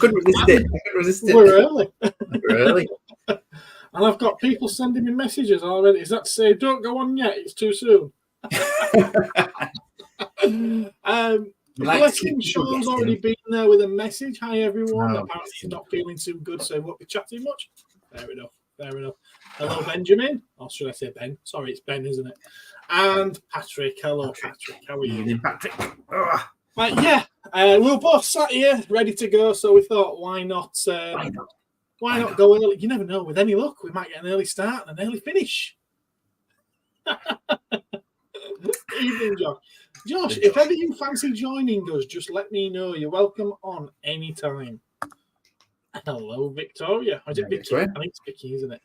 couldn't resist it. I couldn't resist it. We're early. We're early. And I've got people sending me messages already. Is that to say, don't go on yet? It's too soon. Blessing Sean's already been there with a message. Hi, everyone. Apparently he's not feeling too good, so he won't be chatting much. Fair enough. Fair enough. Hello, Benjamin. Or should I say Ben? Sorry, it's Ben, isn't it? And Patrick. Hello, Patrick. How are you? Patrick. Yeah, we're both sat here ready to go, so we thought, why not go early? You never know. With any luck, we might get an early start and an early finish. Evening, Josh. Josh, if ever you fancy joining us, just let me know. You're welcome on any time. Hello, Victoria. Is it Vicky? I think it's Vicky, isn't it?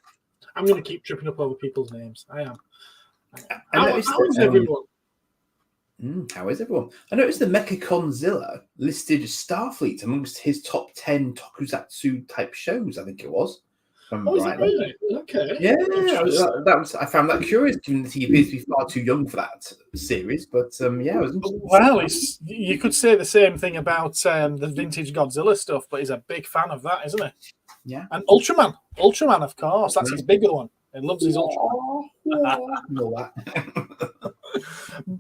I'm going to keep tripping up over people's names. I am. How is everyone? How is everyone? I noticed the Mechaconzilla listed Starfleet amongst his top 10 tokusatsu type shows, I think it was. Is it really? Okay. Yeah, I found that curious, given that he appears to be far too young for that series. But yeah, it was interesting. Well, you could say the same thing about the vintage Godzilla stuff, but he's a big fan of that, isn't he? Yeah. And Ultraman, of course, that's his bigger one. He loves his Ultraman.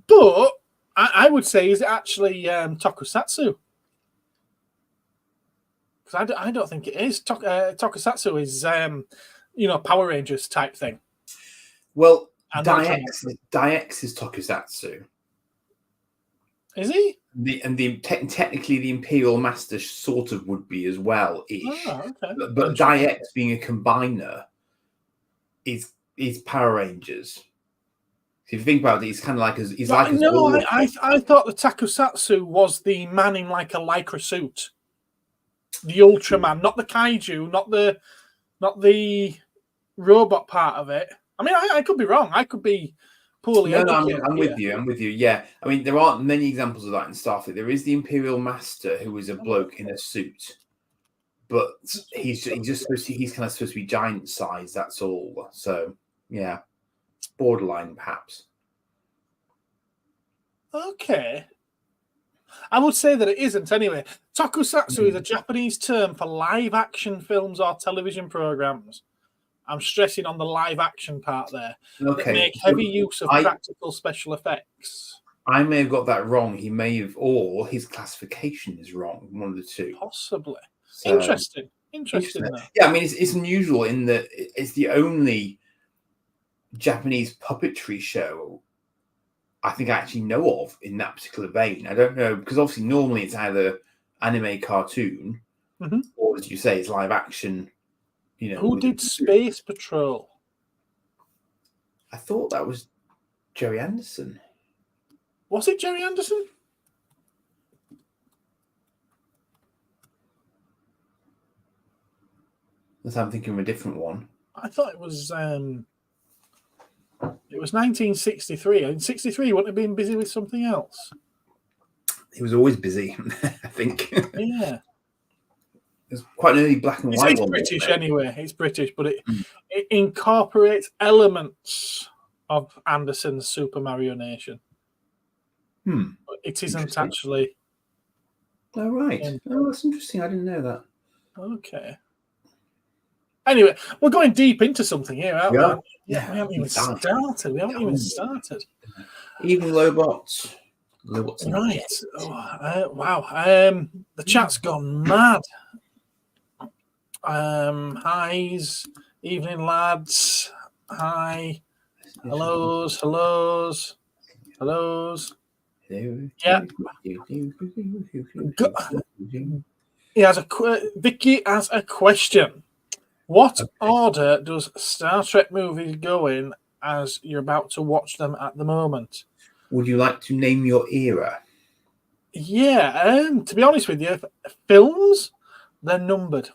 But I would say, is it actually tokusatsu? Because I don't think it is. Tokusatsu is, Power Rangers type thing. Well, Daix is tokusatsu. Is he? Technically, the Imperial Master sort of would be as well. Oh, okay. But Daix being a combiner is Power Rangers. So if you think about it, he's kind of like I thought the Tokusatsu was the man in like a lycra suit. The Ultraman, not the kaiju, not the robot part of it. I mean, I could be wrong. I could be poorly educated. I'm with you. I'm with you. Yeah. I mean, there aren't many examples of that in Starfleet. There is the Imperial Master, who is a bloke in a suit, but he's kind of supposed to be giant size. That's all. So yeah, borderline perhaps. Okay. I would say that it isn't anyway. Tokusatsu is a Japanese term for live action films or television programs. I'm stressing on the live action part there. Okay. That make heavy use of practical special effects. I may have got that wrong. He may have, or his classification is wrong. One of the two. Possibly. So, Interesting. Yeah, I mean, it's unusual in that it's the only Japanese puppetry show I think I actually know of in that particular vein. I don't know, because obviously normally it's either anime cartoon or, as you say, it's live action. Who did Space Patrol? I thought that was Jerry Anderson. Was it Jerry Anderson? Unless I'm thinking of a different one. I thought it was 1963. In 63, wouldn't have been busy with something else. He was always busy, I think. Yeah. It's quite an early black and white one. It's British anyway. It's British, but it incorporates elements of Anderson's Super Mario Nation. But it isn't actually. Oh, right. That's interesting. I didn't know that. Okay. Anyway, we're going deep into something here, aren't we? Yeah. We haven't even started. Even LOWBOT. Right. Wow. The chat's gone mad. Highs, evening lads. Hi. Hellos. Yeah. Vicky has a question. What order does Star Trek movies go in as you're about to watch them at the moment? Would you like to name your era? Yeah, to be honest with you, films, they're numbered.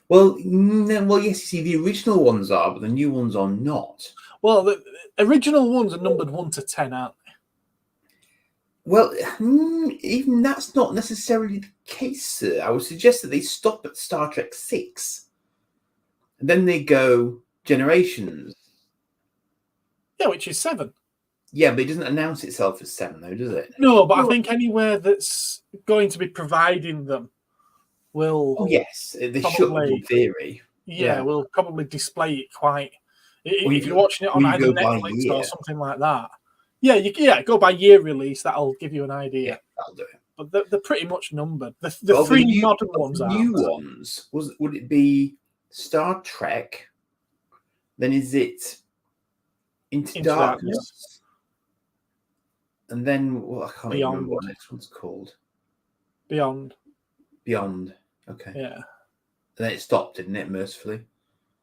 Well, yes, you see, the original ones are, but the new ones are not. Well, the original ones are numbered 1 to 10, aren't they? Well, even that's not necessarily the case, sir. I would suggest that they stop at Star Trek 6. And then they go Generations. Yeah, which is 7. Yeah, but it doesn't announce itself as 7, though, does it? No, but I think anywhere that's going to be providing them will. Oh yes, they should in theory. Yeah, will probably display it quite. If you're go, watching it on either Netflix or something like that, yeah, go by year release. That'll give you an idea. Yeah, that'll do it. But they're pretty much numbered. The three modern ones are. New ones would it be Star Trek? Then is it Into Darkness? And then I can't remember what the next one's called. Beyond. Okay. Yeah. And then it stopped, didn't it? Mercifully.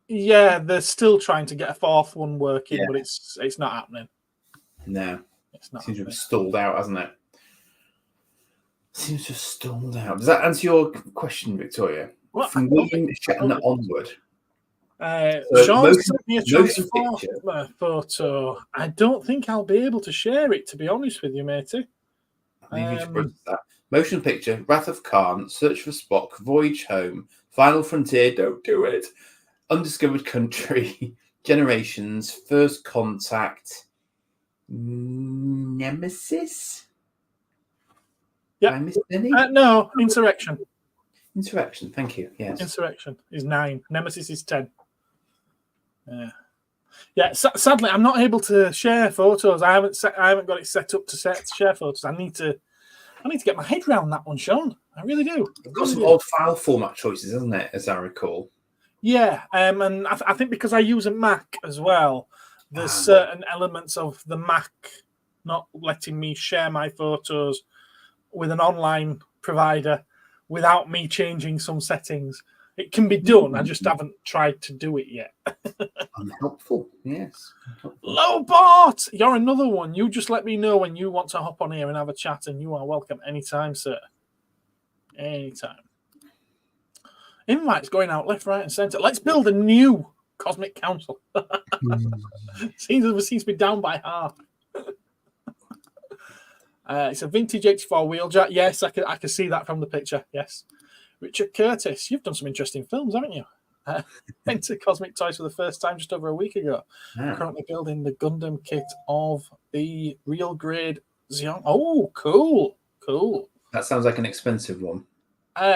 Yeah, they're still trying to get a 4th one working, but it's not happening. No, it's not. Seems to have stalled out, hasn't it? Seems to have stalled out. Does that answer your question, Victoria? Well, from William Shatner onward. Sean sent me a Transformer photo. I don't think I'll be able to share it, to be honest with you, matey. Motion picture, Wrath of Khan, Search for Spock, Voyage Home, Final Frontier, Don't Do It, Undiscovered Country, Generations, First Contact, Nemesis? Yeah. I missed any? No, Insurrection. Insurrection, thank you. Yes. Insurrection is 9. Nemesis is 10. Yeah. Sadly, I'm not able to share photos. I haven't got it set up to share photos. I need to get my head around that one, Sean. I really do. It's got some old file format choices, hasn't it? As I recall. Yeah, and I think because I use a Mac as well, there's certain elements of the Mac not letting me share my photos with an online provider without me changing some settings. It can be done. I just haven't tried to do it yet. Unhelpful, yes. LOWBOT! You're another one. You just let me know when you want to hop on here and have a chat, and you are welcome anytime, sir. Anytime. Invites going out left, right, and centre. Let's build a new Cosmic Council. seems to be down by half. It's a vintage 84 Wheeljack. Yes, I can see that from the picture. Yes. Richard Curtis, you've done some interesting films, haven't you? Went to Cosmic Toys for the first time just over a week ago. Currently building the Gundam kit of the real grade Xeon. Oh, cool. That sounds like an expensive one.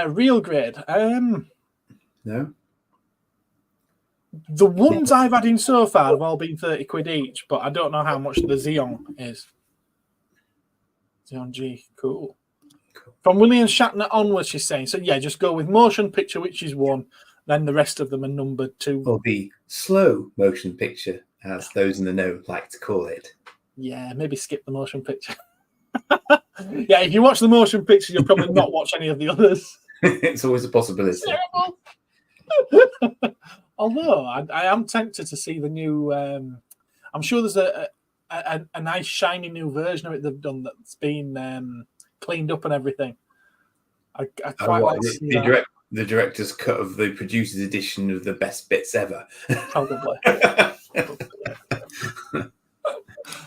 Real grade. No. The ones I've had in so far have all been 30 quid each, but I don't know how much the Xeon is. Xeon G, cool. From William Shatner onwards, she's saying. So, yeah, just go with motion picture, which is 1. Then the rest of them are numbered 2. Or the slow motion picture, as those in the know like to call it. Yeah, maybe skip the motion picture. Yeah, if you watch the motion picture, you'll probably not watch any of the others. It's always a possibility. Terrible. Although, I am tempted to see the new... I'm sure there's a nice, shiny new version of it they've done that's been... cleaned up and everything. I quite like to see that. The director's cut of the producer's edition of the best bits ever. Probably.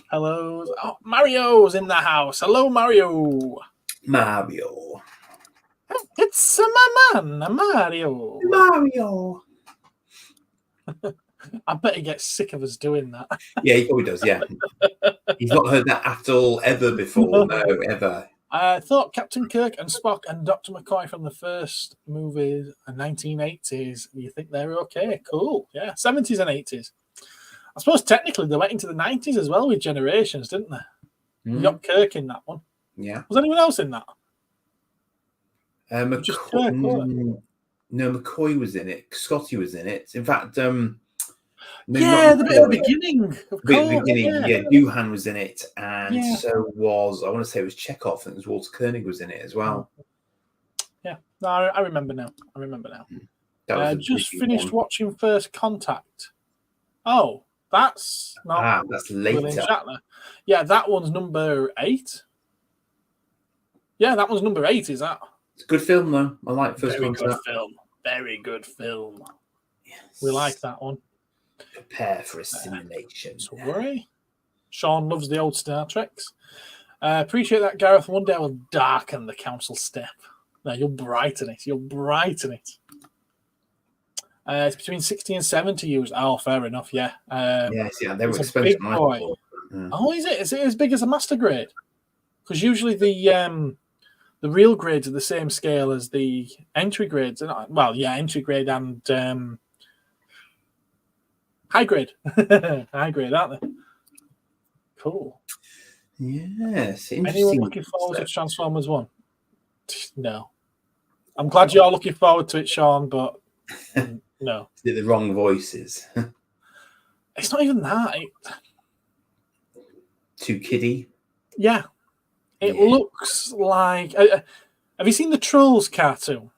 Hello. Oh, Mario's in the house. Hello, Mario. Mario. It's my man, Mario. Mario. I bet he gets sick of us doing that. Yeah, he probably does, yeah. He's not heard that at all ever before. No, ever. I thought Captain Kirk and Spock and Dr. McCoy from the first movie, the 1980s, you think they're okay? Cool. Yeah, 70s and 80s. I suppose technically they went into the 90s as well with Generations, didn't they? You got Kirk in that one. Yeah. Was anyone else in that? McCoy was in it. Scotty was in it. In fact, the bit at the beginning. Yeah, Duhan was in it, and so was, I want to say it was Chekhov, and it was Walter Koenig was in it as well. Yeah, no, I remember now. Just finished watching First Contact. Oh, that's not. That's later. Yeah, that one's number 8. Yeah, that one's number 8. Is that? It's a good film though. I like First Contact. Very good film. Yes. We like that one. Prepare for a simulation. So worry. Sean loves the old Star Treks. Appreciate that, Gareth. One day I will darken the council step. No, you'll brighten it. It's between 60 and 70 used. Oh, fair enough. Yeah. Yes, yeah, they were expensive. Oh, is it? Is it as big as a master grade? Because usually the real grades are the same scale as the entry grades. Well, yeah, entry grade and high grade. High grade, aren't they? Cool. Yes. Interesting. Anyone looking forward to Transformers 1? No. I'm glad you're looking forward to it, Sean, but no. Is it the wrong voices? It's not even that. Too kiddie? Yeah. It looks like... have you seen the Trolls cartoon?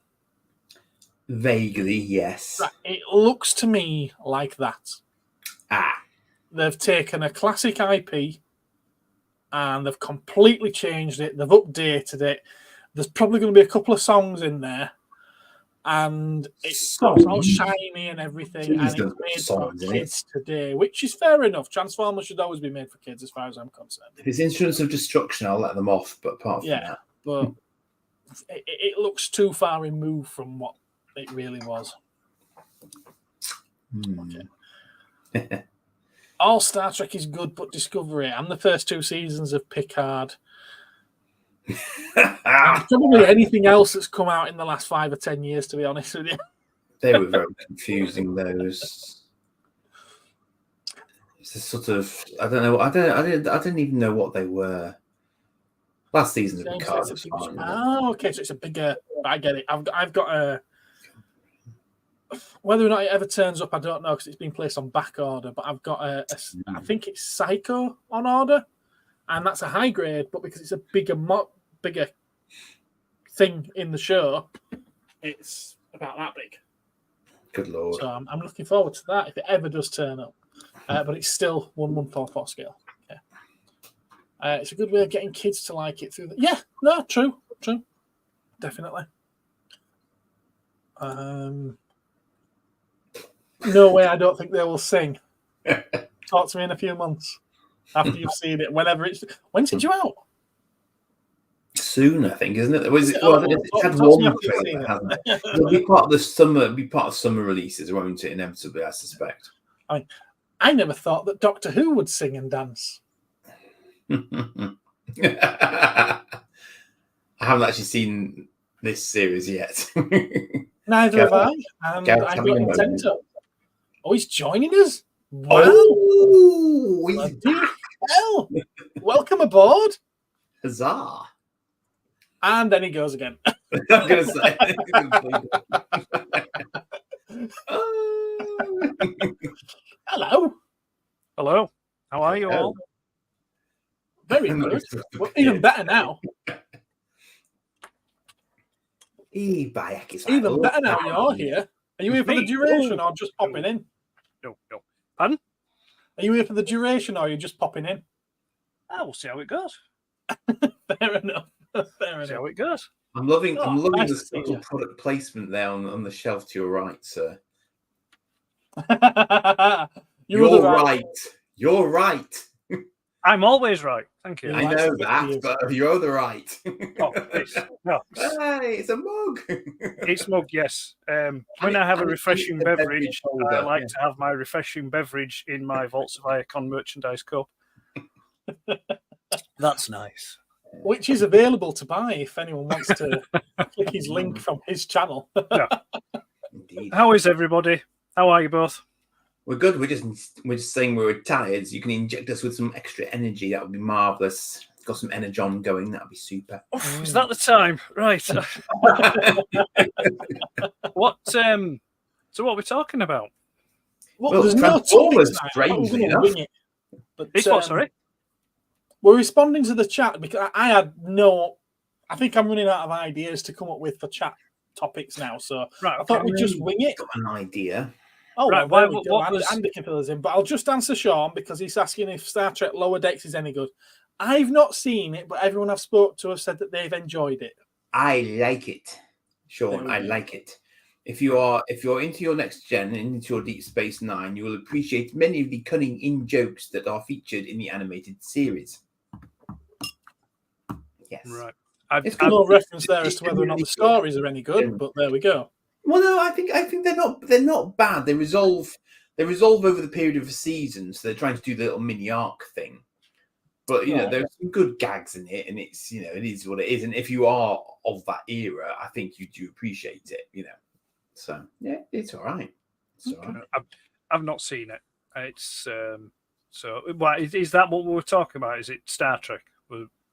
Vaguely, yes. Right. It looks to me like that. They've taken a classic IP and they've completely changed it. They've updated it. There's probably going to be a couple of songs in there. And it's all shiny and everything. And it's made for kids today, which is fair enough. Transformers should always be made for kids as far as I'm concerned. If it's Instruments of Destruction, I'll let them off. But apart from that... but it looks too far removed from what it really was. Okay. All Star Trek is good, but Discovery and the first 2 seasons of Picard, and probably anything else that's come out in the last 5 or 10 years, to be honest with you. They were very confusing. Those. It's a sort of I don't know. I didn't even know what they were. Last season of Picard. Okay, so it's a bigger. I get it. I've got a. Whether or not it ever turns up, I don't know because it's been placed on back order. But I've got I think it's Psycho on order, and that's a high grade. But because it's a bigger thing in the show, it's about that big. Good lord! So I'm looking forward to that if it ever does turn up. But it's still 1144 scale. Okay. It's a good way of getting kids to like it through. True, definitely. No way, I don't think they will sing. Talk to me in a few months after you've seen it. When's it due out? Soon, I think, isn't it? It's had one trailer, hasn't it? It'll be part of the summer. It'll be part of summer releases, won't it? Inevitably, I suspect. I never thought that Doctor Who would sing and dance. I haven't actually seen this series yet. Neither have I. And I've got intent to. Oh, he's joining us. Wow. Oh, hell. Welcome aboard. Huzzah. And then he goes again. I'm going to say. Hello. Hello. How are you all? Very good. Well, even better now. Even better now you're here. Are you here for the duration or just popping in? No. Pardon? Are you here for the duration or are you just popping in? We'll see how it goes. Fair enough. See how it goes. I'm loving nice the subtle product placement there on the shelf to your right, sir. You're right. You're right. I'm always right. Thank you. I know that, but you're the right. Hey, it's a mug. It's mug, yes. When I have a refreshing beverage, I like to have my refreshing beverage in my Volkswagen merchandise cup. That's nice. Which is available to buy if anyone wants to click his link from his channel. Yeah. Indeed. How is everybody? How are you both? We're good. We're just saying we're tired. So you can inject us with some extra energy. That would be marvelous. Got some energon going. That would be super. Is that the time? Right. What? So what are we talking about? Well, there's no topics. Strangely enough. It's what? Sorry. We're responding to the chat because I had no. I think I'm running out of ideas to come up with for chat topics now. So I thought we'd just wing it. Got an idea. Oh, right. Andy can fill us in, but I'll just answer Sean because he's asking if Star Trek Lower Decks is any good. I've not seen it, but everyone I've spoke to has said that they've enjoyed it. I like it, Sean. I like it. If you're into your next gen and into your Deep Space Nine, you will appreciate many of the cunning in-jokes that are featured in the animated series. Yes. Right. It's no reference there as to whether or not the stories are any good, but there we go. Well, no, I think they're not bad. They resolve over the period of a season, so they're trying to do the little mini arc thing. But there's some good gags in it, and it's it is what it is. And if you are of that era, I think you do appreciate it. So yeah, it's all right. It's all right. I've not seen it. It's so. Why is that what we were talking about? Is it Star Trek?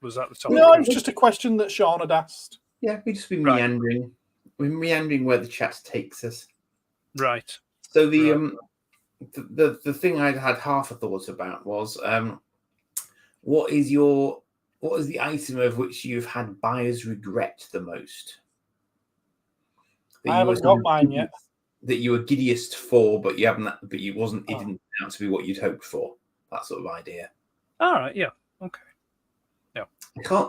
Was that the topic? No, it was just a question that Sean had asked. Yeah, we've just been meandering. We're meandering where the chat takes us. Right. So the thing I had half a thought about was what is the item of which you've had buyer's regret the most? I haven't got mine yet. That you were giddiest for, but you haven't. But it didn't turn out to be what you'd hoped for. That sort of idea. All right. Yeah. Okay. Yeah.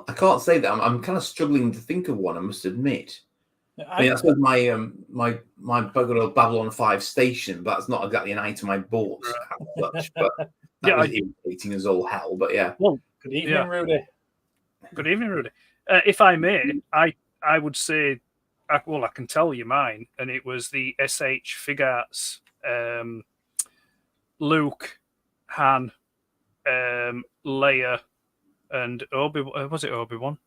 I can't say that. I'm kind of struggling to think of one. I must admit. I suppose my bugger old Babylon 5 station, but that's not exactly an item I bought as such. But that was irritating as all hell. But yeah. Well, good evening, Rudy. Good evening, Rudy. If I may, I would say, I can tell you mine, and it was the SH Figuarts, Luke, Han, Leia, and Obi-Wan. Was it Obi-Wan?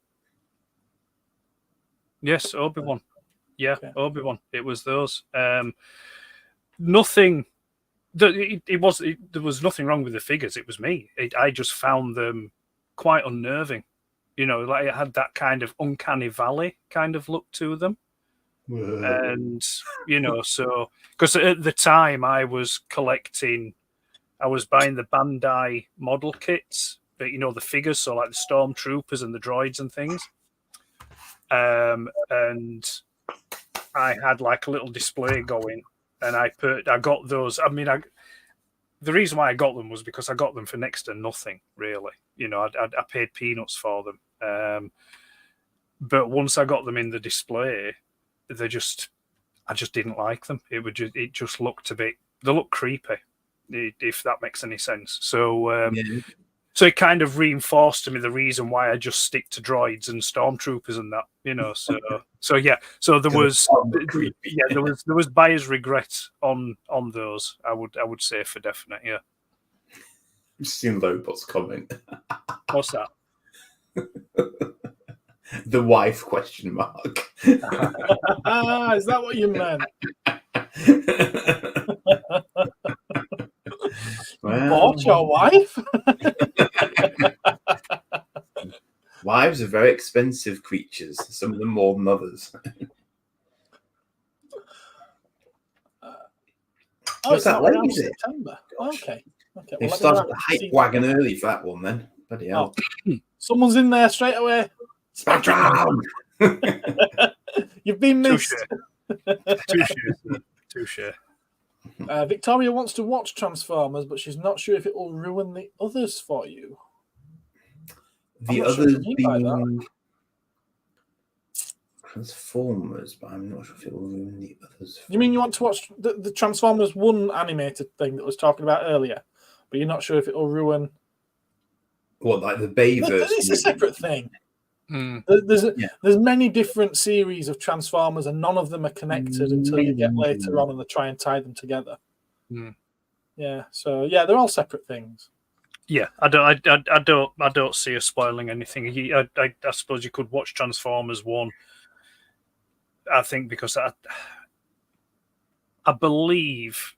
Yes, Obi-Wan. Yeah, okay. Obi-Wan. It was those. Nothing. There was nothing wrong with the figures. It was me. I just found them quite unnerving. Like it had that kind of uncanny valley kind of look to them. And so because at the time I was buying the Bandai model kits, but the figures, so like the stormtroopers and the droids and things. And I had like a little display going, and I got those. I mean, the reason why I got them was because I got them for next to nothing, really. I paid peanuts for them. But once I got them in the display, I just didn't like them. It just looked they look creepy, if that makes any sense. So so it kind of reinforced to me the reason why I just stick to droids and stormtroopers and that, So yeah, so there was buyer's regret on those. I would say for definite, yeah. I've seen LOWBOT's comment. What's that? The wife question mark. Is that what you meant? Bought your wife? Wives are very expensive creatures. Some of them more than others. What's that lady? September. Okay. They've started the hype wagon early for that one then. Bloody hell. Someone's in there straight away. Spectrum! You've been missed. Touche. Victoria wants to watch Transformers, but she's not sure if it will ruin the others for you. The others being Transformers, but I'm not sure if it will ruin the others. You mean you want to watch the Transformers 1 animated thing that I was talking about earlier, but you're not sure if it will ruin... What, like the Bayverse? It's a separate thing. There's many different series of Transformers, and none of them are connected until you get later on, and they try and tie them together. Yeah, so yeah, they're all separate things. Yeah, I don't see us spoiling anything. I suppose you could watch Transformers 1. I think because I believe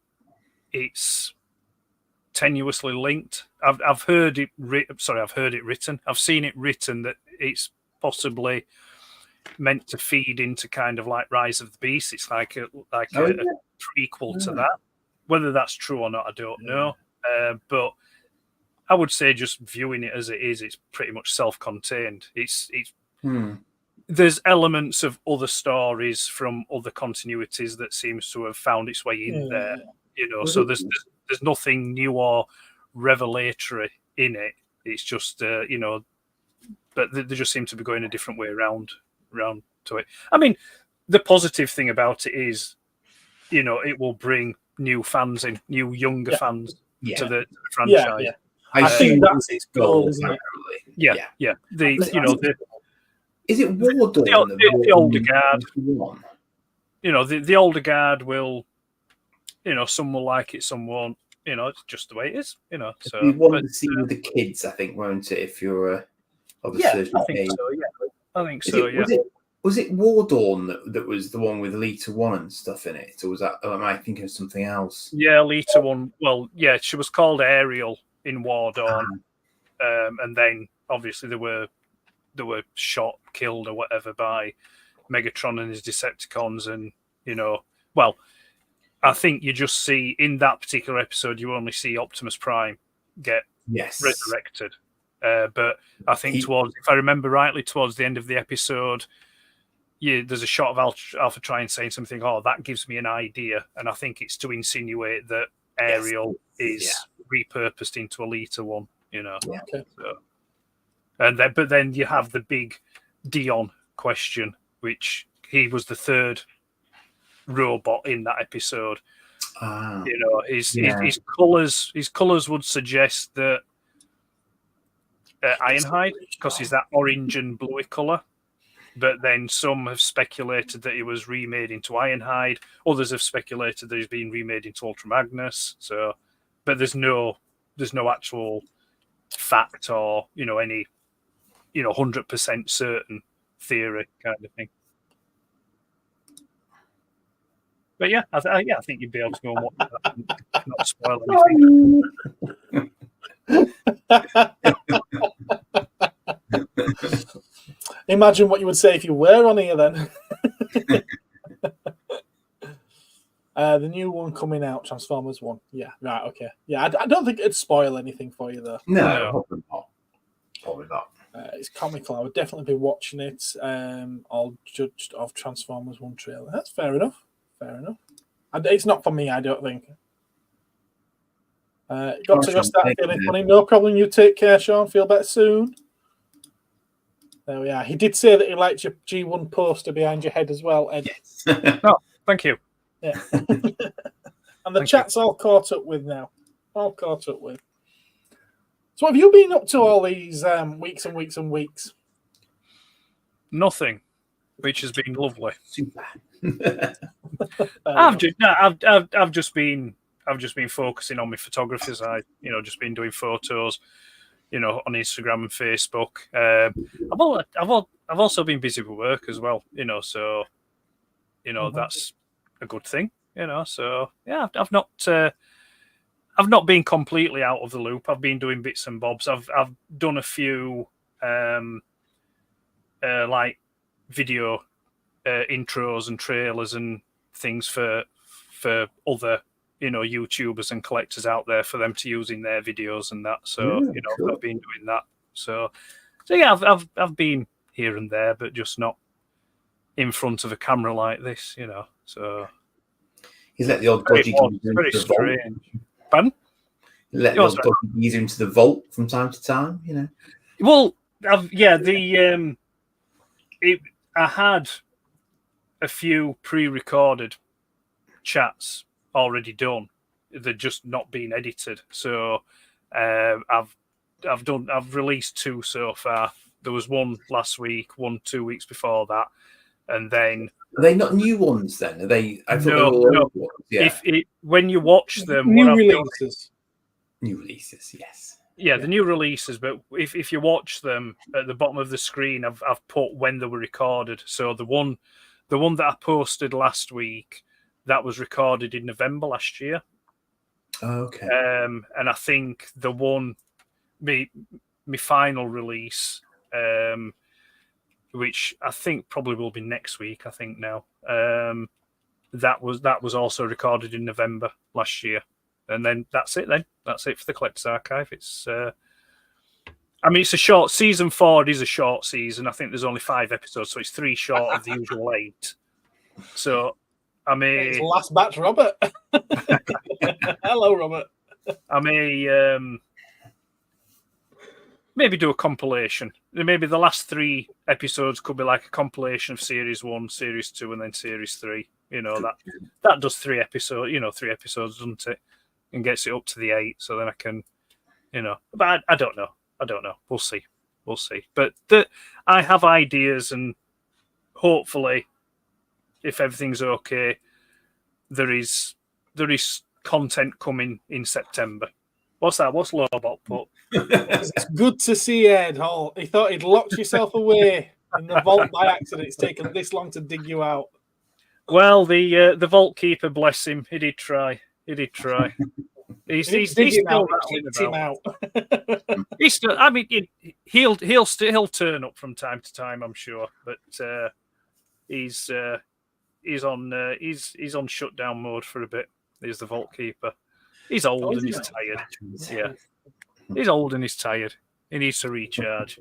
it's tenuously linked. I've heard it written. I've seen it written that it's possibly meant to feed into kind of like Rise of the Beast. It's like a prequel to that. Whether that's true or not, I don't know. But I would say just viewing it as it is, it's pretty much self-contained. There's elements of other stories from other continuities that seems to have found its way in there. So there's nothing new or revelatory in it. It's just but they just seem to be going a different way around to it. I mean, the positive thing about it is, it will bring new fans in, new younger fans to the franchise. Yeah. I think that's its goal, isn't it? Yeah. Is it Wardle? The older guard. The older guard will, some will like it, some won't. it's just the way it is. So we wanted to see with the kids, I think, won't it? If you're of a certain age. I think so. Was it War Dawn that was the one with Lita 1 and stuff in it? Or was that, am I thinking of something else? Yeah, Lita 1. Well, yeah, she was called Ariel in War Dawn. And then obviously they were shot, killed, or whatever by Megatron and his Decepticons. And, I think you just see in that particular episode, you only see Optimus Prime get resurrected. But I think if I remember rightly, towards the end of the episode, there's a shot of Alpha Trion saying something, that gives me an idea. And I think it's to insinuate that Ariel is repurposed into a Lita 1, Okay. So, but then you have the big Dion question, which he was the third robot in that episode. His colours would suggest that Ironhide, because he's that orange and bluey colour. But then some have speculated that he was remade into Ironhide. Others have speculated that he's been remade into Ultra Magnus. So, but there's no actual fact or any 100% certain theory kind of thing. But yeah, I think you'd be able to go and watch that and not spoil anything. Imagine what you would say if you were on here then. The new one coming out, Transformers 1. Yeah, right, okay. Yeah, I don't think it'd spoil anything for you, though. No, probably not. It's comical. I would definitely be watching it, all judged off Transformers 1 trailer. That's fair enough. It's not for me, I don't think. Got to go start feeling funny. No problem. You take care, Sean. Feel better soon. There we are. He did say that he liked your G1 poster behind your head as well, Ed. Yes. Thank you. Yeah. And the chat's all caught up with now. All caught up with. So what have you been up to all these weeks and weeks and weeks? Nothing, which has been lovely. Super. I've just been focusing on my photography side. Just been doing photos. On Instagram and Facebook. I've also been busy with work as well. So that's a good thing. So yeah, I've not been completely out of the loop. I've been doing bits and bobs. I've done a few like video intros and trailers and things for other YouTubers and collectors out there for them to use in their videos and that. So cool. I've been doing that. So yeah, I've been here and there, but just not in front of a camera like this. So he's let the old dodgy very strange. Pardon? Let the old dodgy geezer into the vault from time to time. Well, I had a few pre-recorded chats already done. They're just not being edited. So I've released 2 so far. There was one last week, 2 weeks before that, and then are they not new ones? Then are they? I thought they were old ones. Yeah. When you watch them, new releases. New releases, yes. Yeah, the new releases. But if you watch them at the bottom of the screen, I've put when they were recorded. So the one that I posted last week, that was recorded in November last year. Okay. And I think the one, my final release, which I think probably will be next week, I think now, that was also recorded in November last year. And then that's it then. That's it for the Collector's Archive. It's it's a short season 4. It is a short season. I think there's only 5 episodes, so it's 3 short of the usual 8. So I may... It's last batch, Robert. Hello, Robert. I may maybe do a compilation. Maybe the last 3 episodes could be like a compilation of Series 1, Series 2, and then Series 3. That does 3 episodes, 3 episodes, doesn't it? And gets it up to the 8, so then I can, But I don't know. We'll see. But I have ideas, and hopefully, if everything's okay, there is content coming in September. What's that? What's LOWBOT put? It's good to see Ed Hall. He thought he'd locked yourself away in the vault by accident. It's taken this long to dig you out. Well, the vault keeper, bless him, he did try. He's still rattling about. He's still. I mean, he'll turn up from time to time, I'm sure, but he's on shutdown mode for a bit. He's the vault keeper. He's old and he's tired. Yeah, he's old and he's tired. He needs to recharge.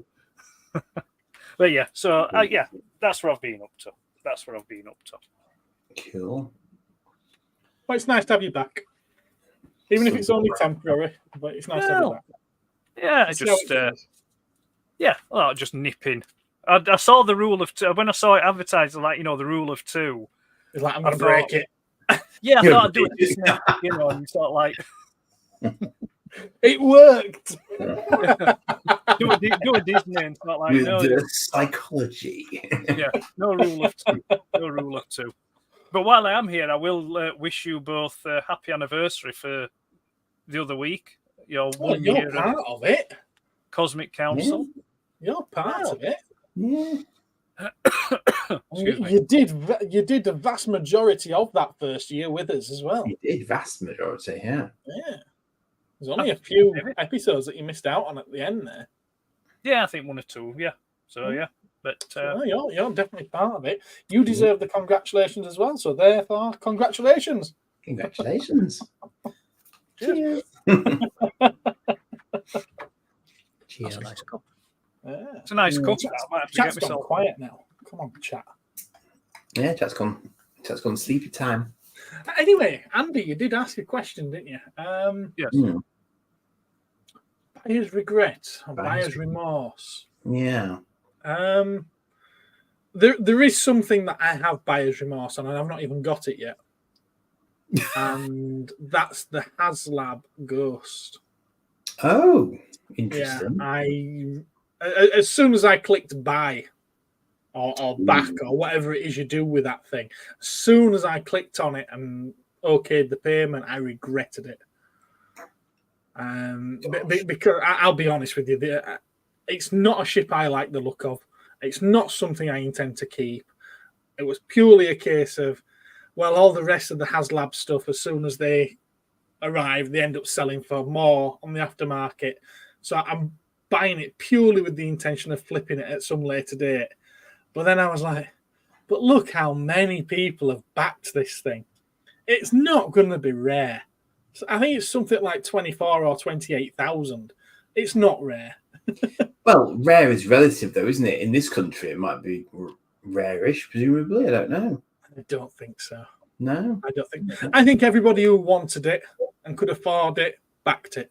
But yeah, so yeah, that's what I've been up to. Cool. Well, it's nice to have you back, even if it's only temporary. But it's nice to have you back. Yeah, just nipping. I saw the rule of two when I saw it advertised, like the rule of two. It's like I'm going to break it. Yeah, I thought I'd do it Disney, and sort of like it worked. do a Disney and sort of like the psychology. Yeah, no rule of two. But while I am here, I will wish you both a happy anniversary for the other week. You're part of it. Cosmic Council. Yeah. You're part of it. Yeah. You did the vast majority of that first year with us as well. You did vast majority, yeah. Yeah. There's only a few episodes that you missed out on at the end there. Yeah, I think one or two. Yeah. So yeah, but you're definitely part of it. You deserve the congratulations as well. So therefore, congratulations. Congratulations. Cheers. Cheers. That's a nice cup. Yeah. It's a nice cup. Chat's gone quiet now. Come on, chat. Yeah, chat's gone sleepy time. Anyway, Andy, you did ask a question, didn't you? Yes. Buyer's regret or buyer's remorse. Yeah. There is something that I have buyer's remorse on, and I've not even got it yet. And that's the HasLab Ghost. Oh, interesting. Yeah, as soon as I clicked buy or back or whatever it is you do with that thing, as soon as I clicked on it and okayed the payment, I regretted it. Because I'll be honest with you, it's not a ship I like the look of. It's not something I intend to keep. It was purely a case of, well, all the rest of the HasLab stuff, as soon as they arrive, they end up selling for more on the aftermarket. So I'm buying it purely with the intention of flipping it at some later date. But then I was like, but look how many people have backed this thing. It's not going to be rare. So I think it's something like 24 or 28,000. It's not rare. Well, rare is relative, though, isn't it? In this country, it might be rare-ish, presumably. I don't know. I don't think so. No? I don't think. I think everybody who wanted it and could afford it backed it.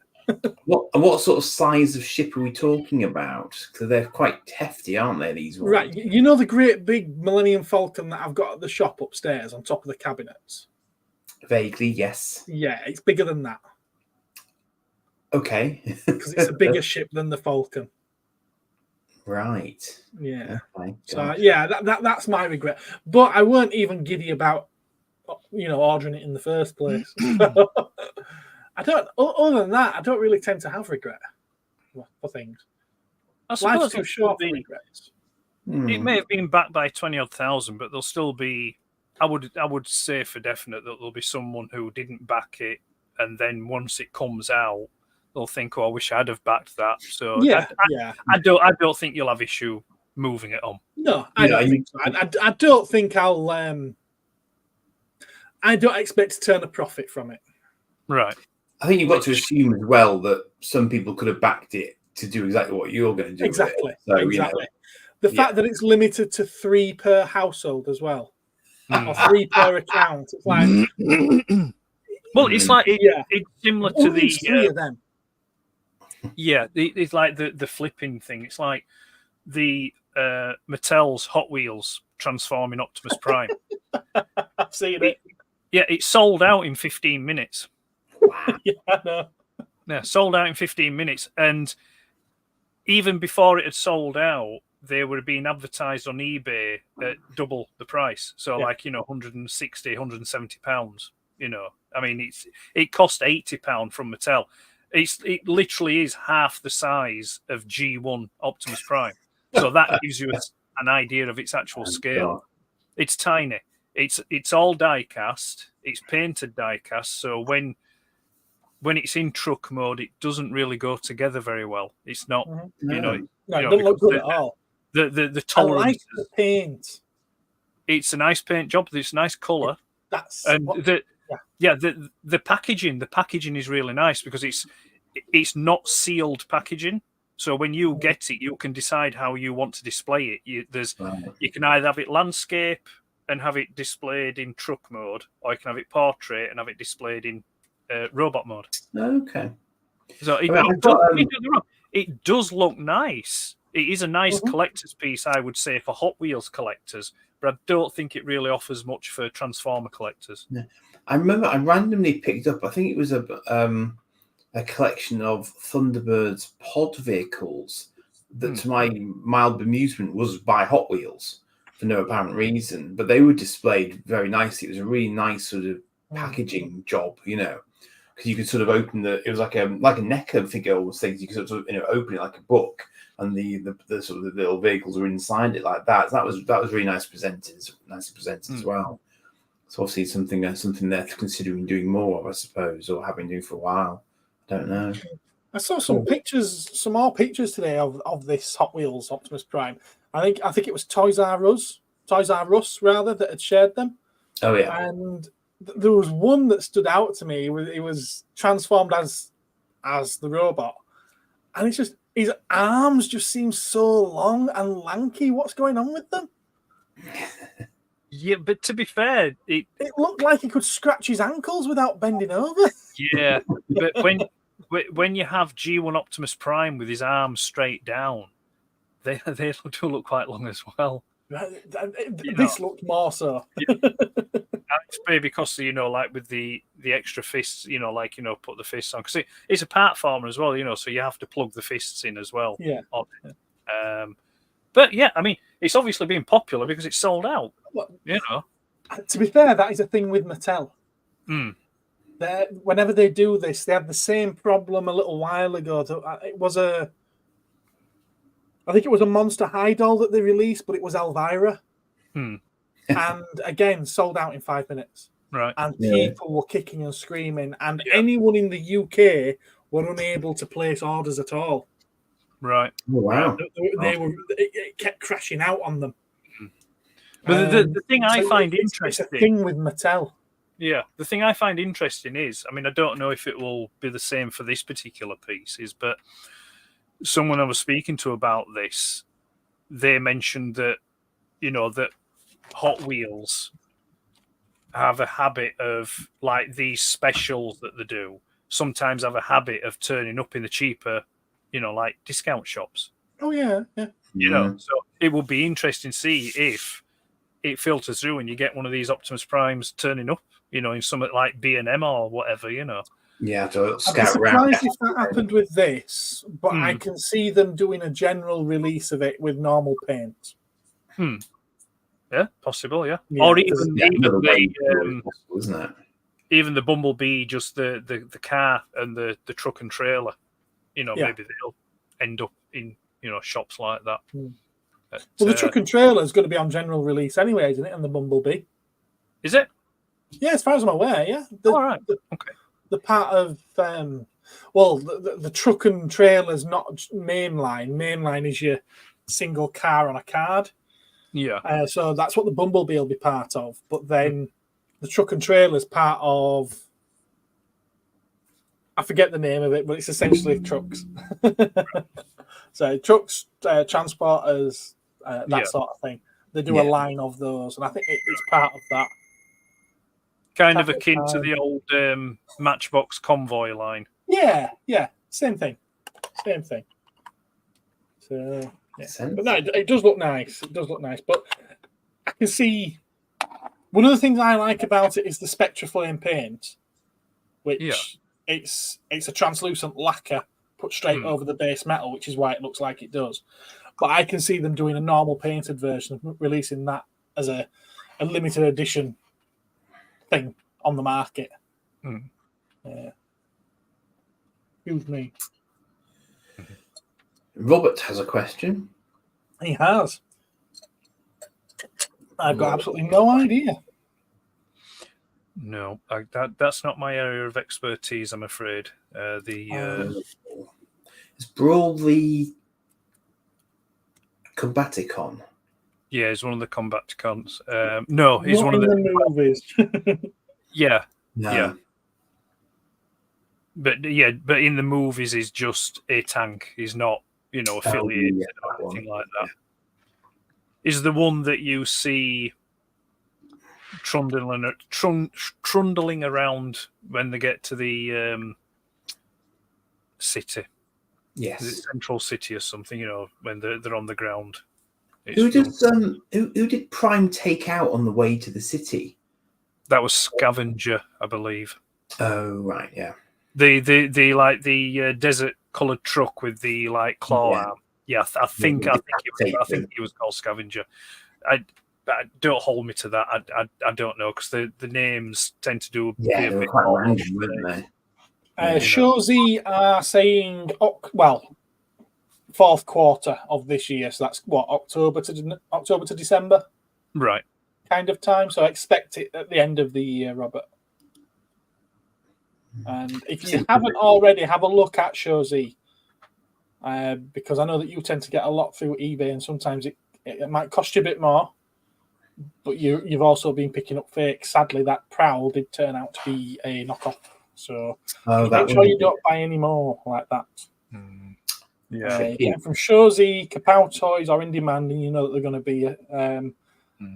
What sort of size of ship are we talking about? Because they're quite hefty, aren't they, these ones? Right. You know the great big Millennium Falcon that I've got at the shop upstairs on top of the cabinets? Vaguely, yes. Yeah, it's bigger than that. Okay. Because it's a bigger ship than the Falcon. Right. Yeah. Okay. So yeah, that's my regret. But I weren't even giddy about ordering it in the first place. I don't. Other than that, I don't really tend to have regret for things. I suppose life's too short for regrets. It may have been backed by 20,000, but there'll still be. I would say for definite that there'll be someone who didn't back it, and then once it comes out, they'll think, "Oh, I wish I'd have backed that." So I don't think you'll have issue moving it on. No, I don't think so. I don't think I'll. I don't expect to turn a profit from it. Right. I think you've got to assume as well that some people could have backed it to do exactly what you're going to do. Exactly. So, exactly. The fact that it's limited to 3 per household as well, or 3 per account. It's like, well, it's like it's similar to the 3 of them. Yeah, it's like the flipping thing. It's like the Mattel's Hot Wheels transforming Optimus Prime. I've seen it. It sold out in 15 minutes. Wow. Yeah, I know. Yeah, sold out in 15 minutes. And even before it had sold out, they were being advertised on eBay at double the price. So, 160, 170 pounds. You know, I mean, it cost £80 from Mattel. It literally is half the size of G1 Optimus Prime. So that gives you an idea of its actual scale. It's tiny. It's all die cast. It's painted die cast. So when it's in truck mode, it doesn't really go together very well. It's not, you know, it doesn't look good at all. The tolerance. I like the paint. It's a nice paint job. It's a nice color. The packaging. The packaging is really nice because it's not sealed packaging. So when you get it, you can decide how you want to display it. You can either have it landscape and have it displayed in truck mode, or you can have it portrait and have it displayed in robot mode. Okay. So it does look nice. It is a nice collector's piece, I would say, for Hot Wheels collectors, but I don't think it really offers much for Transformer collectors. Yeah. I remember I randomly picked up, I think it was a collection of Thunderbird's pod vehicles that, to my mild bemusement, was by Hot Wheels for no apparent reason, but they were displayed very nicely. It was a really nice sort of packaging job, you know, because you could sort of open it was like a Necker figure or things. You could sort of open it like a book, and the sort of the little vehicles were inside it like that. So that was really nicely presented as well. So obviously something they're considering doing more of, I suppose, or have been doing for a while. I don't know. I saw some more pictures today of this Hot Wheels Optimus Prime. I think it was Toys R Us rather, that had shared them. Oh yeah. And there was one that stood out to me. It was transformed as the robot, and it's just his arms just seem so long and lanky. What's going on with them? Yeah, but to be fair, it looked like he could scratch his ankles without bending over. Yeah, but when you have G1 Optimus Prime with his arms straight down, they do look quite long as well. This looked more so. It's maybe because, like with the extra fists, put the fists on, because it's a part former as well, so you have to plug the fists in as well. Yeah. But yeah, I mean, it's obviously been popular because it's sold out. Well, To be fair, that is a thing with Mattel. Whenever they do this, they had the same problem a little while ago. I think it was a Monster High doll that they released, but it was Elvira. And again, sold out in 5 minutes. Right. And people were kicking and screaming, and anyone in the UK were unable to place orders at all. Right. Oh, wow. It kept crashing out on them. But the thing I find interesting... It's a thing with Mattel. Yeah, the thing I find interesting is, I mean, I don't know if it will be the same for this particular piece, but someone I was speaking to about this, they mentioned that, that Hot Wheels have a habit of, like, these specials that they do, sometimes have a habit of turning up in the cheaper, like discount shops. Oh, yeah. So it would be interesting to see if it filters through and you get one of these Optimus Primes turning up, in something like B&M or whatever, Yeah, so I'd be surprised if that happened with this, but I can see them doing a general release of it with normal paint. Yeah, possible, yeah. Or even isn't it? Even the Bumblebee, just the car and the truck and trailer. Maybe they'll end up in shops like that. But, well, the truck and trailer is going to be on general release anyway, isn't it? And the Bumblebee. Is it? Yeah, as far as I'm aware, yeah. All right. Okay. The part of the truck and trailer's not mainline. Mainline is your single car on a card. Yeah. So that's what the Bumblebee will be part of. But then the truck and trailer's part of, I forget the name of it, but it's essentially trucks. So trucks, transporters, that sort of thing. They do a line of those, and I think it's part of that. Kind of akin to the old Matchbox convoy line. Yeah, same thing. So, but no, it does look nice. But I can see one of the things I like about it is the Spectraflame paint, which it's a translucent lacquer put straight over the base metal, which is why it looks like it does. But I can see them doing a normal painted version, releasing that as a limited edition thing on the market. Mm. Yeah. Excuse me. Robert has a question. He has. I've got absolutely no idea. No, that's not my area of expertise, I'm afraid. Is Brawl the Combaticon? Yeah, he's one of the Combaticons. No, he's Not one of in the movies. Yeah, No. yeah. But in the movies, he's just a tank. He's not, affiliated or anything like that. Yeah. Is the one that you see trundling around when they get to the city? Yes, is it Central City or something? When they're on the ground. Who did Prime take out on the way to the city? That was Scavenger, I believe. Oh right, yeah. The desert coloured truck with the claw arm. Yeah, I think he was called Scavenger. Don't hold me to that. I don't know, because the names tend to do they were quite random, weren't they? Shorzy are saying fourth quarter of this year, so that's what, October to December, right? Kind of time. So I expect it at the end of the year, Robert. And if you haven't already, have a look at Shorzy, because I know that you tend to get a lot through eBay, and sometimes it might cost you a bit more. But you've also been picking up fakes. Sadly, that Prowl did turn out to be a knockoff. So make sure you don't buy any more like that. From Shorzy, Kapow Toys or In Demand, and you know that they're going to be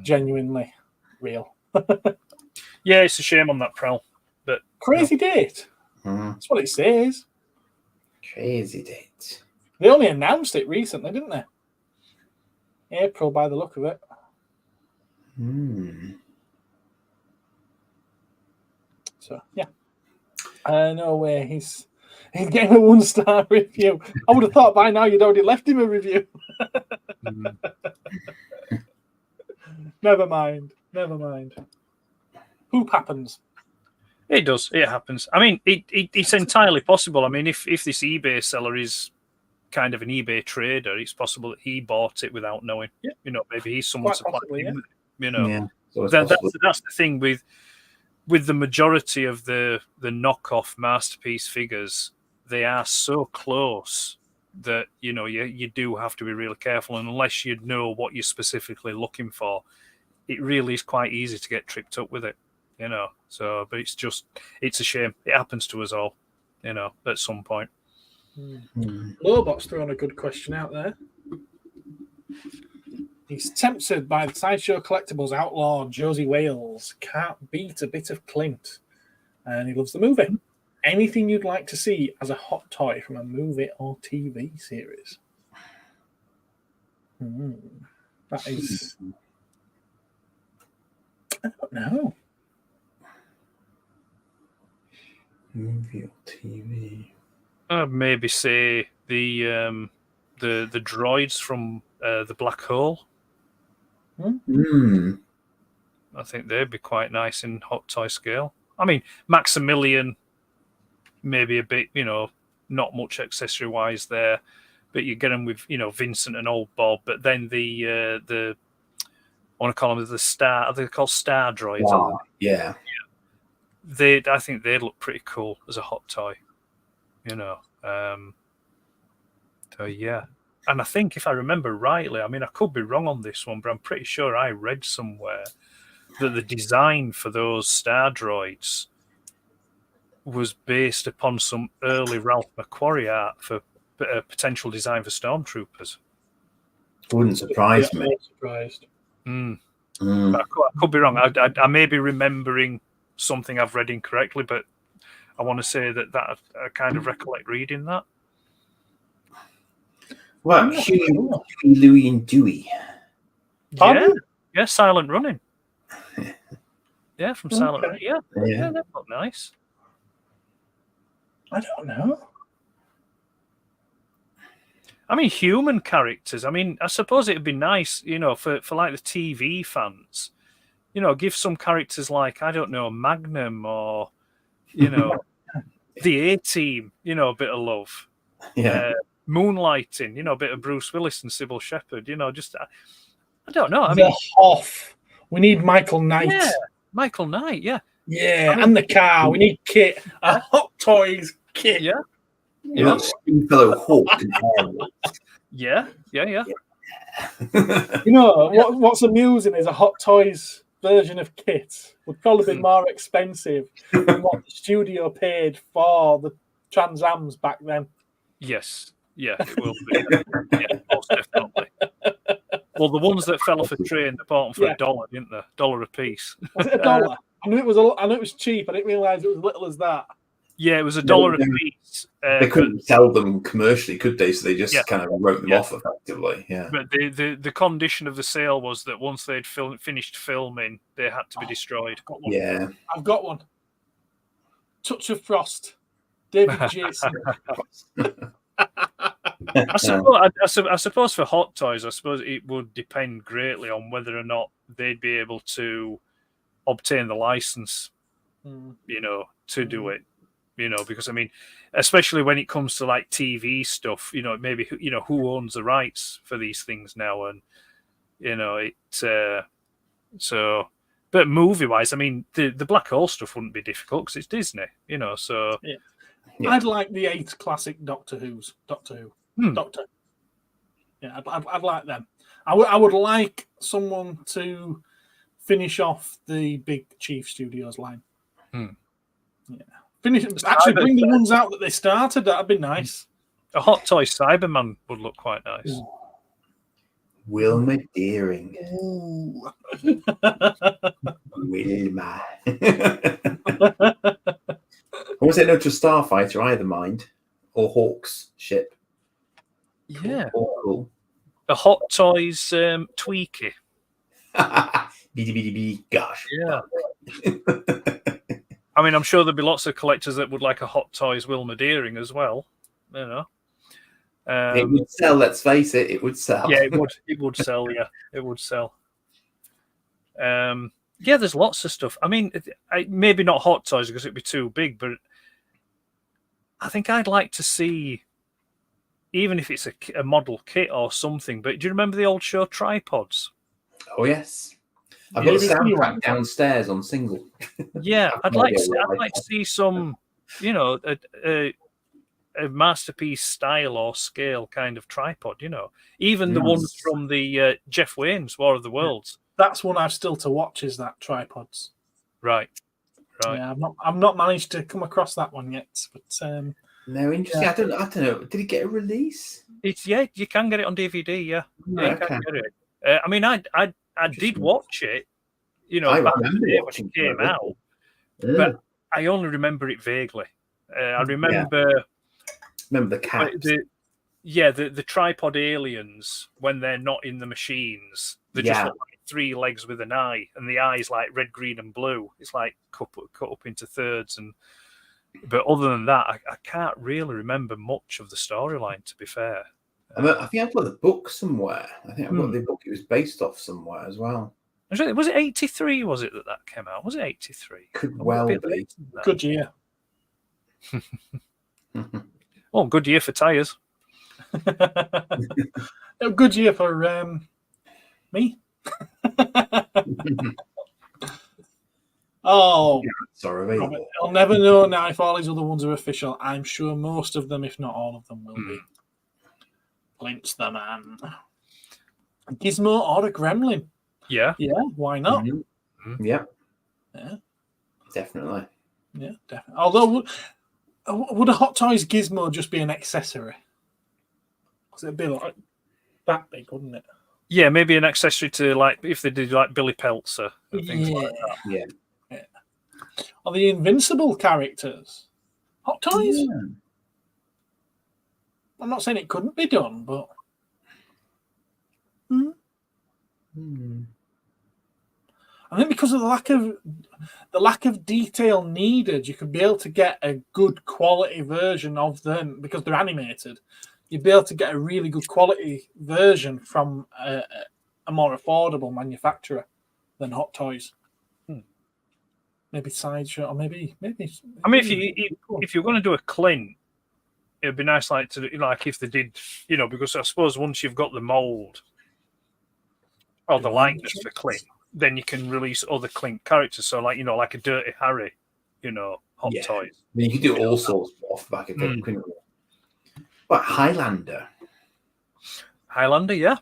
genuinely real. Yeah, it's a shame on that Prowl. But crazy date. That's what it says. Crazy date. They only announced it recently, didn't they? April, by the look of it. So yeah, no way. He's getting a 1-star review. I would have thought by now you'd already left him a review. Never mind. Hoop happens. It does. It happens. I mean, it's entirely possible. I mean, if this eBay seller is kind of an eBay trader, it's possible that he bought it without knowing. Yeah. Maybe he's someone supplying him with it. That's the thing with the majority of the knockoff masterpiece figures. They are so close that you do have to be really careful, and unless you know what you're specifically looking for, it really is quite easy to get tripped up with it. So, but it's a shame. It happens to us all, at some point. LOWBOT's throwing a good question out there. He's tempted by the Sideshow Collectibles outlaw Josie Wales. Can't beat a bit of Clint. And he loves the movie. Anything you'd like to see as a hot toy from a movie or TV series? That is... I don't know. Movie or TV? I'd maybe say the droids from the Black Hole. I think they'd be quite nice in hot toy scale. I mean, Maximilian, maybe a bit, not much accessory wise there, but you get them with, Vincent and Old Bob. But then the I want to call them the Star. Are they called Star droids? Wow. Yeah. I think they'd look pretty cool as a hot toy. So yeah. And I think, if I remember rightly, I mean, I could be wrong on this one, but I'm pretty sure I read somewhere that the design for those Star droids was based upon some early Ralph McQuarrie art for potential design for Stormtroopers. Wouldn't surprise me. Surprised. But I could be wrong. I may be remembering something I've read incorrectly, but I want to say that I kind of recollect reading that. Well, Huey, Louie, and Dewey. Yeah, Silent Running. Yeah, from Silent Running. Yeah, that looked nice. I don't know. I mean, human characters. I mean, I suppose it'd be nice, for like the TV fans, give some characters like, I don't know, Magnum or, the A-Team, a bit of love. Yeah. Moonlighting, a bit of Bruce Willis and Sybil Shepherd, just, I don't know. I The mean, Hoff. We need Michael Knight. Yeah, Michael Knight, yeah. Yeah, and the car. We need Kit. A Hot Toys Kit. Yeah. You know, Stringfellow Hawk and Yeah. What's amusing is a Hot Toys version of Kit would probably be more expensive than what the studio paid for the Trans Ams back then. Yes. Yeah, it will be. Yeah, most definitely. Well, the ones that fell off a train, they bought them for $1, didn't they? $1 a piece. Was it $1? I knew it was cheap. I didn't realise it was as little as that. Yeah, it was $1 a piece. They couldn't sell them commercially, could they? So they just kind of wrote them off effectively. Yeah. But the condition of the sale was that once they'd finished filming, they had to be destroyed. Yeah. I've got one. Touch of Frost. David Jason. I suppose for Hot Toys, I suppose it would depend greatly on whether or not they'd be able to obtain the license, to do it. Because I mean, especially when it comes to like TV stuff, maybe who owns the rights for these things now, and so. But movie-wise, I mean, the Black Hole stuff wouldn't be difficult because it's Disney, So yeah. I'd like the 8 classic Doctor Who. Doctor. Yeah, I'd like them. I would like someone to finish off the big Chief Studios line. Yeah. Bring the ones out that they started. That'd be nice. A Hot Toy Cyberman would look quite nice. Ooh. Wilma Deering. Wilma. Or was it no just Starfighter either, mind? Or Hawk's ship? Yeah. Cool. A Hot Toys Tweaky. Gosh. Yeah. I mean, I'm sure there'd be lots of collectors that would like a Hot Toys Wilma Deering as well. It would sell. Let's face it, it would sell. Yeah, it would. It would sell. Yeah, it would sell. Yeah, there's lots of stuff. I mean, maybe not Hot Toys because it'd be too big, but I think I'd like to see, even if it's a model kit or something. But do you remember the old show Tripods? Oh yes. I've got the soundtrack downstairs on single. Yeah, I'd like to see some, a masterpiece style or scale kind of tripod. Even the ones from the Jeff Wayne's War of the Worlds. That's one I've still to watch. Is that Tripods? Right. Yeah, I've not managed to come across that one yet. But no, interesting. Yeah. I don't know. Did it get a release? You can get it on DVD. Yeah, you can get it. I mean, I did watch it, back in the day when it came out, but I only remember it vaguely. I remember the cats. The tripod aliens, when they're not in the machines, they just look like 3 legs with an eye, and the eye's like red, green, and blue. It's like cut up into thirds. But other than that, I can't really remember much of the storyline, to be fair. I think I've got the book somewhere. I think I've got the book it was based off somewhere as well. Was it 83? Was it that came out? Was it 83? Could well be. Good year. Oh, good year for tyres. A good year for me. Oh, sorry. Robert, I'll never know now if all these other ones are official. I'm sure most of them, if not all of them, will be. Lynch the man. Gizmo or a gremlin? Yeah. Yeah, why not? Mm-hmm. Yeah. Definitely. Yeah, definitely. Although, would a Hot Toys Gizmo just be an accessory? Because it'd be like that big, wouldn't it? Yeah, maybe an accessory to, like, if they did like Billy Peltzer and things like that. Yeah. Or the Invincible characters. Hot Toys? Yeah. I'm not saying it couldn't be done, but I think because of the lack of detail needed, you could be able to get a good quality version of them because they're animated. You'd be able to get a really good quality version from a more affordable manufacturer than Hot Toys. maybe sideshow, or maybe. I mean, if you're going to do a Clint, it'd be nice, like if they did, because I suppose once you've got the mold or the likeness for Clint, then you can release other Clint characters. So, like a Dirty Harry, Hot Toys. I mean, you could do all sorts off the back of it. But Highlander. Highlander, yeah.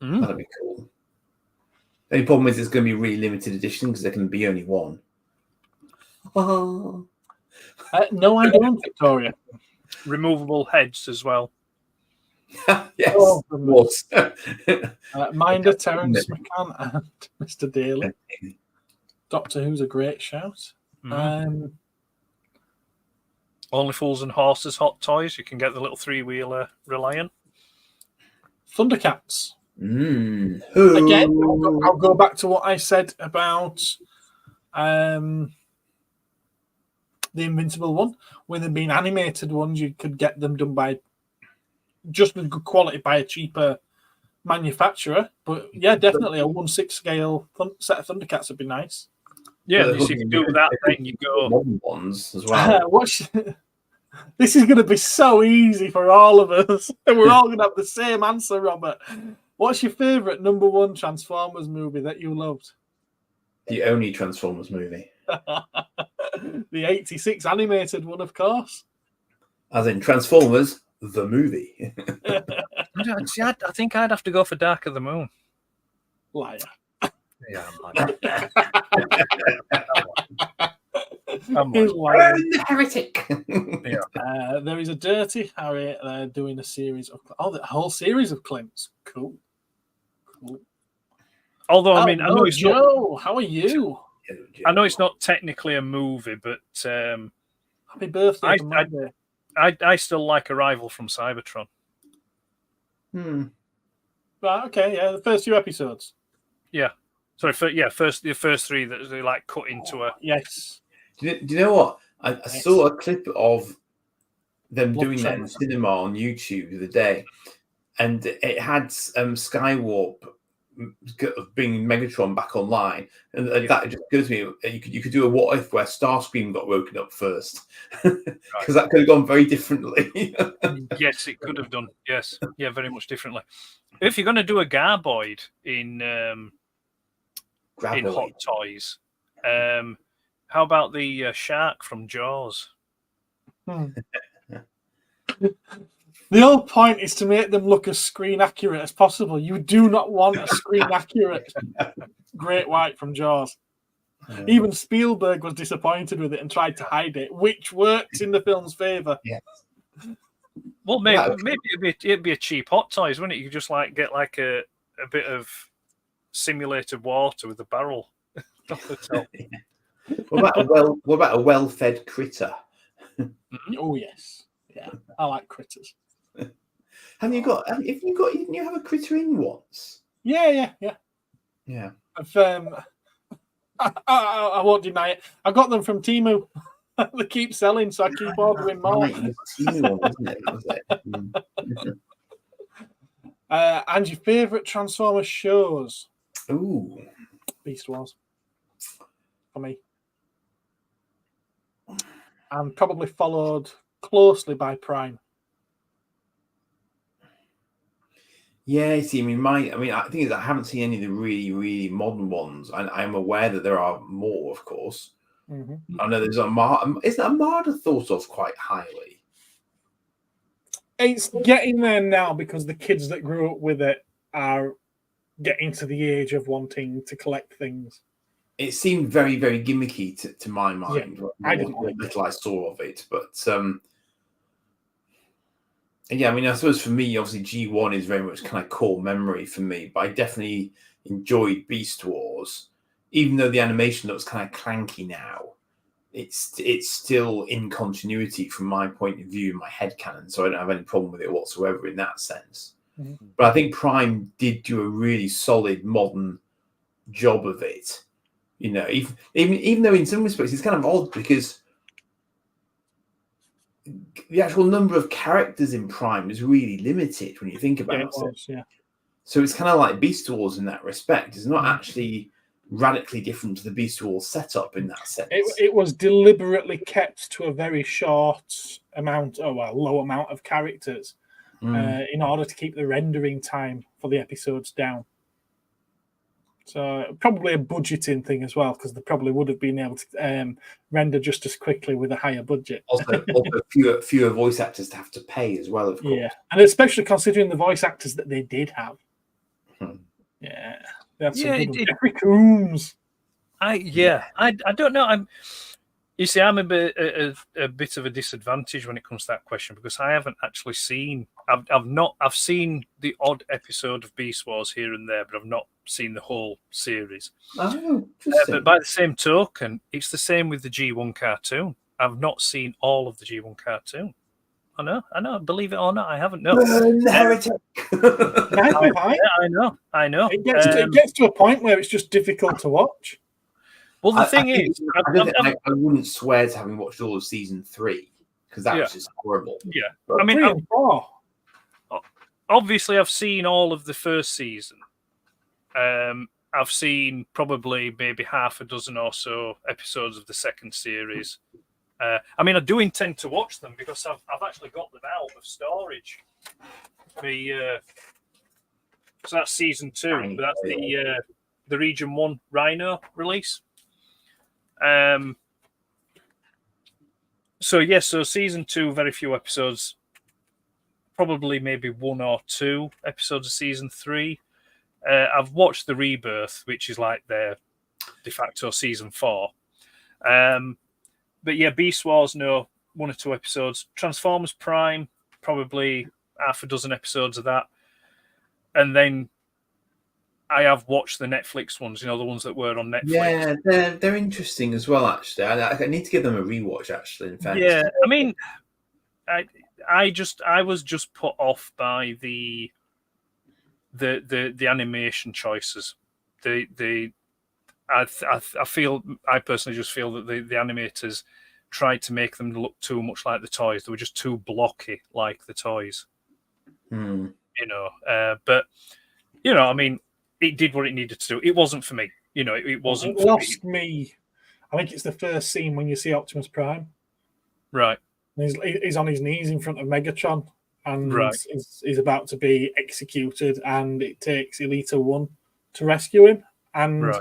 That'd be cool. The only problem is it's going to be really limited edition because there can be only one. No, I don't, Victoria. Removable heads as well. Yes, of course. Minder, Terence McCann, and Mr. Daly. Doctor Who's a great shout. Only Fools and Horses Hot Toys. You can get the little 3-wheeler Reliant. Thundercats. Again, I'll go back to what I said about the Invincible one. When they've been animated ones, you could get them done by just with good quality by a cheaper manufacturer. But yeah, definitely a 1/6 scale set of Thundercats would be nice. Yeah, if you do that, then you go modern ones as well. This is going to be so easy for all of us. We're all going to have the same answer, Robert. What's your favourite number 1 Transformers movie that you loved? The only Transformers movie. The 86 animated one, of course. As in Transformers, the movie. I think I'd have to go for Dark of the Moon. Liar. Yeah, I'm the heretic. There is a Dirty Harry doing a series of the whole series of Clints. Cool. Although I know it's Joe. How are you? I know it's not technically a movie, but happy birthday! I still like Arrival from Cybertron. Right. Okay. Yeah. The first 2 episodes. Yeah. Sorry. The first 3 that they like cut into a. Yes. Do you know what? I saw a clip of them doing that in cinema on YouTube the other day, and it had Skywarp bringing Megatron back online, and that just occurred to me. You could do a what if where Starscream got woken up first, because that could have gone very differently. Yes, it could have done. Yes, yeah, very much differently. If you're going to do a Garboid in Hot Toys, how about the shark from Jaws? The whole point is to make them look as screen accurate as possible. You do not want a screen accurate Great White from Jaws. Even Spielberg was disappointed with it and tried to hide it, which works in the film's favour. Yes. Well, maybe it'd be a cheap Hot Toys, wouldn't it? You could just get a bit of simulated water with a barrel off the top. What about a well-fed critter? Oh yes, yeah, I like critters. Didn't you have a critter in once? Yeah. I won't deny it. I got them from Temu. They keep selling, so I keep ordering more. Temu one, wasn't it? And your favourite Transformers shows? Ooh, Beast Wars for me, and probably followed closely by Prime. Yeah, see, I think I haven't seen any of the really, really modern ones, and I'm aware that there are more, of course. I know there's isn't Armada thought of quite highly? It's getting there now because the kids that grew up with it are getting to the age of wanting to collect things. It seemed very, very gimmicky to my mind. Yeah, I didn't what little I saw of it, but yeah, I suppose for me, obviously G1 is very much kind of core memory for me, but I definitely enjoyed Beast Wars, even though the animation looks kind of clanky now. It's still in continuity from my point of view, my headcanon, so I don't have any problem with it whatsoever in that sense. But I think Prime did do a really solid modern job of it. Even though in some respects it's kind of odd because the actual number of characters in Prime is really limited when you think about it. Yeah. So it's kind of like Beast Wars in that respect. It's not actually radically different to the Beast Wars setup in that sense. It was deliberately kept to a very short amount, low amount of characters in order to keep the rendering time for the episodes down. So probably a budgeting thing as well, because they probably would have been able to render just as quickly with a higher budget. Also fewer voice actors to have to pay as well, of course. Yeah, and especially considering the voice actors that they did have. Yeah, they had some good Jeffrey Combs. I don't know. You see, I'm a bit of a disadvantage when it comes to that question because I haven't actually seen. I've seen the odd episode of Beast Wars here and there, but I've not seen the whole series. Oh, but by the same token, it's the same with the G1 cartoon. I've not seen all of the G1 cartoon. I know. Believe it or not, I haven't. No, heretic. I know. It gets to a point where it's just difficult to watch. Well, the thing is, I wouldn't swear to having watched all of season 3 because that was just horrible. Yeah, but I mean, obviously, I've seen all of the first season. I've seen probably maybe half a dozen or so episodes of the second series. I mean, I do intend to watch them because I've actually got them out of storage. So that's season 2, but that's the Region 1 Rhino release. So season 2, very few episodes. Probably maybe 1 or 2 episodes of season 3. I've watched the Rebirth, which is like their de facto season 4. But yeah, Beast Wars, no, 1 or 2 episodes. Transformers Prime, probably half a dozen episodes of that. And then I have watched the Netflix ones, the ones that were on Netflix. Yeah, they're interesting as well, actually. I need to give them a rewatch, actually, in fairness. Yeah, I mean, I was just put off by the animation choices. I personally just feel that the animators tried to make them look too much like the toys. They were just too blocky like the toys. But I mean, it did what it needed to do. It wasn't for me. It wasn't. It lost me. I think it's the first scene when you see Optimus Prime. Right. He's on his knees in front of Megatron, and he's about to be executed, and it takes Elita 1 to rescue him. And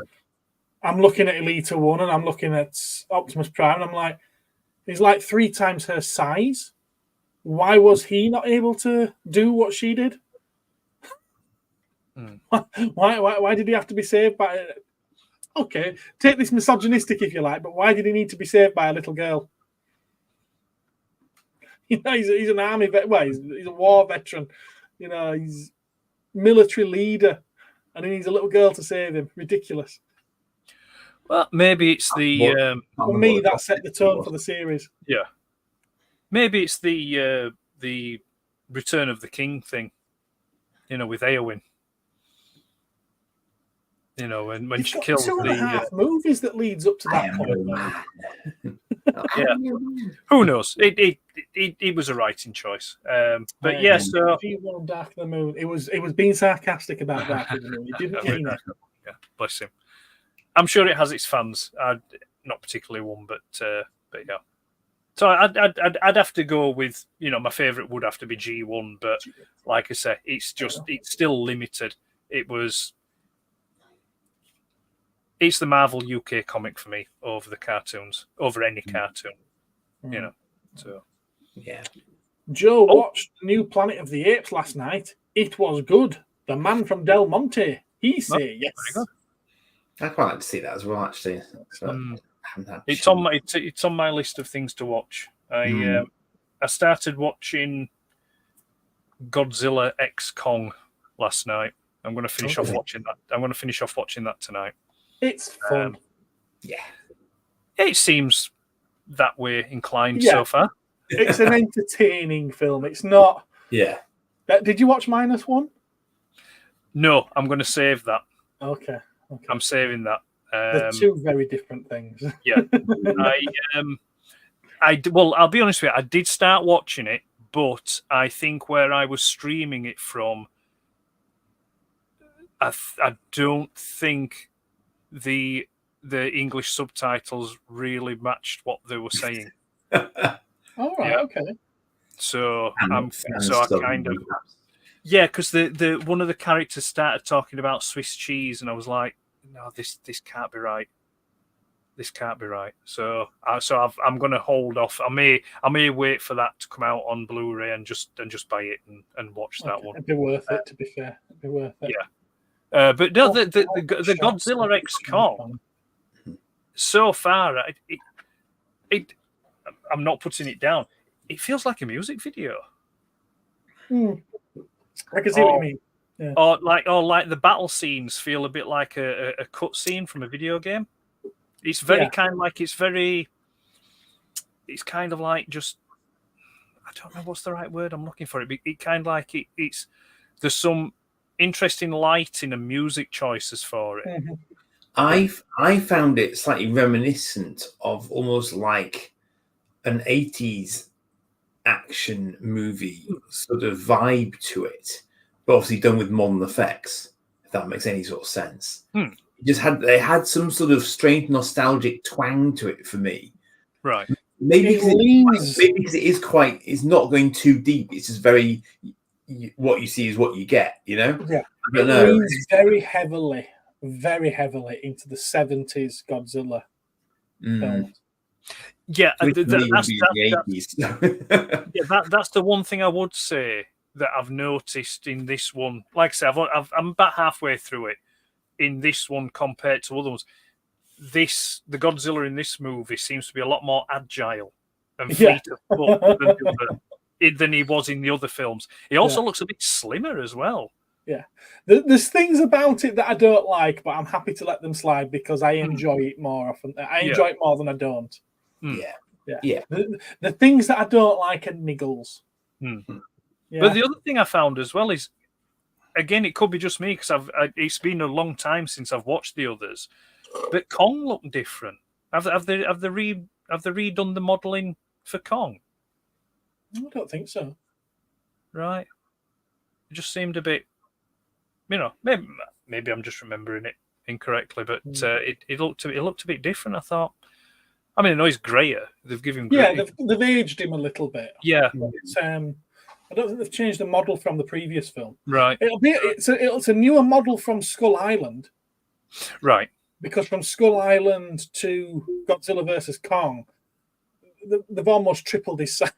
I'm looking at Elita 1, and I'm looking at Optimus Prime, and I'm like, he's like 3 times her size. Why was he not able to do what she did? Why did he have to be saved by? Okay, take this misogynistic if you like, but why did he need to be saved by a little girl? He's an army vet. Well, he's a war veteran. He's military leader, and he needs a little girl to save him. Ridiculous. Well, maybe it's the for me that set the tone for the series. Yeah, maybe it's the Return of the King thing. With Eowyn. When she kills the 2.5 movies that leads up to that point. Yeah, who knows? It was a writing choice. But yeah, so G1 Dark of the Moon. It was being sarcastic about Dark of the Moon. It didn't mean it. Yeah, bless him. I'm sure it has its fans. Not particularly one, but yeah. So I'd have to go with my favourite would have to be G1, but like I say, it's still limited. It's the Marvel UK comic for me over the cartoons, over any cartoon, So yeah. Joe watched the new Planet of the Apes last night. It was good. The man from Del Monte. He say yes. I'd quite like to see that as well. Actually, it's on my list of things to watch. I started watching Godzilla X Kong last night. I'm going to finish off watching that. I'm going to finish off watching that tonight. It's fun. It seems that way inclined so far. It's an entertaining film. It's not. Yeah. Did you watch -1? No, I'm going to save that. Okay. I'm saving that. They're 2 very different things. Yeah. Well, I'll be honest with you. I did start watching it, but I think where I was streaming it from, I don't think the English subtitles really matched what they were saying. All right, okay. So I kind of because the one of the characters started talking about Swiss cheese, and I was like, no, this can't be right. This can't be right. So I'm going to hold off. I may wait for that to come out on Blu-ray and just buy it and watch that one. It'd be worth it, to be fair. It'd be worth it. Yeah. But no, the Godzilla X Kong. So far, I'm not putting it down. It feels like a music video. I can see what you mean. Yeah. Or like the battle scenes feel a bit like a cut scene from a video game. It's very kind of like it's kind of like just I don't know what's the right word I'm looking for. It kind of like it's there's some interesting lighting and music choices for it. Mm-hmm. I found it slightly reminiscent of almost like an 80s action movie sort of vibe to it, but obviously done with modern effects, if that makes any sort of sense. They had some sort of strange nostalgic twang to it for me. Right. Maybe because it's not going too deep. It's just very what you see is what you get, you know? Yeah. I don't know. It leans very heavily into the 70s Godzilla film. Yeah, that's the one thing I would say that I've noticed in this one. Like I said, I'm about halfway through it in this one compared to other ones. The Godzilla in this movie seems to be a lot more agile and fleet of foot than he was in the other films. He also looks a bit slimmer as well. Yeah, there's things about it that I don't like, but I'm happy to let them slide because I enjoy it more often. I enjoy it more than I don't. Yeah. The things that I don't like are niggles. Yeah. But the other thing I found as well is, again, it could be just me because it's been a long time since I've watched the others, but Kong looked different. Have they redone the modelling for Kong? I don't think so. Right. It just seemed a bit, maybe I'm just remembering it incorrectly, but it looked a bit different. I thought. I mean, I know he's greyer. They've given him. Yeah, they've aged him a little bit. Yeah. But I don't think they've changed the model from the previous film. Right. It's a newer model from Skull Island. Right. Because from Skull Island to Godzilla versus Kong, they've almost tripled his size.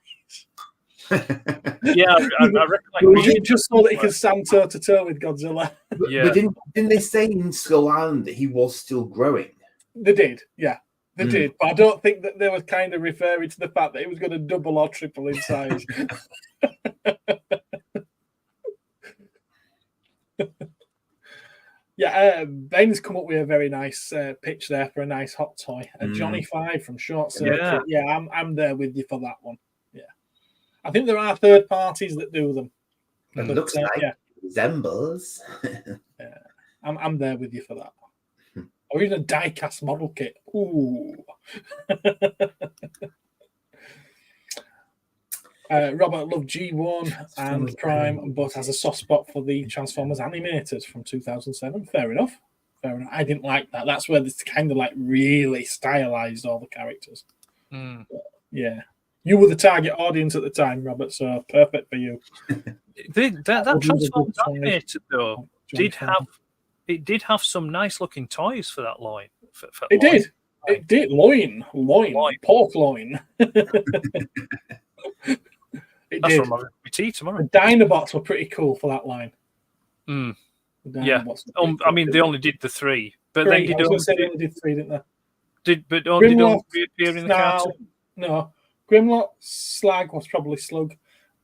Yeah, I reckon. Just so that he can stand toe to toe with Godzilla. But didn't they say in Skull Island that he was still growing? They did, yeah. They did, but I don't think that they were kind of referring to the fact that he was going to double or triple in size. Ben's come up with a very nice pitch there for a nice hot toy. Johnny 5 from Short Circuit. Yeah, I'm there with you for that one. Yeah, I think there are third parties that do them. It looks like it resembles. Yeah, I'm there with you for that. Or even a die-cast model kit. Ooh. Robert loved G1 and Prime, but has a soft spot for the Transformers animated from 2007. Fair enough. I didn't like that. That's where it's kind of like really stylized all the characters. But, yeah. You were the target audience at the time, Robert, so perfect for you. That Transformers animated, though, did have some nice looking toys for that line. It did. It did. Loin. Pork loin. It That's did. from my tea tomorrow. The Dinobots were pretty cool for that line. Yeah. I mean, they only did the 3, but they only did 3, didn't they? Did reappear in the cartoon? No. Grimlock, Slag was probably Slug,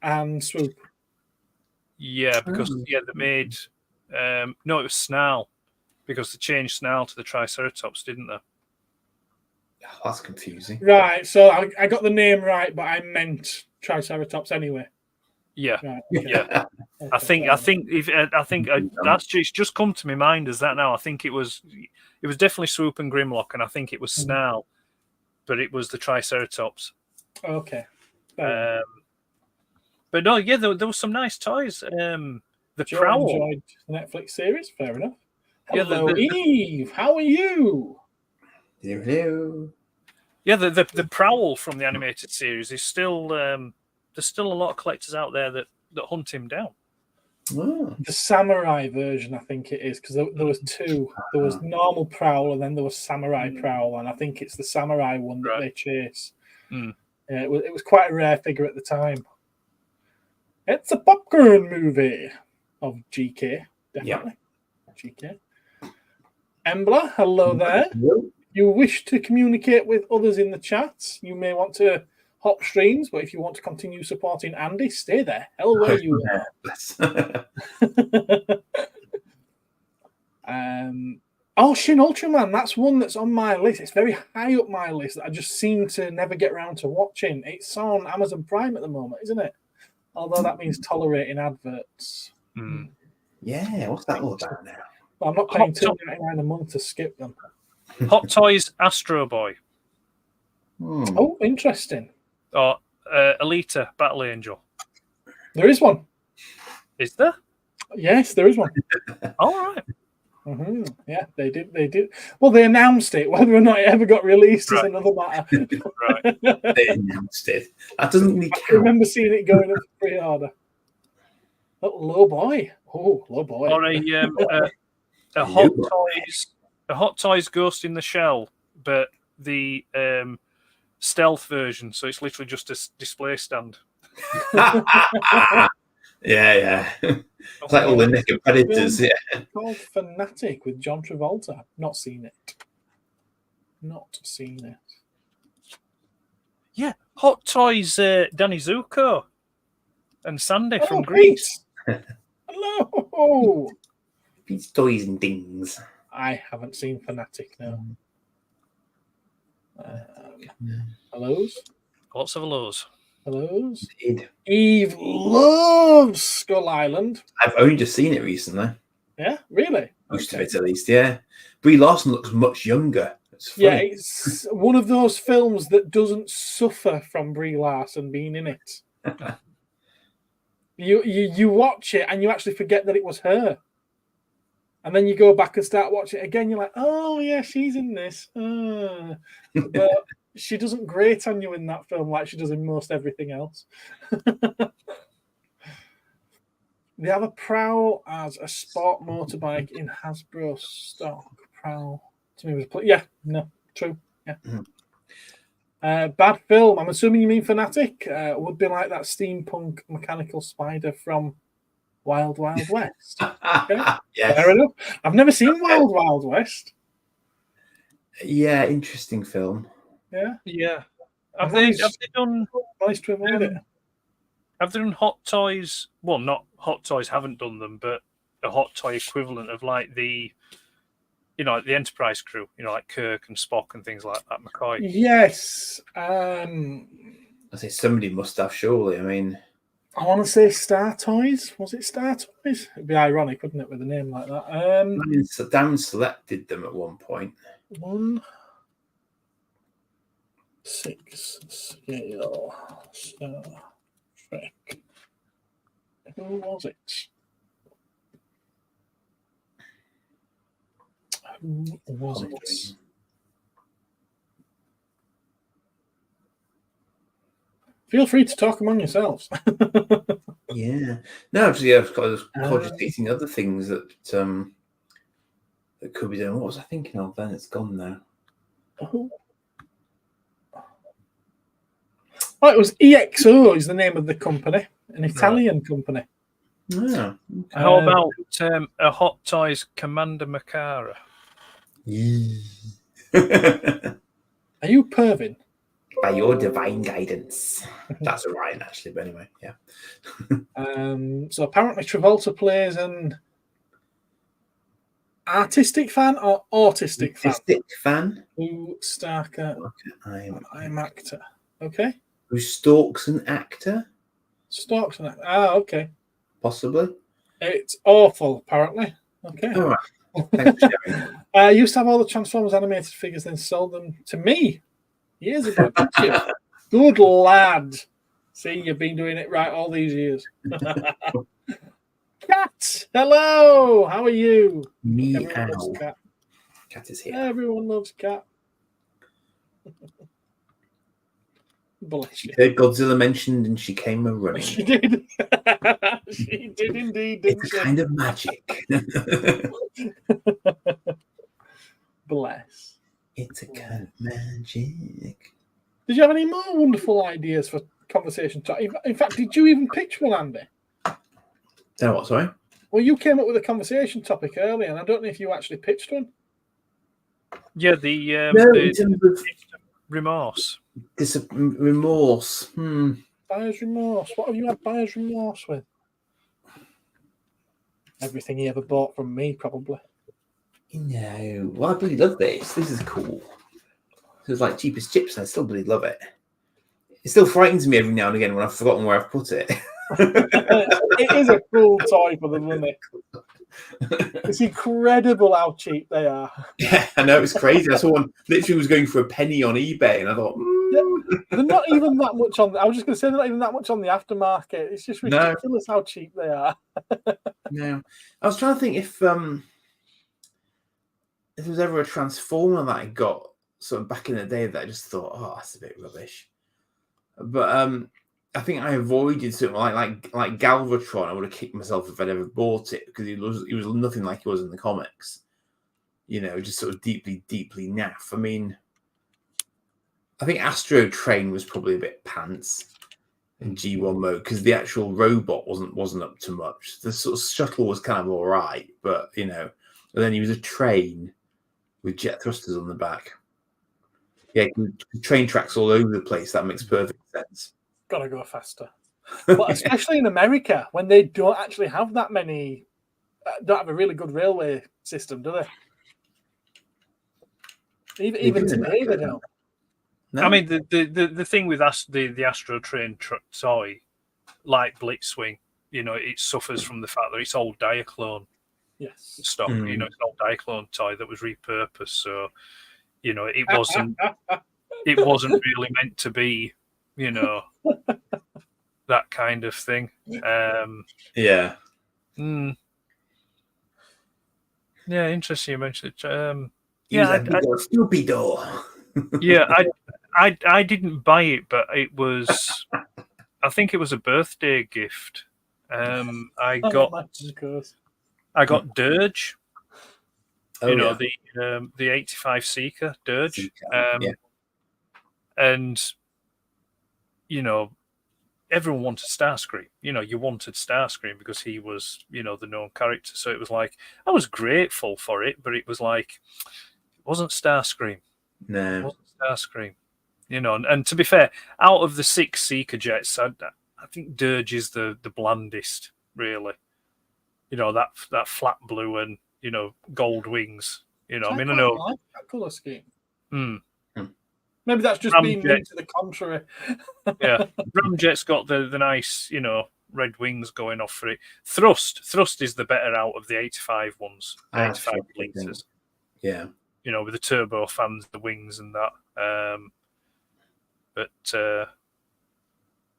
and Swoop. Yeah, because they made. No, it was Snarl, because they changed Snarl to the Triceratops, didn't they? Oh, that's confusing. Right, so I got the name right, but I meant Triceratops anyway. Yeah, right. Yeah. I think that's just come to my mind as that now. I think it was definitely Swoop and Grimlock, and I think it was Snarl, but it was the Triceratops. Okay. But no, yeah, there were some nice toys. The Joe Prowl enjoyed the Netflix series. Fair enough. Hello, Eve. How are you? Hello. Yeah, the Prowl from the animated series is still there's still a lot of collectors out there that hunt him down. Oh. The samurai version, I think it is, because there was two. There was normal Prowl, and then there was samurai Prowl, and I think it's the samurai one that they chase. It was quite a rare figure at the time. It's a popcorn movie of GK, definitely. GK. Embla, hello there. You wish to communicate with others in the chat, you may want to hop streams, but if you want to continue supporting Andy, stay there. Hell where you are. Shin Ultraman, that's one that's on my list. It's very high up my list that I just seem to never get around to watching. It's on Amazon Prime at the moment, isn't it? Although that means tolerating adverts. Yeah, what's that all about now? Well, I'm not paying $2.99 a month to skip them. Hot Toys Astro Boy. Oh, interesting. Or Alita Battle Angel. There is one. Is there? Yes, there is one. All right. Yeah, they did. Well, they announced it. Whether or not it ever got released is another matter. Right. They announced it. That doesn't really count. I remember seeing it going up for pre-order. Oh, Low Boy. Oh, Low Boy. Or a Hot Toys Ghost in the Shell, but the stealth version, so it's literally just a display stand. Yeah. It's like all the naked predators, yeah. Called Fanatic with John Travolta. Not seen it. Yeah, Hot Toys Danny Zuko and Sandy from Greece. Hello. These toys and things. I haven't seen Fanatic now. Hellos? Lots of hellos. Hellos? Indeed. Eve loves Skull Island. I've only just seen it recently. Yeah, really? Most of it, at least, yeah. Brie Larson looks much younger. Yeah, it's one of those films that doesn't suffer from Brie Larson being in it. You watch it and you actually forget that it was her. And then you go back and start watching it again. You're like, oh, yeah, she's in this. But she doesn't grate on you in that film like she does in most everything else. They have a Prowl as a sport motorbike in Hasbro stock. Prowl to me was true. Yeah. Bad film. I'm assuming you mean Fanatic. Would be like that steampunk mechanical spider from Wild Wild West. Okay? Yes. Fair enough. I've never seen Wild Wild West. Yeah, interesting film. Yeah. Have they done? Nice to avoid it. Have they done Hot Toys? Well, not Hot Toys haven't done them, but a Hot Toy equivalent of like the Enterprise crew, like Kirk and Spock and things like that. McCoy. Yes. I say somebody must have, surely. I mean, I want to say Star Toys. Was it Star Toys? It'd be ironic, wouldn't it, with a name like that? Dan selected them at one point. 1/6 scale Star Trek. Who was it? Feel free to talk among yourselves. Yeah. No, actually, I was cogitating other things that that could be done. What was I thinking of then? It's gone now. Oh, it was EXO is the name of the company, an Italian company. Yeah. How about a Hot Toys Commander Macara? Are you perving? By your divine guidance. That's Orion, actually, but anyway, yeah. So apparently Travolta plays an artistic fan or autistic fan? Artistic fan. Who Starker? I'm actor. Okay. Who stalks an actor? Stalks an actor. Ah, okay. Possibly. It's awful, apparently. Okay. All right. Thanks for sharing. I used to have all the Transformers animated figures, then sold them to me years ago. Did you? Good lad. See, you've been doing it right all these years. Cat, hello. How are you? Meow. Cat is here. Everyone loves Cat. Bless you. She heard Godzilla mentioned and she came a running. She did. She did indeed, didn't It's she? a kind of magic. Bless. It's a kind of magic. Did you have any more wonderful ideas for conversation? In fact, did you even pitch one, Andy? Oh, what, sorry? Well, you came up with a conversation topic earlier, and I don't know if you actually pitched one. Yeah, No, in terms of remorse. Remorse. Buyer's remorse. What have you had buyer's remorse with? Everything he ever bought from me, probably. No. Well, I really love this. This is cool. It's like cheapest chips, and I still really love it. It still frightens me every now and again when I've forgotten where I've put it. It is a cool toy for them, isn't it? It's incredible how cheap they are. Yeah, I know, it's crazy. I saw one literally was going for a penny on eBay, and I thought, they're not even that much on. I was just going to say they're not even that much on the aftermarket. It's just ridiculous how cheap they are. No, I was trying to think if there was ever a Transformer that I got sort of back in the day that I just thought, oh, that's a bit rubbish. But I think I avoided something like Galvatron. I would have kicked myself if I'd ever bought it because he was nothing like he was in the comics. You know, just sort of deeply naff. I mean, I think Astro Train was probably a bit pants in G1 mode because the actual robot wasn't up to much. The sort of shuttle was kind of all right, but you know, and then he was a train with jet thrusters on the back. Yeah, train tracks all over the place. That makes perfect sense. Gotta go faster. But especially in America, when they don't actually have that many, don't have a really good railway system, do they? Even today, they don't. No? I mean, the thing with the Astro Train toy, like Blitzwing, you know, it suffers from the fact that it's old Diaclone stock. You know, it's an old Diaclone toy that was repurposed, so you know, it wasn't really meant to be, you know, that kind of thing. Yeah. Yeah, interesting you mentioned it. Yeah, stupido. Yeah, I didn't buy it, but it was, I think it was a birthday gift. I got Dirge. Oh, you know, the 85 Seeker Dirge. And you know, everyone wanted Starscream. You know, you wanted Starscream because he was, you know, the known character. So it was like, I was grateful for it, but it was like, it wasn't Starscream. No. It wasn't Starscream. You know, and to be fair, out of the 6 Seeker jets, I think Dirge is the blandest, really. You know, that flat blue and, you know, gold wings. You know, I mean, I know. I like that colour scheme. Maybe that's just being mean to the contrary. Yeah, Ramjet's got the nice, you know, red wings going off for it. Thrust is the better out of the 85 ones, 85 liters. Yeah, you know, with the turbo fans, the wings, and that.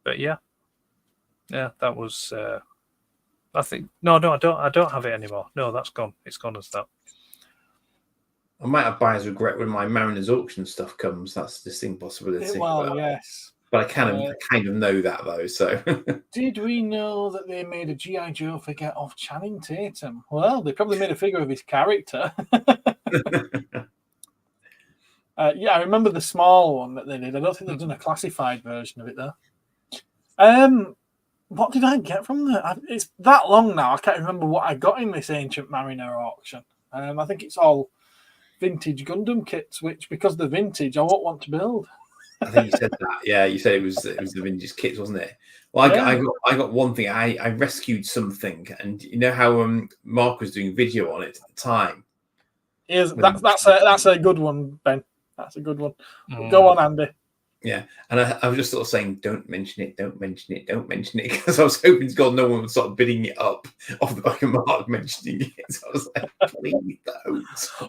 But yeah, that was. I think no, I don't have it anymore. No, that's gone. It's gone as that. I might have buyer's regret when my Mariners auction stuff comes. That's a distinct possibility. Well, yes. But I kind of know that, though. So, did we know that they made a G.I. Joe figure of Channing Tatum? Well, they probably made a figure of his character. Yeah, I remember the small one that they did. I don't think they've done a classified version of it, though. What did I get from that? It's that long now. I can't remember what I got in this Ancient Mariner auction. I think it's all vintage Gundam kits, which, because they're vintage, I won't want to build. I think you said that. Yeah, you said it was the vintage kits, wasn't it? Well, I got one thing. I rescued something, and you know how Mark was doing video on it at the time. That's a good one, Ben. That's a good one. Go on, Andy. Yeah, and I was just sort of saying, don't mention it, because I was hoping to God no one would start bidding it up off the back of Mark mentioning it. So I was like, please don't.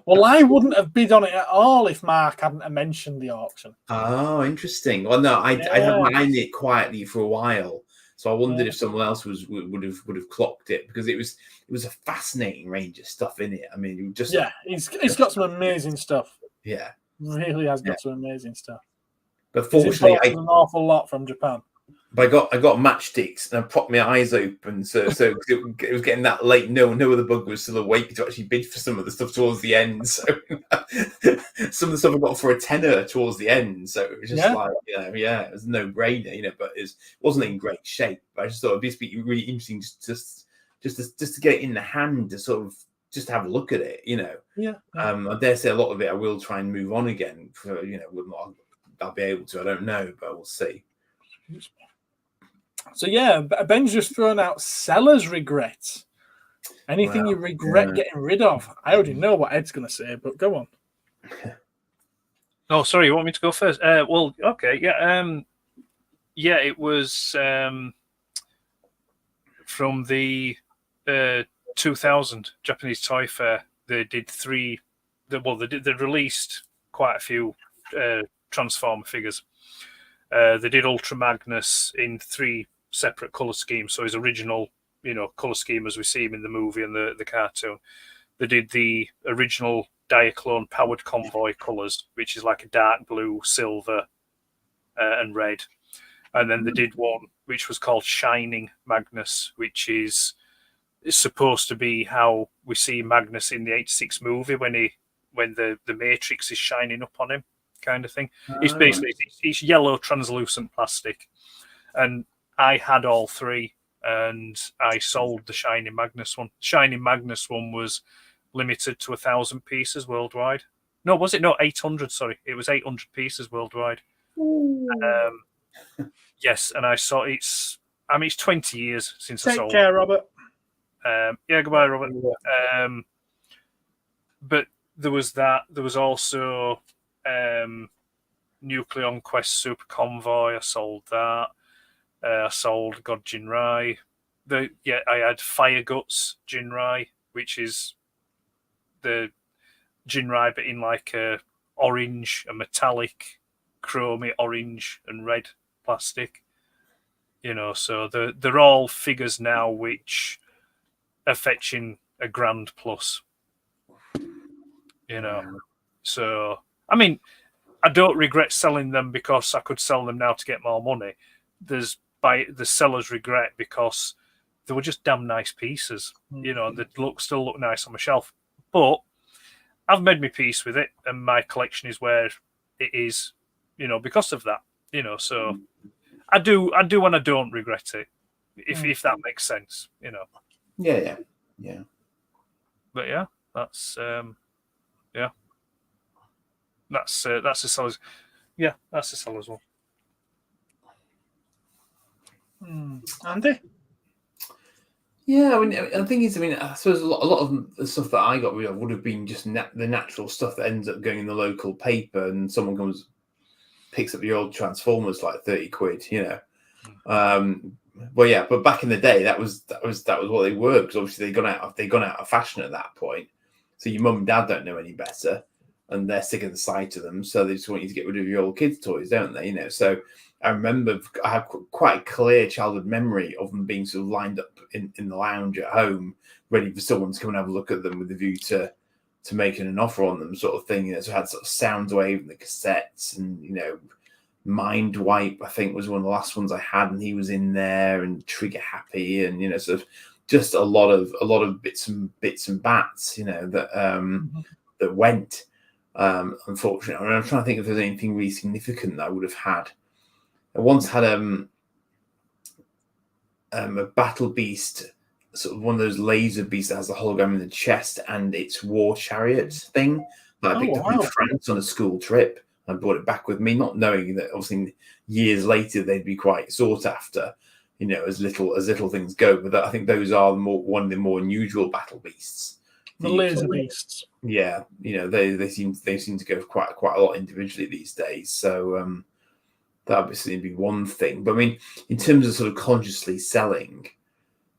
Well, I wouldn't have bid on it at all if Mark hadn't mentioned the auction. Oh, interesting. Well, no, I had mine it quietly for a while, So I wondered if someone else would have clocked it, because it was a fascinating range of stuff in it. I mean, it's got some amazing stuff. Yeah, really has got some amazing stuff. But fortunately, an awful lot from Japan. But I got matchsticks and I propped my eyes open, so it was getting that late. No other bug was still awake to actually bid for some of the stuff towards the end. So some of the stuff I got for a tenner towards the end. So it was just like, it was no brainer, but it wasn't in great shape. But I just thought it'd be really interesting just to get it in the hand, to sort of just have a look at it, I dare say a lot of it I will try and move on again. For I'll be able to. I don't know, but we'll see. So Ben's just thrown out seller's regrets. Anything you regret getting rid of? I already know what Ed's going to say, but go on. Oh, sorry, you want me to go first? Well, okay, it was from the 2000 Japanese Toy Fair. They did they released quite a few Transformer figures. They did Ultra Magnus in 3 separate colour schemes. So his original, colour scheme as we see him in the movie and the cartoon. They did the original Diaclone Powered Convoy colours, which is like a dark blue, silver, and red. And then they did one which was called Shining Magnus, which is supposed to be how we see Magnus in the 86 movie when the Matrix is shining up on him, kind of thing. It's basically it's yellow translucent plastic, and I had all 3, and I sold the Shining Magnus one. Shining Magnus one was limited to 1,000 pieces worldwide. No, was it? No, 800. Sorry, it was 800 pieces worldwide. Yes, and I saw it's 20 years since I sold. Take care, Robert. Goodbye, Robert. But there was that. There was also Nucleon Quest Super Convoy. I sold that. I sold God Jinrai. I had Fire Guts Jinrai, which is the Jinrai, but in like a metallic, chromy orange and red plastic. So they're all figures now which are fetching $1,000+. So I mean, I don't regret selling them because I could sell them now to get more money. There's the seller's regret because they were just damn nice pieces. They still look nice on my shelf. But I've made my peace with it, and my collection is where it is, because of that. So I do and I don't regret it, if that makes sense. Yeah. But that's that's the seller's. Yeah, that's the seller's one. Andy? Yeah, I mean, the thing is, I suppose a lot of the stuff that I got rid of would have been just the natural stuff that ends up going in the local paper, and someone picks up your old Transformers like 30 quid, But back in the day, that was what they were, because obviously they'd gone out of fashion at that point. So your mum and dad don't know any better, and they're sick of the sight of them, so they just want you to get rid of your old kids' toys, don't they? So I remember I have quite a clear childhood memory of them being sort of lined up in the lounge at home, ready for someone to come and have a look at them with the view to making an offer on them, sort of thing. So I had sort of Soundwave and the cassettes, and Mind Wipe, I think, was one of the last ones I had, and he was in there, and Trigger Happy, and sort of just a lot of bits and bats, that went. Unfortunately, I'm trying to think if there's anything really significant that I would have had. I once had a Battle Beast, sort of one of those laser beasts that has the hologram in the chest and its war chariot thing that I picked up in France on a school trip. I brought it back with me, not knowing that obviously years later they'd be quite sought after, as little things go. But I think those are one of the more unusual Battle Beasts. The laser beasts. Yeah, they seem to go quite a lot individually these days. So that obviously would be one thing. But in terms of sort of consciously selling,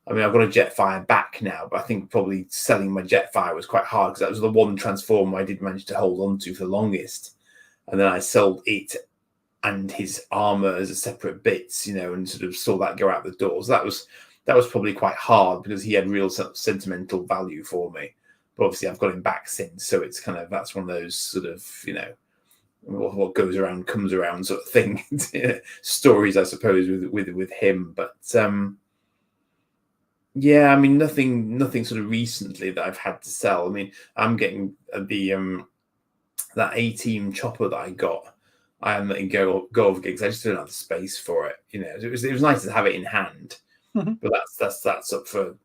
I've got a Jetfire back now, but I think probably selling my Jetfire was quite hard, because that was the one Transformer I did manage to hold on to for the longest. And then I sold it and his armor as a separate bits, and sort of saw that go out the doors. That was probably quite hard because he had real sentimental value for me. But obviously, I've got him back since, so it's kind of that's one of those sort of what goes around comes around sort of thing stories, I suppose, with him. But yeah, I mean, nothing sort of recently that I've had to sell. I mean, I'm getting the that A-team chopper that I got. I am letting go of gigs. I just don't have the space for it. It was nice to have it in hand, but that's up for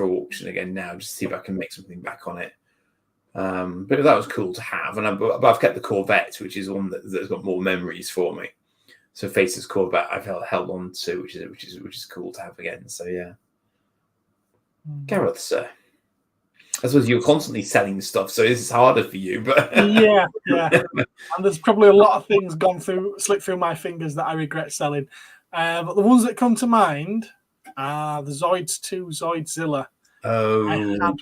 auction again now. Just to see if I can make something back on it. But that was cool to have, and I've kept the Corvette, which is one that's got more memories for me. So Face's Corvette I've held on to, which is cool to have again. So yeah, Gareth, sir. I suppose you're constantly selling stuff, so this is harder for you. But yeah, and there's probably a lot of things slipped through my fingers that I regret selling. But the ones that come to mind are the Zoids 2 Zoidzilla. Oh,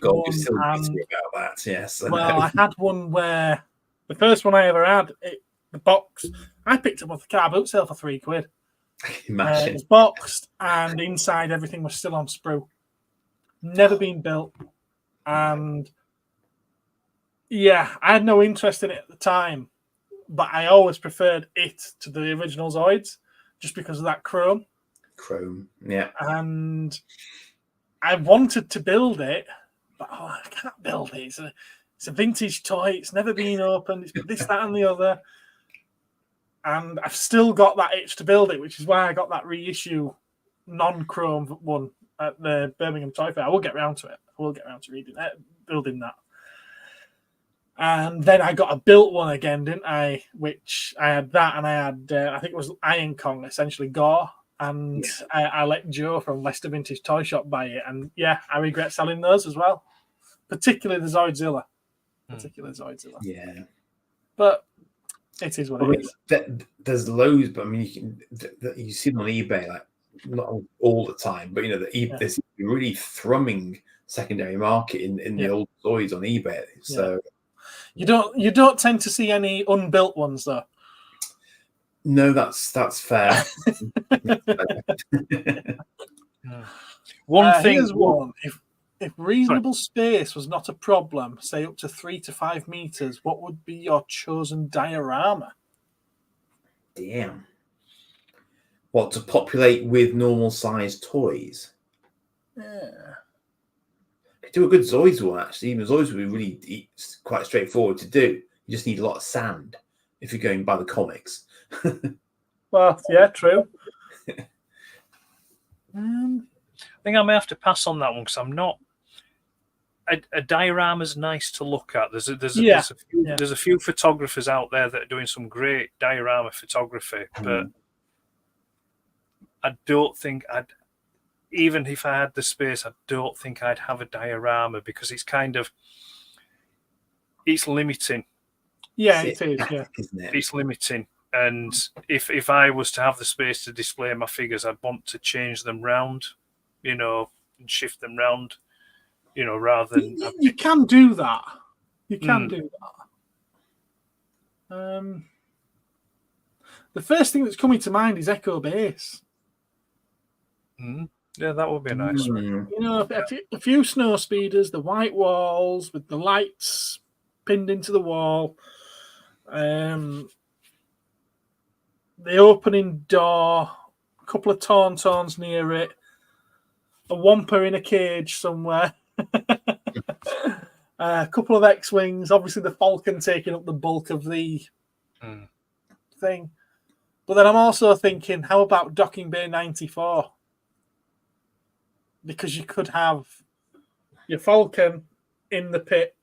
God, you're still bitter about that. Yes. I had one where the first one I ever had, the box, I picked up off the car boot sale for £3. Imagine. It was boxed, and inside everything was still on sprue. Never been built. And yeah, I had no interest in it at the time, but I always preferred it to the original Zoids just because of that chrome. Yeah. And I wanted to build it, but I can't build it. It's a vintage toy. It's never been opened. It's this, that, and the other. And I've still got that itch to build it, which is why I got that reissue non-chrome one at the Birmingham Toy Fair. I will get around to it. I will get around to building that. And then I got a built one again, didn't I? Which I had that, and I had, I think it was Iron Kong, essentially Gore. And yeah. I let Joe from Leicester Vintage Toy Shop buy it. And yeah, I regret selling those as well. Particularly the Zoidzilla. Yeah. But it is what it is. There's loads, but I mean, you see them on eBay, like not all the time, but there's a really thrumming secondary market in the old Zoids on eBay. So you don't tend to see any unbuilt ones though. No, that's fair. One thing is one. If reasonable space was not a problem, say up to 3 to 5 meters, what would be your chosen diorama? Damn. What, to populate with normal sized toys? Yeah. Could do a good Zoids one actually. Even Zoids would be really quite straightforward to do. You just need a lot of sand if you're going by the comics. Well, yeah, true. I think I may have to pass on that one because I'm not. A diorama's nice to look at. There's a few photographers out there that are doing some great diorama photography, but I don't think even if I had the space, I don't think I'd have a diorama because it's limiting. Yeah, it is. Yeah, isn't it? It's limiting. And if I was to have the space to display my figures, I'd want to change them round, and shift them round, rather than... You can do that. You can do that. The first thing that's coming to mind is Echo Base. Yeah, that would be a nice one. A few snow speeders, the white walls with the lights pinned into the wall. The opening door, a couple of tauntauns near it, a Wampa in a cage somewhere, a couple of X-Wings, obviously the Falcon taking up the bulk of the thing. But then I'm also thinking, how about Docking Bay 94? Because you could have your Falcon in the pit,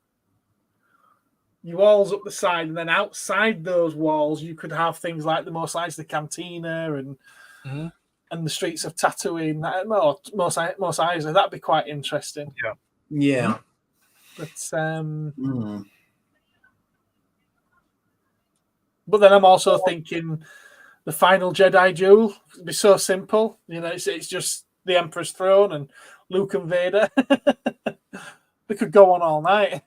your walls up the side, and then outside those walls, you could have things like the Mos Eisley Cantina and the streets of Tatooine. Mos Eisley, that'd be quite interesting. Yeah. But but then I'm also thinking the final Jedi duel would be so simple. It's just the Emperor's throne and Luke and Vader. They could go on all night.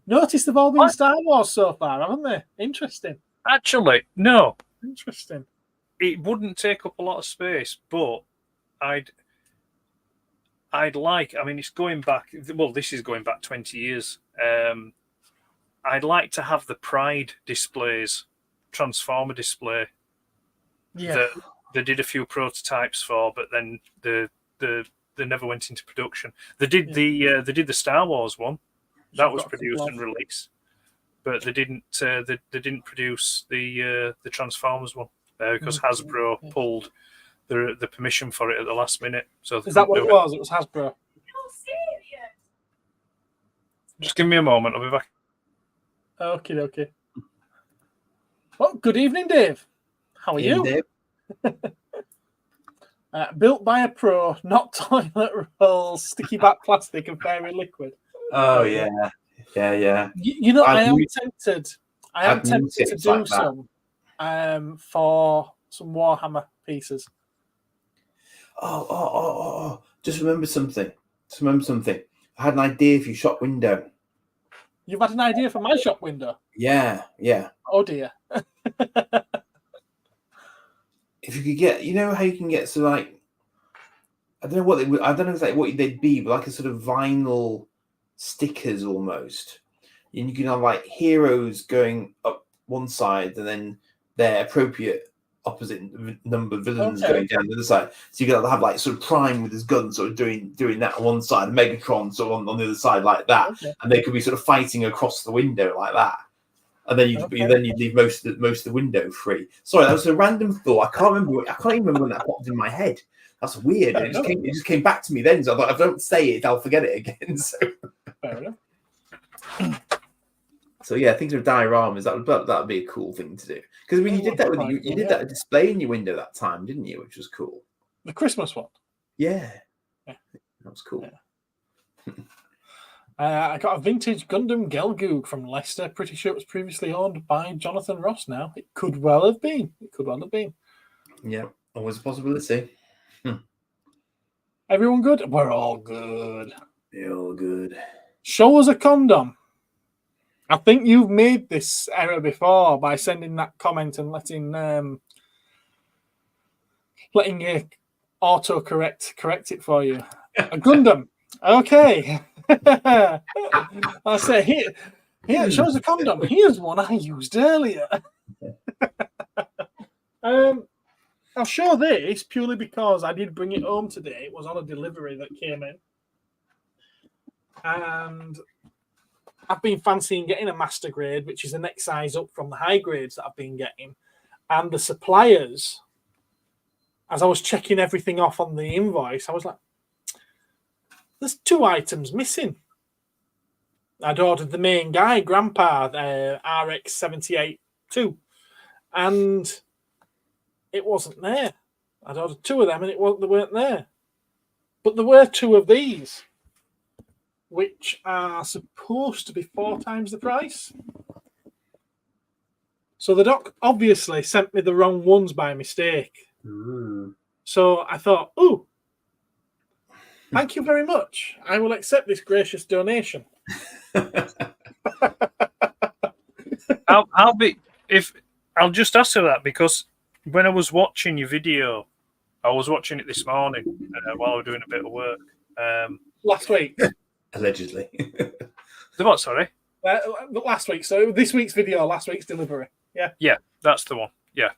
Notice they've all been Star Wars so far, haven't they? Interesting. Actually, no. Interesting. It wouldn't take up a lot of space, but I'd like. I mean, it's going back. Well, this is going back 20 years. I'd like to have the Pride displays, Transformer display. Yeah. That they did a few prototypes for, but then they never went into production. They did the Star Wars one that was produced and released, but they didn't produce the Transformers one because Hasbro pulled the permission for it at the last minute. So is that what it was? It was Hasbro. Just give me a moment. I'll be back. Okay. Well, good evening, Dave. How are you? Dave. Built by a pro, not toilet rolls, sticky back plastic, and fairy liquid. Oh yeah. You know, I am tempted to do like some for some Warhammer pieces. Oh! Just remember something. I had an idea for your shop window. You've had an idea for my shop window? Yeah. Oh dear. If you could get, you know how you can get sort of like, I don't know exactly what they'd be, but like a sort of vinyl stickers almost. And you can have like heroes going up one side and then their appropriate opposite number villains going down the other side. So you can have like sort of Prime with his gun sort of doing that on one side, and Megatron sort of on the other side like that. Okay. And they could be sort of fighting across the window like that. And then you'd leave most of the window free. Sorry, that was a random thought. I can't even remember when that popped in my head. That's weird. It just came back to me then. So I thought, if I don't say it, I'll forget it again. So fair enough. So yeah, thinking of dioramas, that would be a cool thing to do. Because I mean, you did that you did that display in your window that time, didn't you? Which was cool. The Christmas one. Yeah. That was cool. Yeah. I got a vintage Gundam Gelgoog from Leicester. Pretty sure it was previously owned by Jonathan Ross now. It could well have been. Yeah, always a possibility. Everyone good? We're all good. We're all good. Show us a condom. I think you've made this error before by sending that comment and letting you correct it for you. A Gundam. Okay. I say here it shows a condom. Here's one I used earlier. I'll show this purely because I did bring it home today. It was on a delivery that came in. And I've been fancying getting a master grade, which is the next size up from the high grades that I've been getting. And the suppliers, as I was checking everything off on the invoice, I was like, there's 2 items missing. I'd ordered the main guy, Grandpa, RX-78-2, and it wasn't there. I'd ordered 2 of them, and they weren't there. But there were 2 of these, which are supposed to be 4 times the price. So the doc obviously sent me the wrong ones by mistake. So I thought, thank you very much. I will accept this gracious donation. I'll just ask her that, because when I was watching your video, I was watching it this morning while I was doing a bit of work. Last week. Allegedly. The what, sorry? Last week. So this week's video, last week's delivery. Yeah. Yeah, that's the one. Yeah.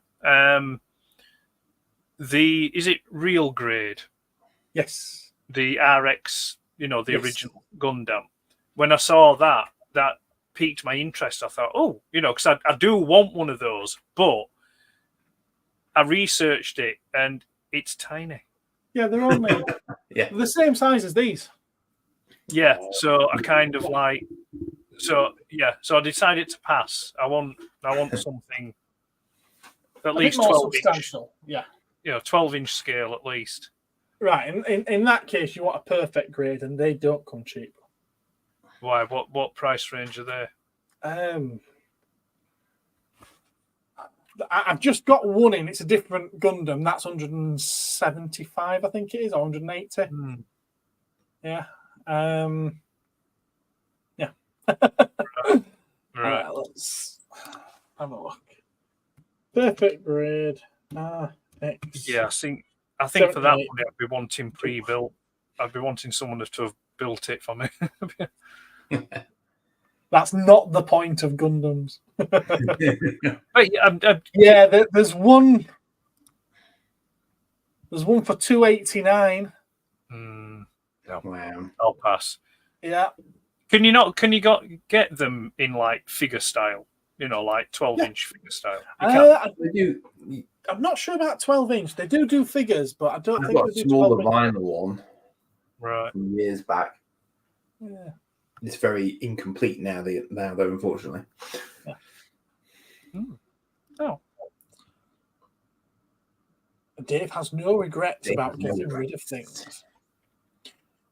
Is it real grade? Yes. The RX, original Gundam. When I saw that piqued my interest. I thought, because I do want one of those, but I researched it and it's tiny. Yeah, they're only they're the same size as these. Yeah, so I kind of so I decided to pass. I want something at least 12 inch. Yeah. 12-inch scale at least. Right. In that case, you want a perfect grade, and they don't come cheap. Why? What price range are they? I've just got one in. It's a different Gundam. That's 175, I think it is, or 180. Yeah. Yeah. Right. Let's have a look. Perfect grade. RX. Yeah, I think for that one, I'd be wanting pre-built. I'd be wanting someone to have built it for me. That's not the point of Gundams. Yeah, there's one. There's one for $289. No, wow. I'll pass. Yeah. Can you get them in like figure style? Like 12-inch figure style. I'm not sure about 12-inch. They do figures, but I don't I've think got a they do smaller 12-inch. vinyl one. Right. From years back. Yeah. It's very incomplete now, though, unfortunately. Yeah. Oh. Dave has no regrets about getting rid of things.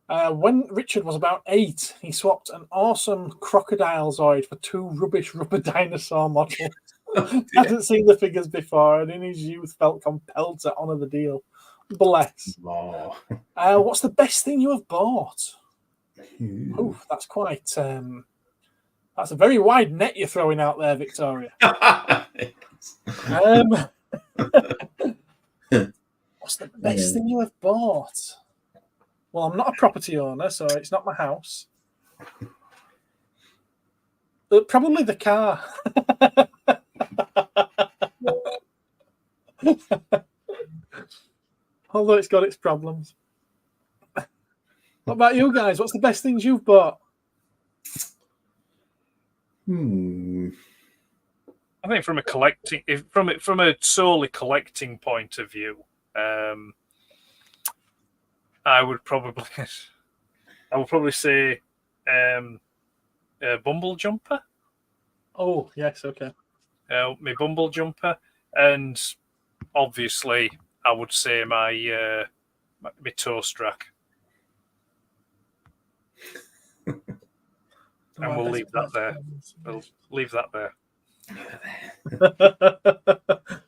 When Richard was about 8, he swapped an awesome crocodile Zoid for 2 rubbish rubber dinosaur models. Hadn't seen the figures before, and in his youth felt compelled to honour the deal. Bless. Oh. What's the best thing you have bought? Ooh, that's quite. That's a very wide net you're throwing out there, Victoria. What's the best thing you have bought? Well, I'm not a property owner, so it's not my house. Probably the car. Although it's got its problems. What about you guys? What's the best things you've bought? I think from a solely collecting point of view, I would probably say Bumble Jumper. Oh yes, okay. My Bumble Jumper, and obviously I would say my toast rack. And we'll leave that there. We'll leave that there.